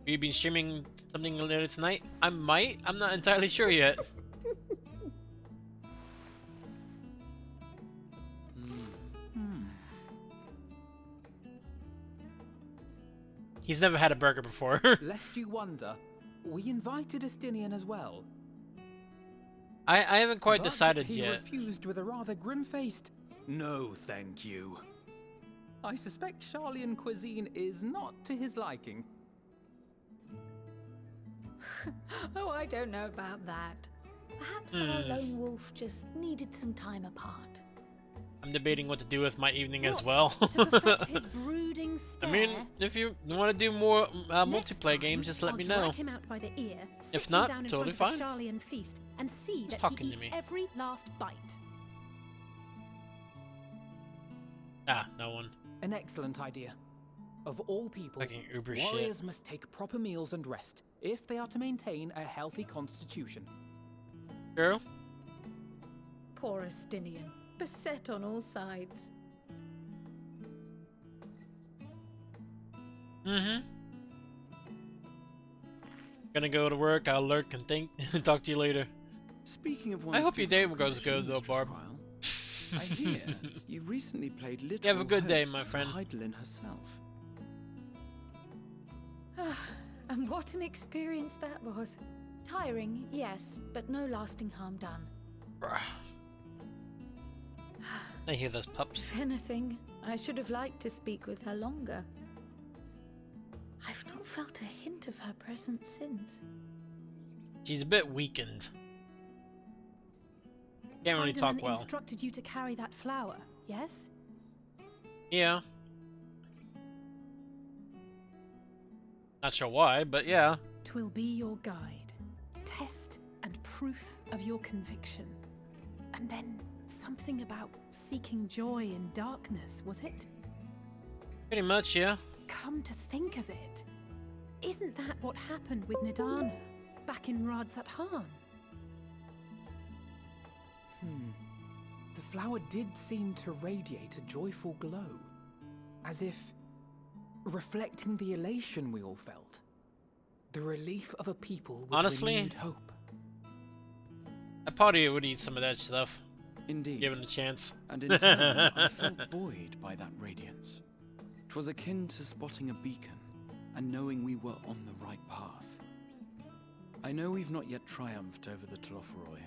you be streaming something later tonight? I might. I'm not entirely sure yet. He's never had a burger before. Lest you wonder, we invited Estinian as well. I haven't quite But decided he yet. refused with a rather grim-faced, "No, thank you." I suspect Charlian cuisine is not to his liking. Oh, I don't know about that. Perhaps our lone wolf just needed some time apart. I'm debating what to do with my evening as well. To perfect his brooding stare. I mean, if you want to do more multiplayer games, just let I'll me know. drag him out by the ear, sit If him not, down in totally front fine. of the Charlian feast, and see Who's that talking he to eats me? every last bite. Ah, no one. An excellent idea. Of all people, Fucking uber warriors shit. must take proper meals and rest if they are to maintain a healthy constitution. True. Poor Estinian, beset on all sides. Gonna go to work. I'll lurk and think. Talk to you later. Speaking of I one's hope your day physical goes good, condition, though, Mistress Barb. Quile, I hear you recently played literal You have a good day, host my to friend. Heidelin herself. And what an experience that was. Tiring, yes, but no lasting harm done. Bruh. I hear those pups. If anything, I should have liked to speak with her longer. I've not felt a hint of her presence since. She's a bit weakened. Can't really talk Heidelin well. instructed you to carry that flower, yes? Yeah. Not sure why, but yeah. 'Twill be your guide, test and proof of your conviction. And then something about seeking joy in darkness, was it? Pretty much, yeah. Come to think of it, isn't that what happened with Nidana back in Radzat-Han? The flower did seem to radiate a joyful glow, as if reflecting the elation we all felt. The relief of a people with Honestly, renewed hope. I probably would eat some of that stuff. Indeed. Given a chance. And in turn, I felt buoyed by that radiance. 'Twas akin to spotting a beacon and knowing we were on the right path. I know we've not yet triumphed over the Telophoroi,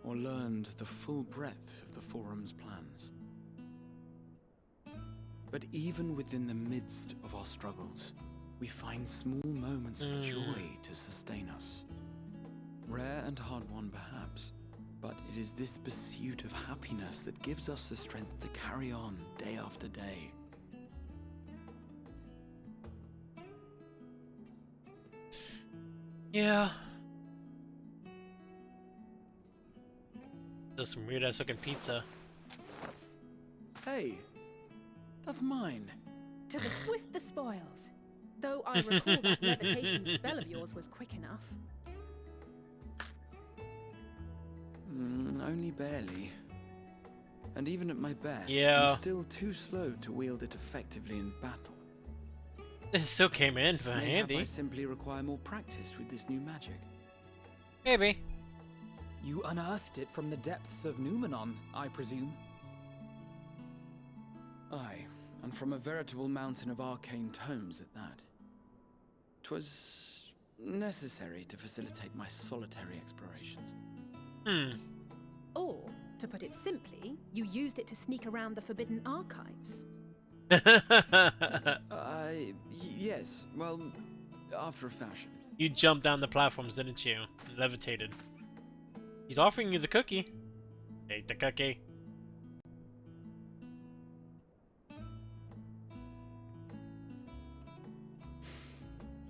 or learned the full breadth of the Forum's plans. But even within the midst of our struggles, we find small moments of joy to sustain us. Rare and hard-won perhaps, but it is this pursuit of happiness that gives us the strength to carry on day after day. Yeah. Just some weird ass looking pizza. Hey, that's mine. To the swift the spoils. Though I recall that levitation spell of yours was quick enough. Only barely. And even at my best, Yeah. I'm still too slow to wield it effectively in battle. It still came in for Mayhap handy. I simply require more practice with this new magic. Maybe. You unearthed it from the depths of Numenon, I presume? Aye, and from a veritable mountain of arcane tomes at that. 'Twas necessary to facilitate my solitary explorations. Or, to put it simply, you used it to sneak around the Forbidden Archives. Yes, well, after a fashion. You jumped down the platforms, didn't you? Levitated. He's offering you the cookie. Take the cookie.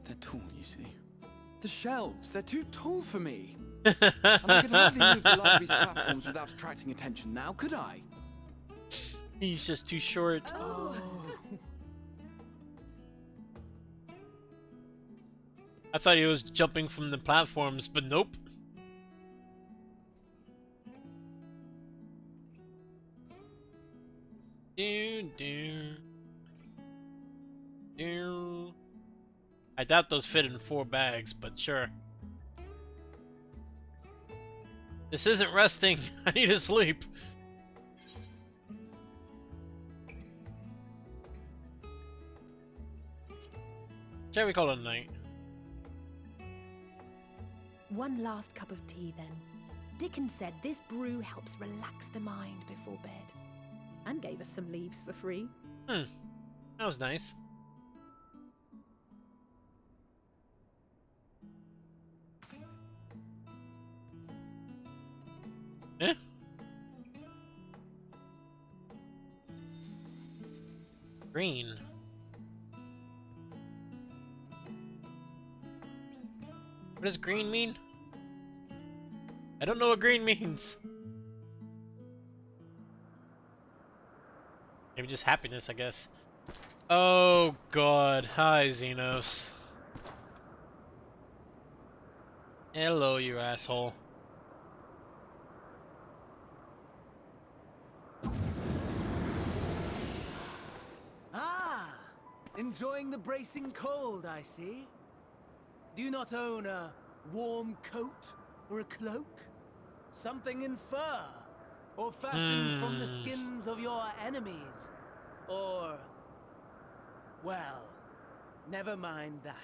They're tall, you see. The shelves, they're too tall for me. And I could hardly move the library's platforms without attracting attention now, could I? He's just too short. Oh. I thought he was jumping from the platforms, but nope. I doubt those fit in 4 bags, but sure. This isn't resting. I need to sleep. Shall we call it a night? One last cup of tea, then. Dickon said this brew helps relax the mind before bed. And gave us some leaves for free. That was nice. Eh? Green. What does green mean? I don't know what green means. Maybe just happiness, I guess. Oh god. Hi, Xenos. Hello, you asshole. Ah! Enjoying the bracing cold, I see. Do you not own a warm coat or a cloak? Something in fur? Or fashioned from the skins of your enemies? Or... well, never mind that.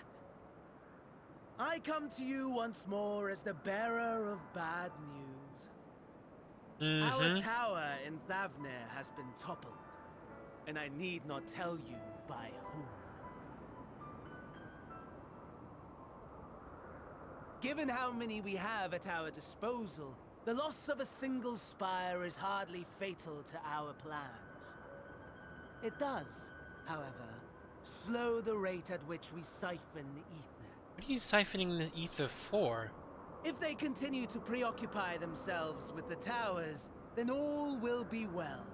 I come to you once more as the bearer of bad news. Our tower in Thavnir has been toppled, and I need not tell you by whom. Given how many we have at our disposal, the loss of a single spire is hardly fatal to our plans. It does, however, slow the rate at which we siphon the ether. What are you siphoning the ether for? If they continue to preoccupy themselves with the towers, then all will be well.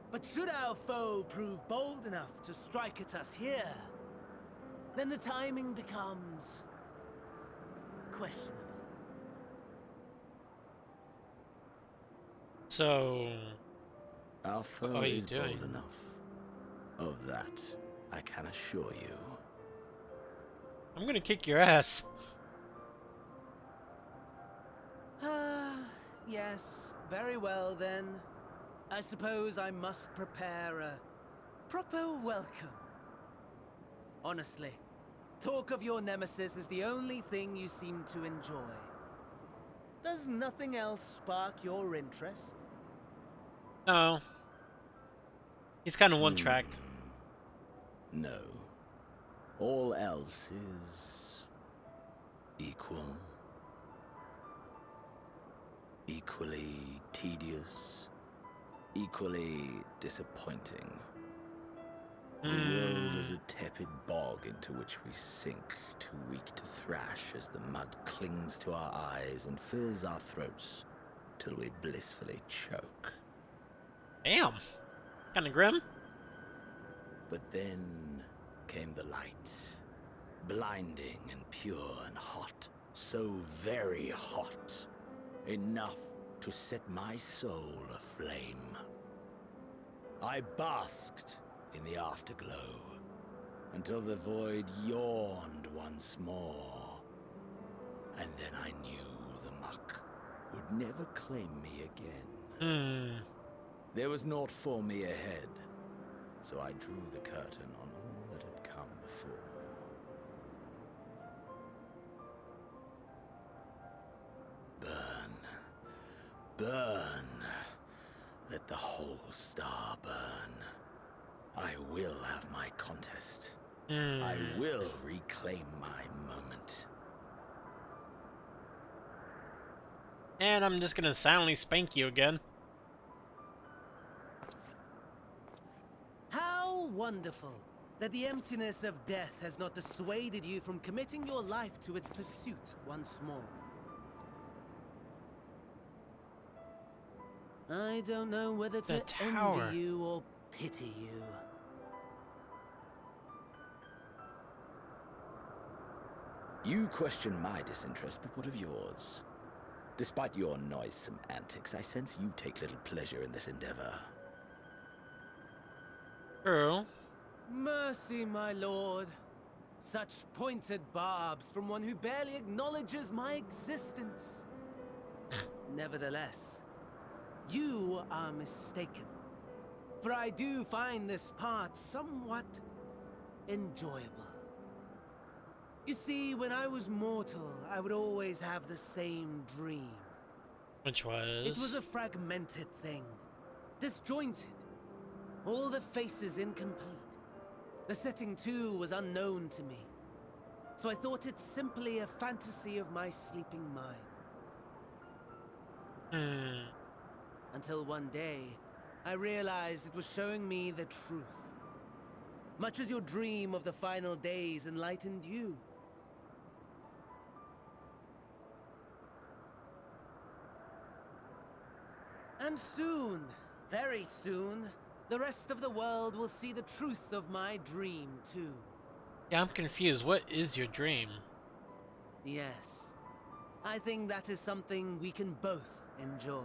But should our foe prove bold enough to strike at us here, then the timing becomes questionable. So... Our foe what are you is doing? bold enough. Of that, I can assure you. I'm gonna kick your ass. Yes, very well then. I suppose I must prepare a proper welcome. Honestly, talk of your nemesis is the only thing you seem to enjoy. Does nothing else spark your interest? No. He's kind of one-tracked. No. All else is... equal. Equally tedious. Equally disappointing. The world is a tepid bog into which we sink, too weak to thrash as the mud clings to our eyes and fills our throats till we blissfully choke. Damn. Kind of grim. But then came the light. Blinding and pure and hot. So very hot. Enough to set my soul aflame. I basked in the afterglow until the void yawned once more. And then I knew the muck would never claim me again. Hmm. There was naught for me ahead, so I drew the curtain on all that had come before. Burn. Burn. Let the whole star burn. I will have my contest. I will reclaim my moment. And I'm just gonna silently spank you again. How wonderful that the emptiness of death has not dissuaded you from committing your life to its pursuit once more. I don't know whether to envy you or pity you. You question my disinterest, but what of yours? Despite your noisome antics, I sense you take little pleasure in this endeavor. True. Mercy, my lord. Such pointed barbs from one who barely acknowledges my existence. Nevertheless, you are mistaken. For I do find this part somewhat enjoyable. You see, when I was mortal, I would always have the same dream. Which was? It was a fragmented thing. Disjointed. All the faces incomplete. The setting, too, was unknown to me. So I thought it simply a fantasy of my sleeping mind. Until one day, I realized it was showing me the truth. Much as your dream of the final days enlightened you. And soon, very soon, the rest of the world will see the truth of my dream, too. Yeah, I'm confused. What is your dream? Yes. I think that is something we can both enjoy.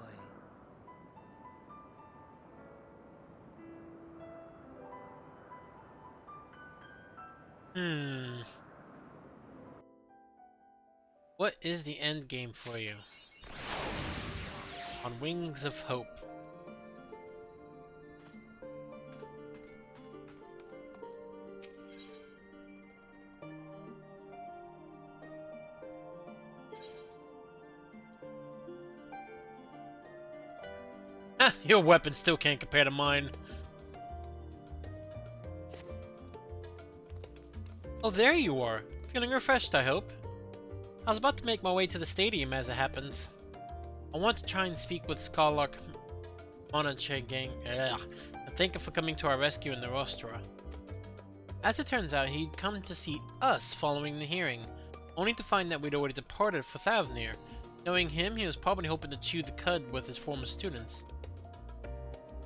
What is the end game for you? On Wings of Hope. Your weapon still can't compare to mine. Oh, there you are. Feeling refreshed, I hope. I was about to make my way to the stadium as it happens. I want to try and speak with Scarlark Monachegang and thank him for coming to our rescue in the Rostra. As it turns out, he'd come to see us following the hearing, only to find that we'd already departed for Thavnir. Knowing him, he was probably hoping to chew the cud with his former students.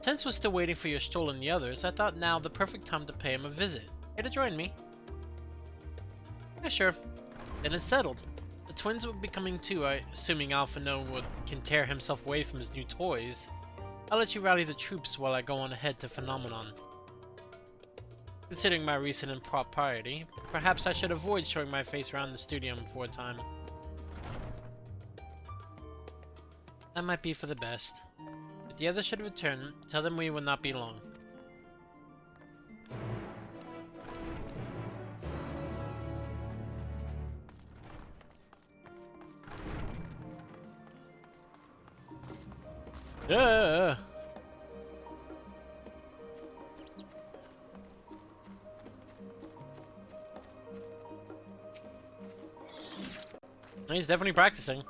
Since we're still waiting for your Stoll and the others, I thought now the perfect time to pay him a visit. Here to join me? Yeah, sure. Then it's settled. The twins will be coming too, assuming Alphino can tear himself away from his new toys. I'll let you rally the troops while I go on ahead to Phenomenon. Considering my recent impropriety, perhaps I should avoid showing my face around the studio for a time. That might be for the best. If the others should return, tell them we will not be long. Yeah. He's definitely practicing.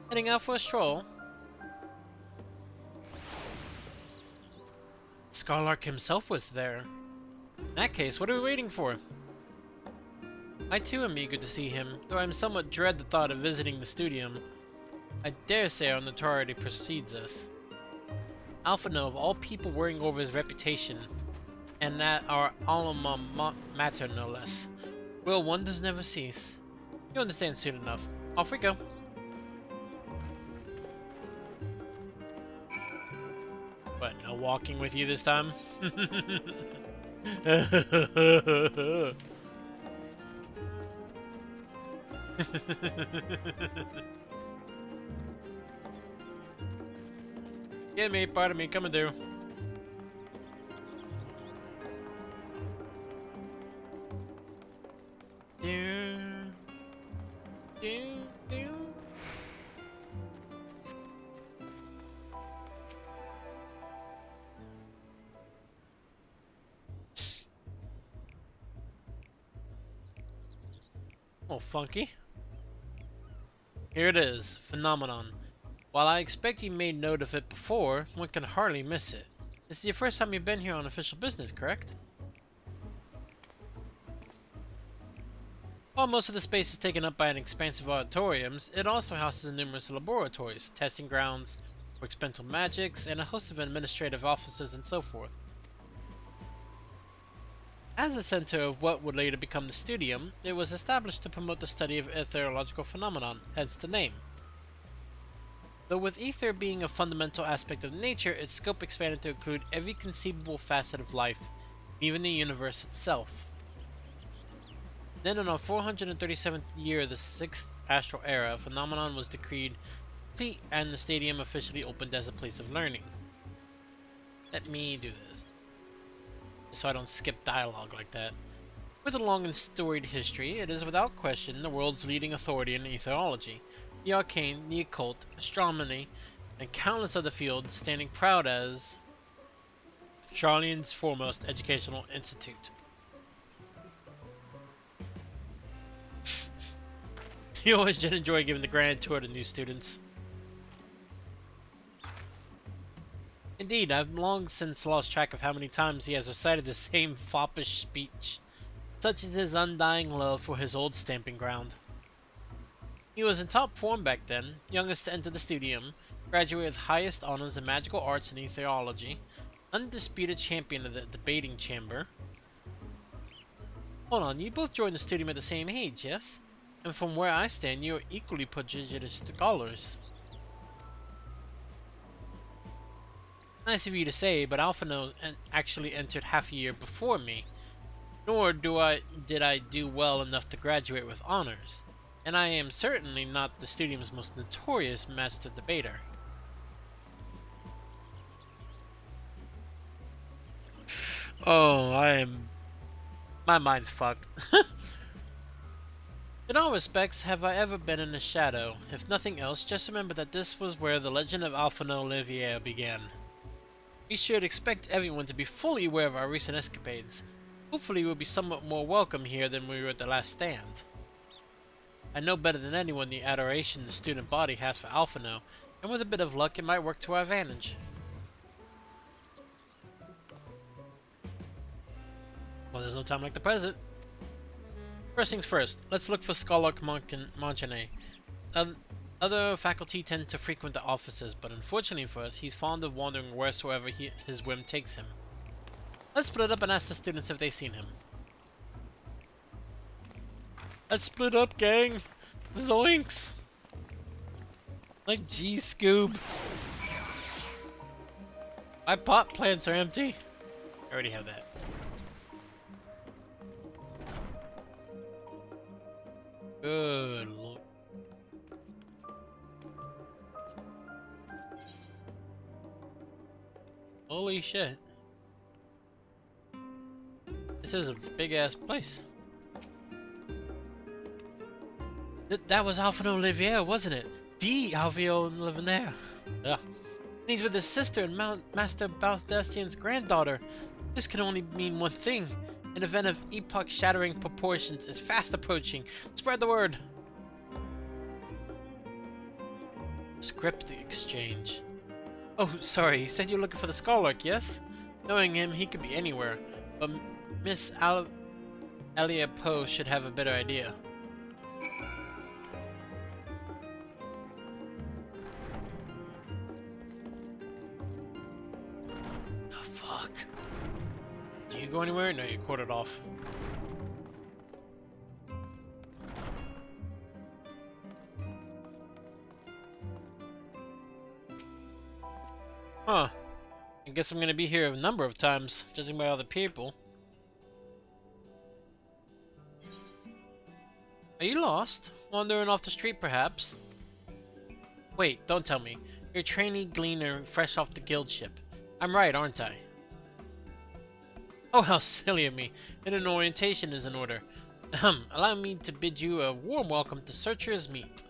Heading out for a stroll. Scarlark himself was there. In that case, what are we waiting for? I too am eager to see him, though I somewhat dread the thought of visiting the studium. I dare say our notoriety precedes us. Alphino, of all people worrying over his reputation, and that our alma mater no less. Well, wonders never cease. You'll understand soon enough. Off we go. What, no walking with you this time? Get me, part of me, coming through. Oh, funky. Here it is, Phenomenon. While I expect you made note of it before, one can hardly miss it. This is your first time you've been here on official business, correct? While most of the space is taken up by an expansive auditoriums, it also houses numerous laboratories, testing grounds for experimental magics, and a host of administrative offices and so forth. As the center of what would later become the Studium, it was established to promote the study of ethereological phenomenon, hence the name. Though with ether being a fundamental aspect of nature, its scope expanded to include every conceivable facet of life, even the universe itself. Then in our 437th year of the 6th Astral Era, Phenomenon was decreed complete and the stadium officially opened as a place of learning. Let me do this, so I don't skip dialogue like that. With a long and storied history, it is without question the world's leading authority in etherology, the arcane, the occult, astronomy, and countless other fields, standing proud as Charlian's foremost educational institute. You always did enjoy giving the grand tour to new students. Indeed, I've long since lost track of how many times he has recited the same foppish speech. Such is his undying love for his old stamping ground. He was in top form back then, youngest to enter the Studium, graduated with highest honors in magical arts and etherology, undisputed champion of the debating chamber. Hold on, you both joined the Studium at the same age, yes? And from where I stand, you are equally prodigious scholars. Nice of you to say, but Alphino actually entered half a year before me. Nor did I do well enough to graduate with honors. And I am certainly not the Studium's most notorious master debater. Oh, my mind's fucked. In all respects, have I ever been in the shadow? If nothing else, just remember that this was where the legend of Alphino Olivier began. We should expect everyone to be fully aware of our recent escapades. Hopefully we'll be somewhat more welcome here than we were at the last stand. I know better than anyone the adoration the student body has for Alphino, and with a bit of luck it might work to our advantage. Well, there's no time like the present. First things first, let's look for Scholar Monchene. Other faculty tend to frequent the offices, but unfortunately for us, he's fond of wandering wheresoever his whim takes him. Let's split up and ask the students if they've seen him. Let's split up, gang! Zoinks! Like G-Scoob. My pot plants are empty. I already have that. Good lord. Holy shit. This is a big ass place. That was Alphino Olivier, wasn't it? The Alphino Olivier. Ugh. He's with his sister and Master Baldastian's granddaughter. This can only mean one thing. An event of epoch-shattering proportions is fast approaching. Spread the word! Script exchange. Oh, sorry, you said you're looking for the Scholark, yes? Knowing him, he could be anywhere. But Miss Alia Poe should have a better idea. The fuck? Do you go anywhere? No, you corded off. Huh. I guess I'm gonna be here a number of times, judging by all the people. Are you lost? Wandering off the street, perhaps? Wait, don't tell me. You're a trainee gleaner fresh off the guild ship. I'm right, aren't I? Oh, how silly of me. And an orientation is in order. Allow me to bid you a warm welcome to Searcher's Meet.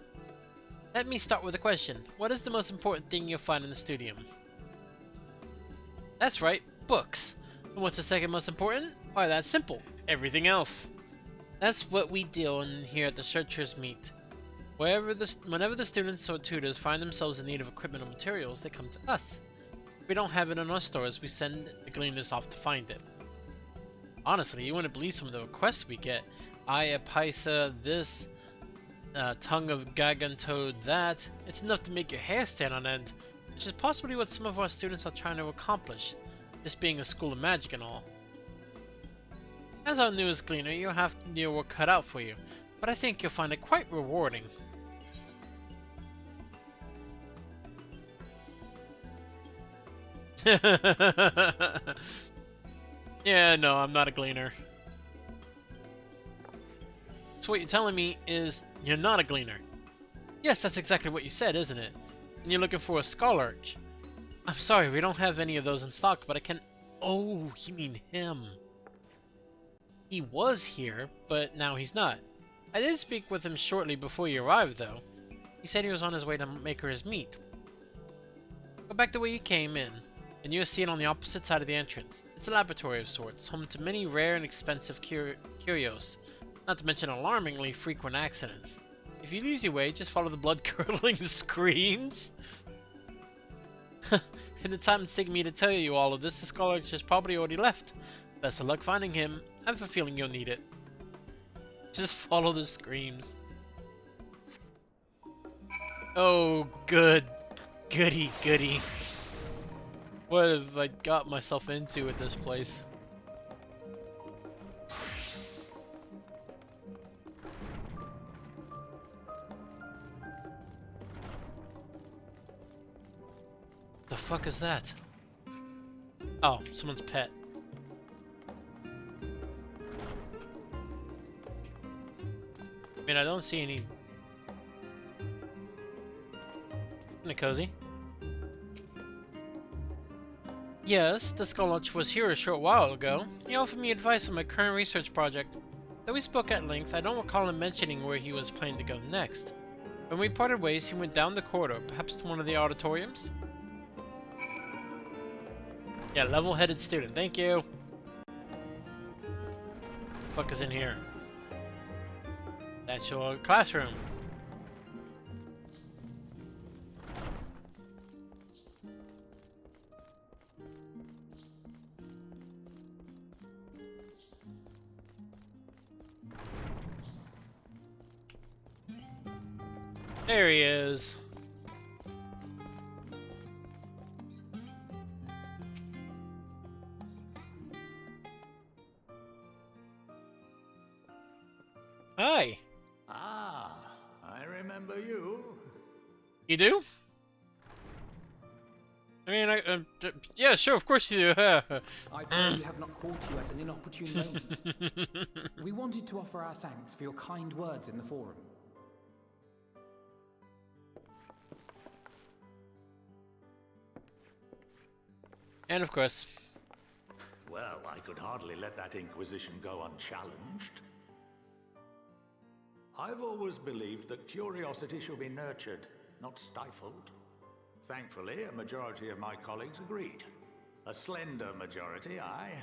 Let me start with a question. What is the most important thing you'll find in the studium? That's right, books. And what's the second most important? Why, that's simple. Everything else. That's what we deal in here at the Searcher's Meet. Whenever the students or tutors find themselves in need of equipment or materials, they come to us. If we don't have it in our stores, we send the gleaners off to find it. Honestly, you wouldn't believe some of the requests we get. Aya Paisa this, tongue of Gagantoad that. It's enough to make your hair stand on end, which is possibly what some of our students are trying to accomplish, this being a school of magic and all. As our newest gleaner, you'll have your work cut out for you, but I think you'll find it quite rewarding. Yeah, no, I'm not a gleaner. So what you're telling me is you're not a gleaner. Yes, that's exactly what you said, isn't it? And you're looking for a scholar. I'm sorry, we don't have any of those in stock, but I can... Oh, you mean him. He was here, but now he's not. I did speak with him shortly before you arrived, though. He said he was on his way to Maker's Meet. Go back the way you came in, and you'll see it on the opposite side of the entrance. It's a laboratory of sorts, home to many rare and expensive curios, not to mention alarmingly frequent accidents. If you lose your way, just follow the blood-curdling screams. In the time it's taken me to tell you all of this, the scholar has probably already left. Best of luck finding him. I have a feeling you'll need it. Just follow the screams. Oh, good. Goody, goody. What have I got myself into at this place? The fuck is that? Oh, someone's pet. I mean, I don't see any... Kinda cozy. Yes, the scholar was here a short while ago. He offered me advice on my current research project. Though we spoke at length, I don't recall him mentioning where he was planning to go next. When we parted ways, he went down the corridor, perhaps to one of the auditoriums? Yeah, level-headed student, thank you. The fuck is in here? That's your classroom. There he is. Hi. Ah, I remember you. You do? I mean, yeah, sure, of course you do. I pray we have not caught you at an inopportune moment. We wanted to offer our thanks for your kind words in the forum. And of course. Well, I could hardly let that Inquisition go unchallenged. I've always believed that curiosity should be nurtured, not stifled. Thankfully, a majority of my colleagues agreed. A slender majority, aye,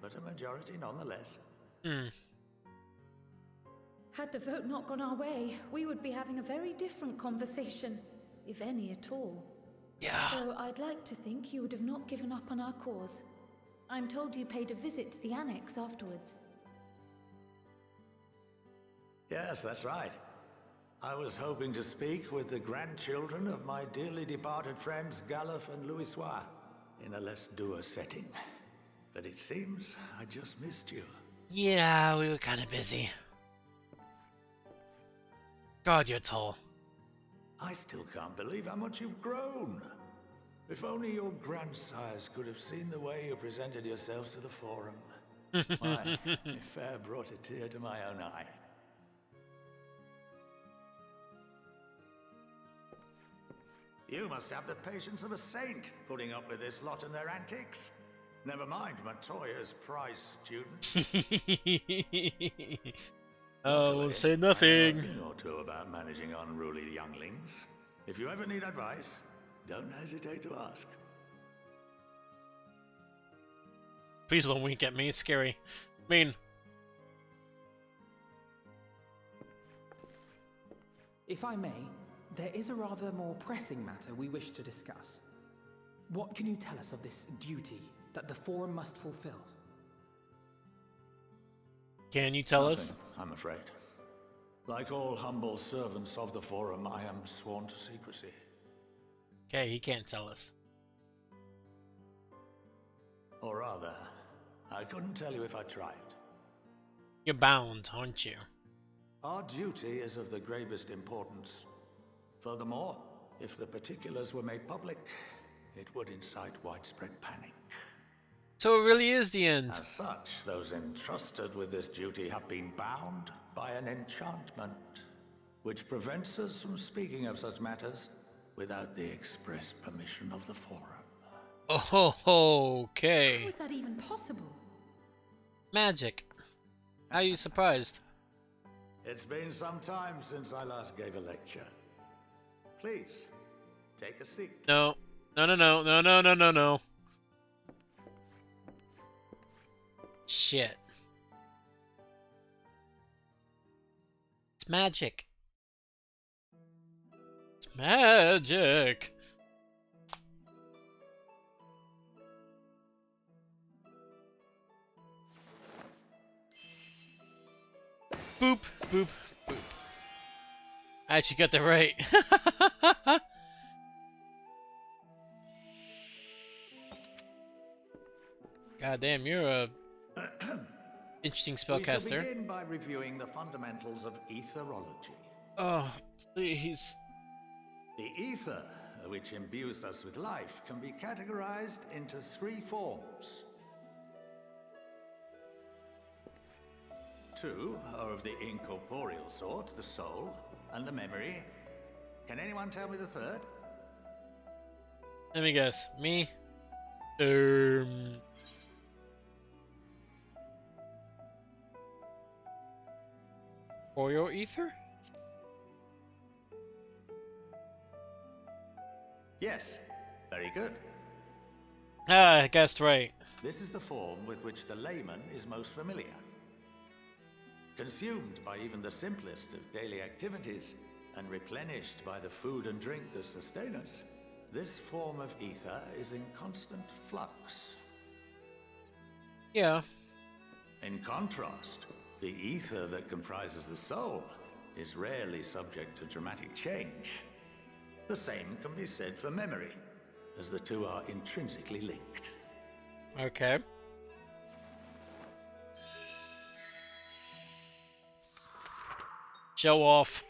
but a majority nonetheless. Had the vote not gone our way, we would be having a very different conversation, if any at all. Yeah. So I'd like to think you would have not given up on our cause. I'm told you paid a visit to the annex afterwards. Yes, that's right. I was hoping to speak with the grandchildren of my dearly departed friends Galuf and Louisoix in a less dour setting. But it seems I just missed you. Yeah, we were kind of busy. God, you're tall. I still can't believe how much you've grown. If only your grandsires could have seen the way you presented yourselves to the forum. Why, it fair brought a tear to my own eye. You must have the patience of a saint, putting up with this lot and their antics. Never mind Matoya's prize student. Oh, say I nothing. know a thing or two about managing unruly younglings. If you ever need advice, don't hesitate to ask. Please don't wink at me, it's scary. I mean... If I may, there is a rather more pressing matter we wish to discuss. What can you tell us of this duty that the Forum must fulfill? Can you tell us? I'm afraid. Like all humble servants of the Forum, I am sworn to secrecy. Okay, he can't tell us. Or rather, I couldn't tell you if I tried. You're bound, aren't you? Our duty is of the gravest importance. Furthermore, if the particulars were made public, it would incite widespread panic. So it really is the end. As such, those entrusted with this duty have been bound by an enchantment, which prevents us from speaking of such matters without the express permission of the Forum. Oh, okay. How is that even possible? Magic. How are you surprised? It's been some time since I last gave a lecture. Please, take a seat. No. No. Shit. It's magic. It's magic. Boop, boop, boop. I actually got that right. God damn, you're a interesting spellcaster. We shall begin by reviewing the fundamentals of etherology. Oh, please. The ether, which imbues us with life, can be categorized into 3 forms. 2 are of the incorporeal sort, the soul, and the memory. Can anyone tell me the third? Let me guess. Me? Oreo ether? Yes, very good. Ah, I guessed right. This is the form with which the layman is most familiar. Consumed by even the simplest of daily activities, and replenished by the food and drink that sustain us, this form of ether is in constant flux. Yeah. In contrast, the ether that comprises the soul is rarely subject to dramatic change. The same can be said for memory, as the two are intrinsically linked. Okay. Show off.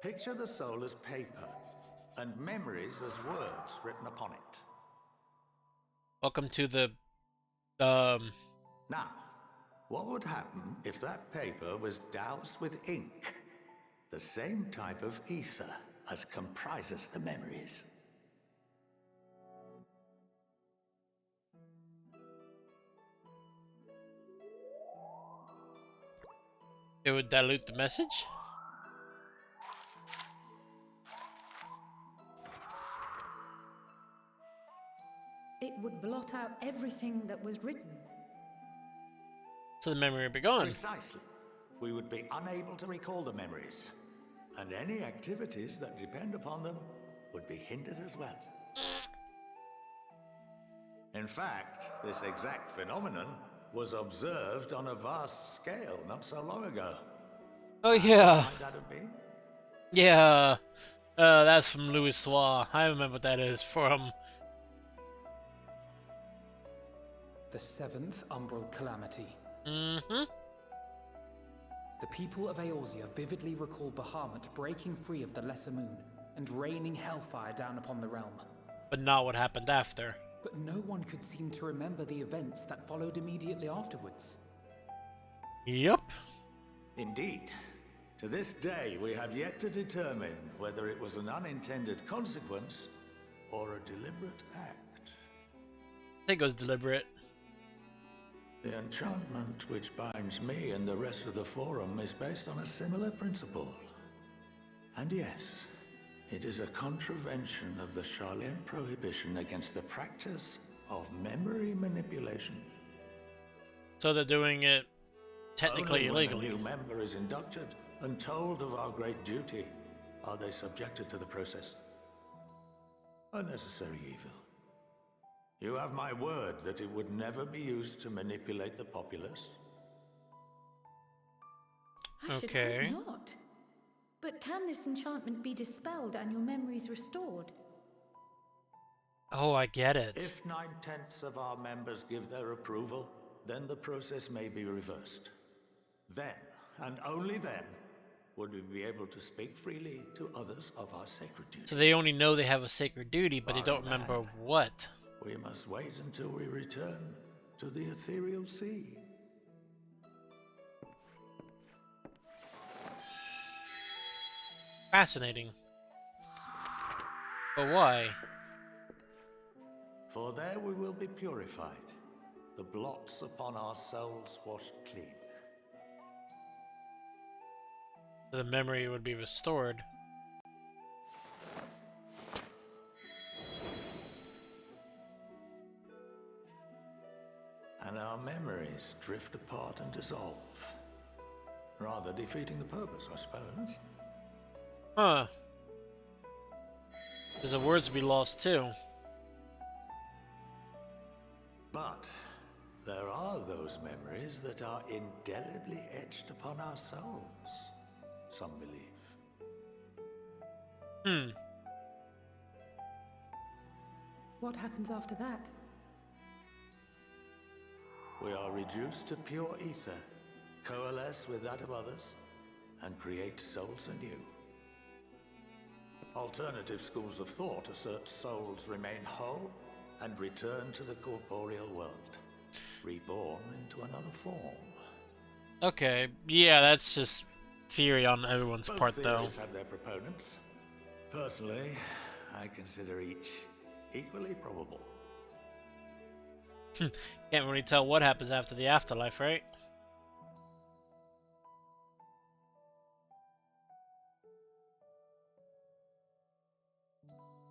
Picture the soul as paper, and memories as words written upon it. Welcome to the, Now, what would happen if that paper was doused with ink? The same type of ether as comprises the memories. It would dilute the message? It would blot out everything that was written. So the memory would be gone. Precisely. We would be unable to recall the memories, and any activities that depend upon them would be hindered as well. In fact, this exact phenomenon was observed on a vast scale not so long ago. Oh yeah. Might that have been? Yeah. That's from Louis Soir. I remember what that is from. The 7th Umbral Calamity. Mm-hmm. The people of Eorzea vividly recall Bahamut breaking free of the Lesser Moon and raining hellfire down upon the realm. But not what happened after. But no one could seem to remember the events that followed immediately afterwards. Yep. Indeed. To this day, we have yet to determine whether it was an unintended consequence or a deliberate act. I think it was deliberate. The enchantment which binds me and the rest of the Forum is based on a similar principle. And yes, it is a contravention of the Sharlayan prohibition against the practice of memory manipulation. So they're doing it technically Only illegally. when a new member is inducted and told of our great duty are they subjected to the process. A necessary evil. You have my word that it would never be used to manipulate the populace. I should hope not. But can this enchantment be dispelled and your memories restored? Oh, I get it. If 9/10 of our members give their approval, then the process may be reversed. Then, and only then, would we be able to speak freely to others of our sacred duty. So they only know they have a sacred duty, but they don't remember what. We must wait until we return to the ethereal sea. Fascinating. But why? For there we will be purified, the blots upon our souls washed clean. The memory would be restored. And our memories drift apart and dissolve. Rather defeating the purpose, I suppose. Huh. Because the words be lost too. But there are those memories that are indelibly etched upon our souls, some believe. What happens after that? We are reduced to pure ether, coalesce with that of others, and create souls anew. Alternative schools of thought assert souls remain whole and return to the corporeal world, reborn into another form. Okay, yeah, that's just theory on everyone's Both part, though. theories have their proponents. Personally, I consider each equally probable. Can't really tell what happens after the afterlife, right?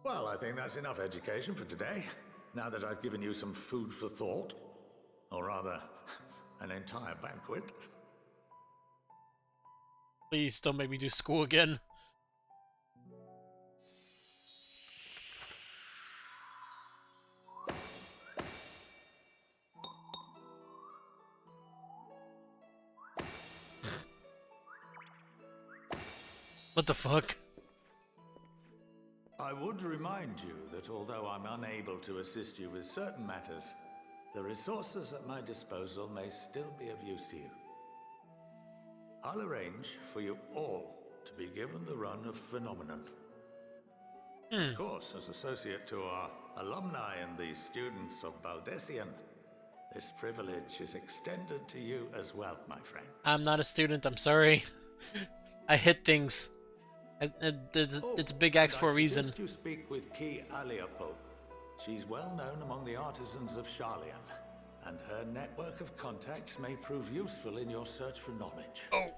Well, I think that's enough education for today, now that I've given you some food for thought. Or rather, an entire banquet. Please don't make me do school again. What the fuck? I would remind you that although I'm unable to assist you with certain matters, the resources at my disposal may still be of use to you. I'll arrange for you all to be given the run of Phenomenon. Of course, as associate to our alumni and the students of Baldessian, this privilege is extended to you as well, my friend. I'm not a student, I'm sorry. I hit things. It's a big axe for a reason. I suggest you speak with Ki Aliapo. She's well known among the artisans of Sharlayan, and her network of contacts may prove useful in your search for knowledge. Oh.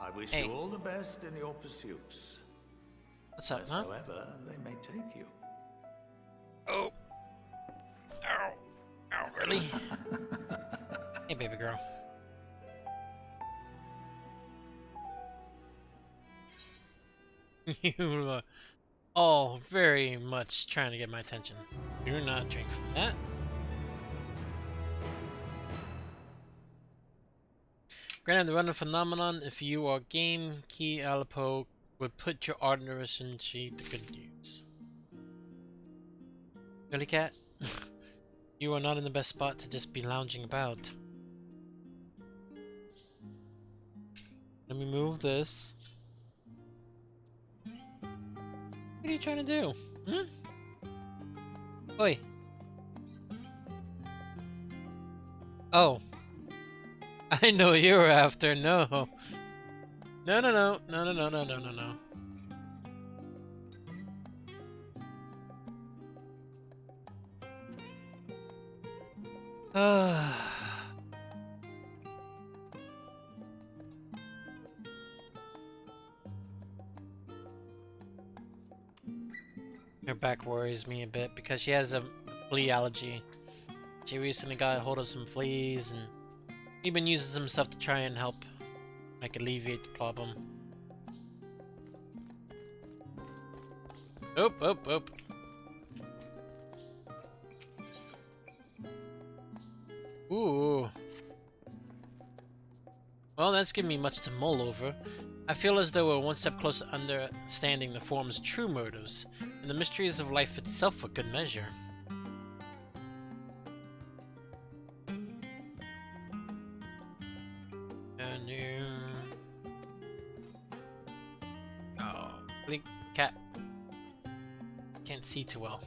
I wish Hey. you all the best in your pursuits. What's up, huh? Wheresoever they may take you. Oh. Ow. Ow, really? Hey, baby girl. You are all very much trying to get my attention. Do not drink from that. Granted the run of phenomenon, if you are game, Ki Alipo would put your ardours into the good use. Really, cat? You are not in the best spot to just be lounging about. Let me move this. What are you trying to do? Oi. Oh. I know what you were after. No. No, no, no, no, no, no, no, no, no, no. Her back worries me a bit because she has a flea allergy. She recently got a hold of some fleas and we've been using some stuff to try and help like alleviate the problem. Oop, oop, oop. Ooh. Well, that's giving me much to mull over. I feel as though we're one step closer to understanding the form's true motives, and the mysteries of life itself for good measure. Oh, blink cat. Can't see too well.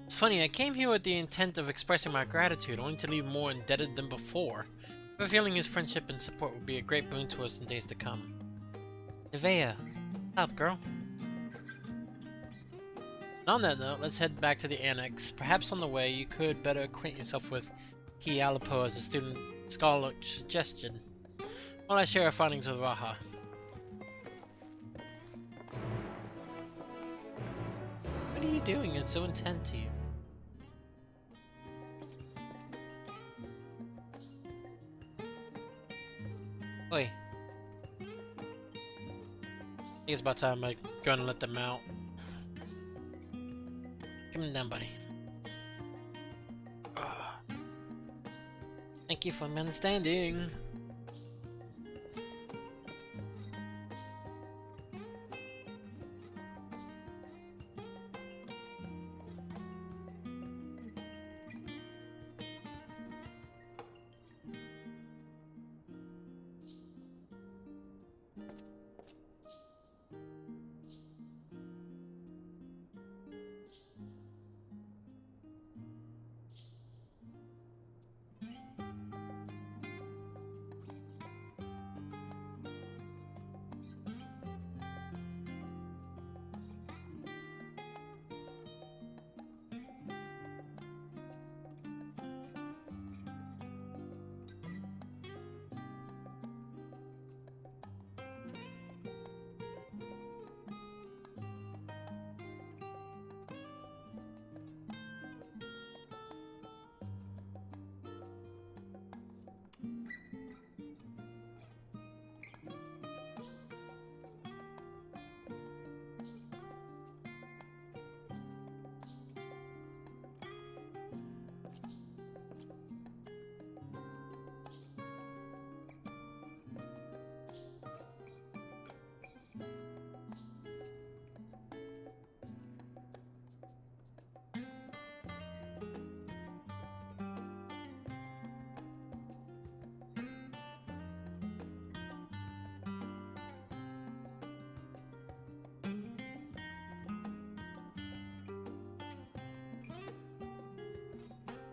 It's funny, I came here with the intent of expressing my gratitude, only to leave more indebted than before. I have a feeling his friendship and support will be a great boon to us in days to come. Nevaeh, what's up, girl? And on that note, let's head back to the annex. Perhaps on the way, you could better acquaint yourself with Ki Alipo as a student scholar suggestion, while I share our findings with Raha. What are you doing? It's so intent to you. Oi. I think it's about time I go and let them out. Come on down, buddy. Thank you for understanding.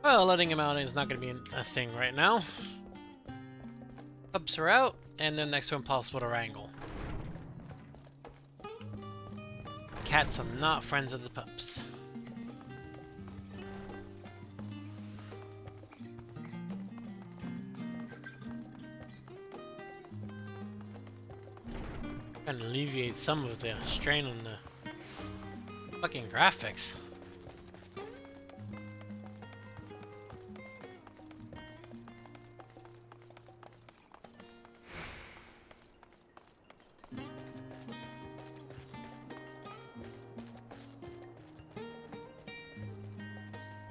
Well, letting him out is not going to be a thing right now. Pups are out, and then next to impossible to wrangle. Cats are not friends of the pups. Trying to alleviate some of the strain on the fucking graphics.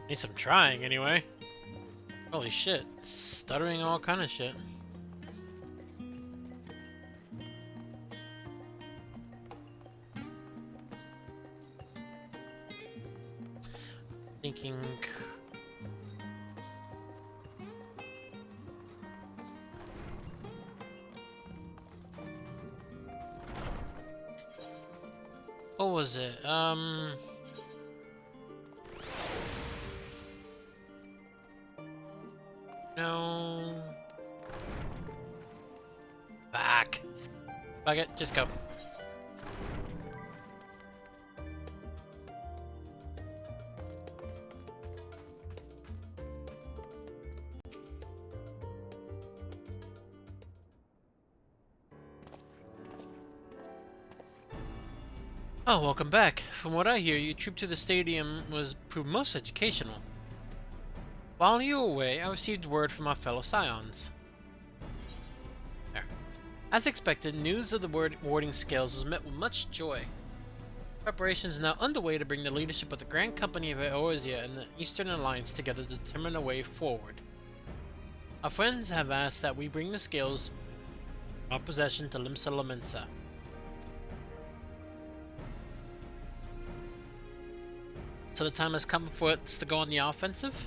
Need some trying anyway. Holy shit. Stuttering all kind of shit. Thinking. What was it? No. Back. Fuck it, just go. Oh, welcome back. From what I hear, your trip to the stadium proved most educational. While you were away, I received word from our fellow Scions. There. As expected, news of the warding scales was met with much joy. Preparations are now underway to bring the leadership of the Grand Company of Eorzea and the Eastern Alliance together to determine a way forward. Our friends have asked that we bring the scales in our possession to Limsa Lamensa. So the time has come for us to go on the offensive?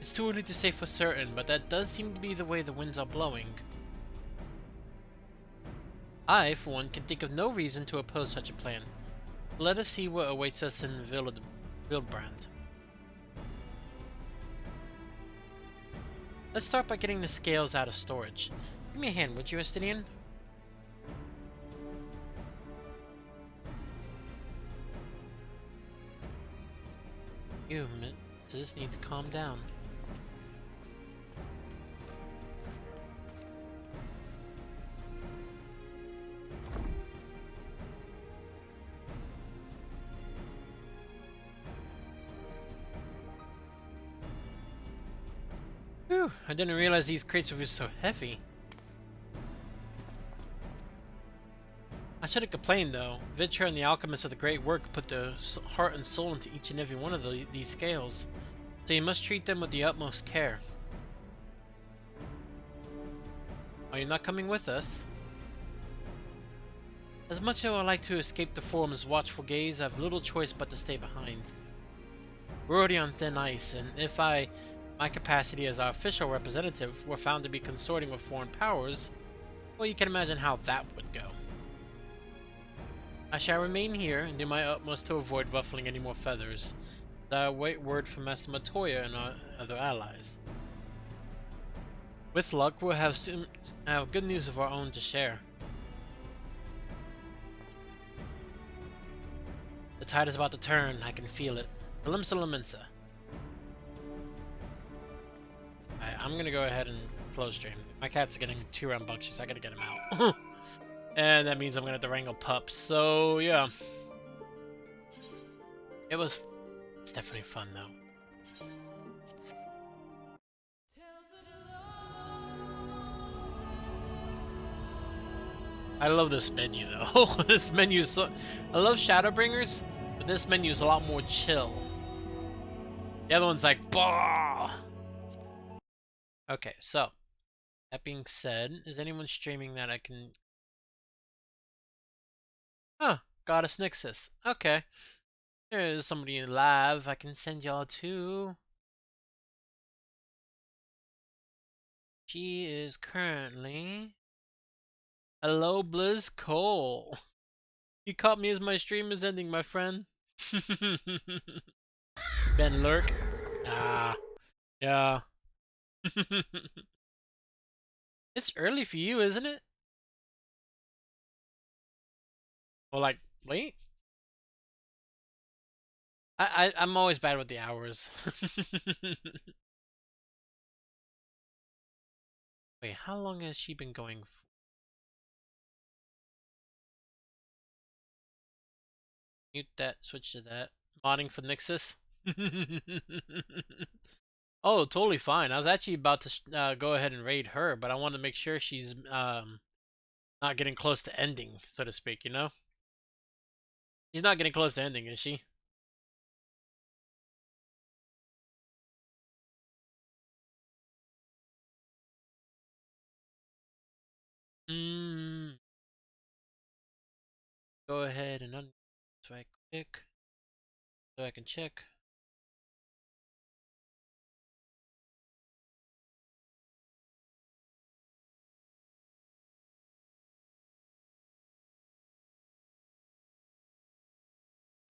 It's too early to say for certain, but that does seem to be the way the winds are blowing. I, for one, can think of no reason to oppose such a plan. Let us see what awaits us in Wildbrand. Let's start by getting the scales out of storage. Give me a hand, would you, Estinian? You just need to calm down. Whew, I didn't realize these crates were so heavy. I shouldn't complain though. Vitra and the alchemists of the great work put their heart and soul into each and every one of these scales, so you must treat them with the utmost care. Are you not coming with us? As much as I would like to escape the Forum's watchful gaze, I have little choice but to stay behind. We're already on thin ice, and if my capacity as our official representative, were found to be consorting with foreign powers, well, you can imagine how that would go. I shall remain here and do my utmost to avoid ruffling any more feathers, as I await word from Master Matoya and our other allies. With luck, we'll have good news of our own to share. The tide is about to turn, I can feel it. Limsa Lamensa. Alright, I'm gonna go ahead and close stream. My cat's getting too rambunctious, I gotta get him out. And that means I'm gonna have to wrangle pups, so yeah. It's definitely fun though. I love this menu though. This menu's so... I love Shadowbringers, but this menu is a lot more chill. The other one's like, bah! Okay, so that being said, is anyone streaming that I can... Huh, Goddess Nixus. Okay. There's somebody live I can send y'all to. She is currently... Hello, Blizz Cole. You caught me as my stream is ending, my friend. Ben Lurk. Ah. Yeah. It's early for you, isn't it? Well, like, wait. I'm always bad with the hours. Wait, how long has she been going for? Mute that, switch to that. Modding for Nixus? Oh, totally fine. I was actually about to go ahead and raid her, but I want to make sure she's not getting close to ending, so to speak, you know? She's not getting close to ending, is she? Go ahead and right click so I can check.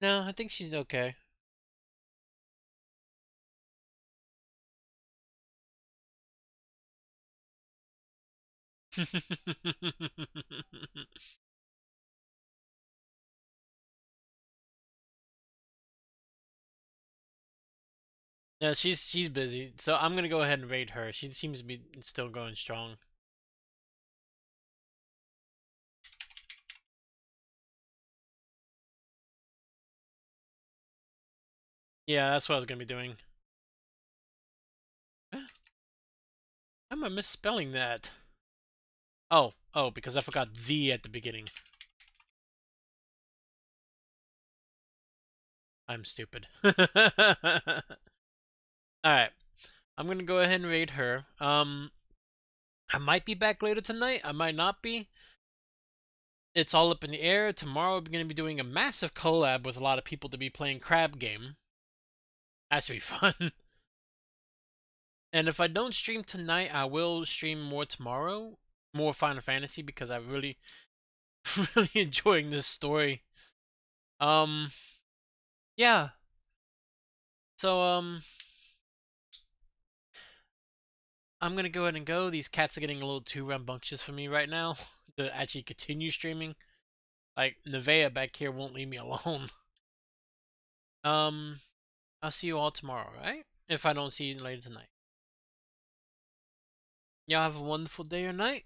No, I think she's okay. Yeah, she's busy, so I'm gonna go ahead and raid her. She seems to be still going strong. Yeah, that's what I was gonna be doing. How am I misspelling that? Oh, because I forgot the at the beginning. I'm stupid. Alright. I'm gonna go ahead and raid her. I might be back later tonight. I might not be. It's all up in the air. Tomorrow we're gonna be doing a massive collab with a lot of people to be playing Crab Game. That should be fun. And if I don't stream tonight, I will stream more tomorrow. More Final Fantasy because I'm really really enjoying this story. Yeah. So I'm gonna go ahead and go. These cats are getting a little too rambunctious for me right now to actually continue streaming. Like Nevea back here won't leave me alone. I'll see you all tomorrow, right? If I don't see you later tonight. Y'all have a wonderful day or night.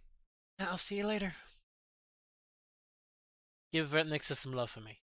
I'll see you later. Give Red Nexus some love for me.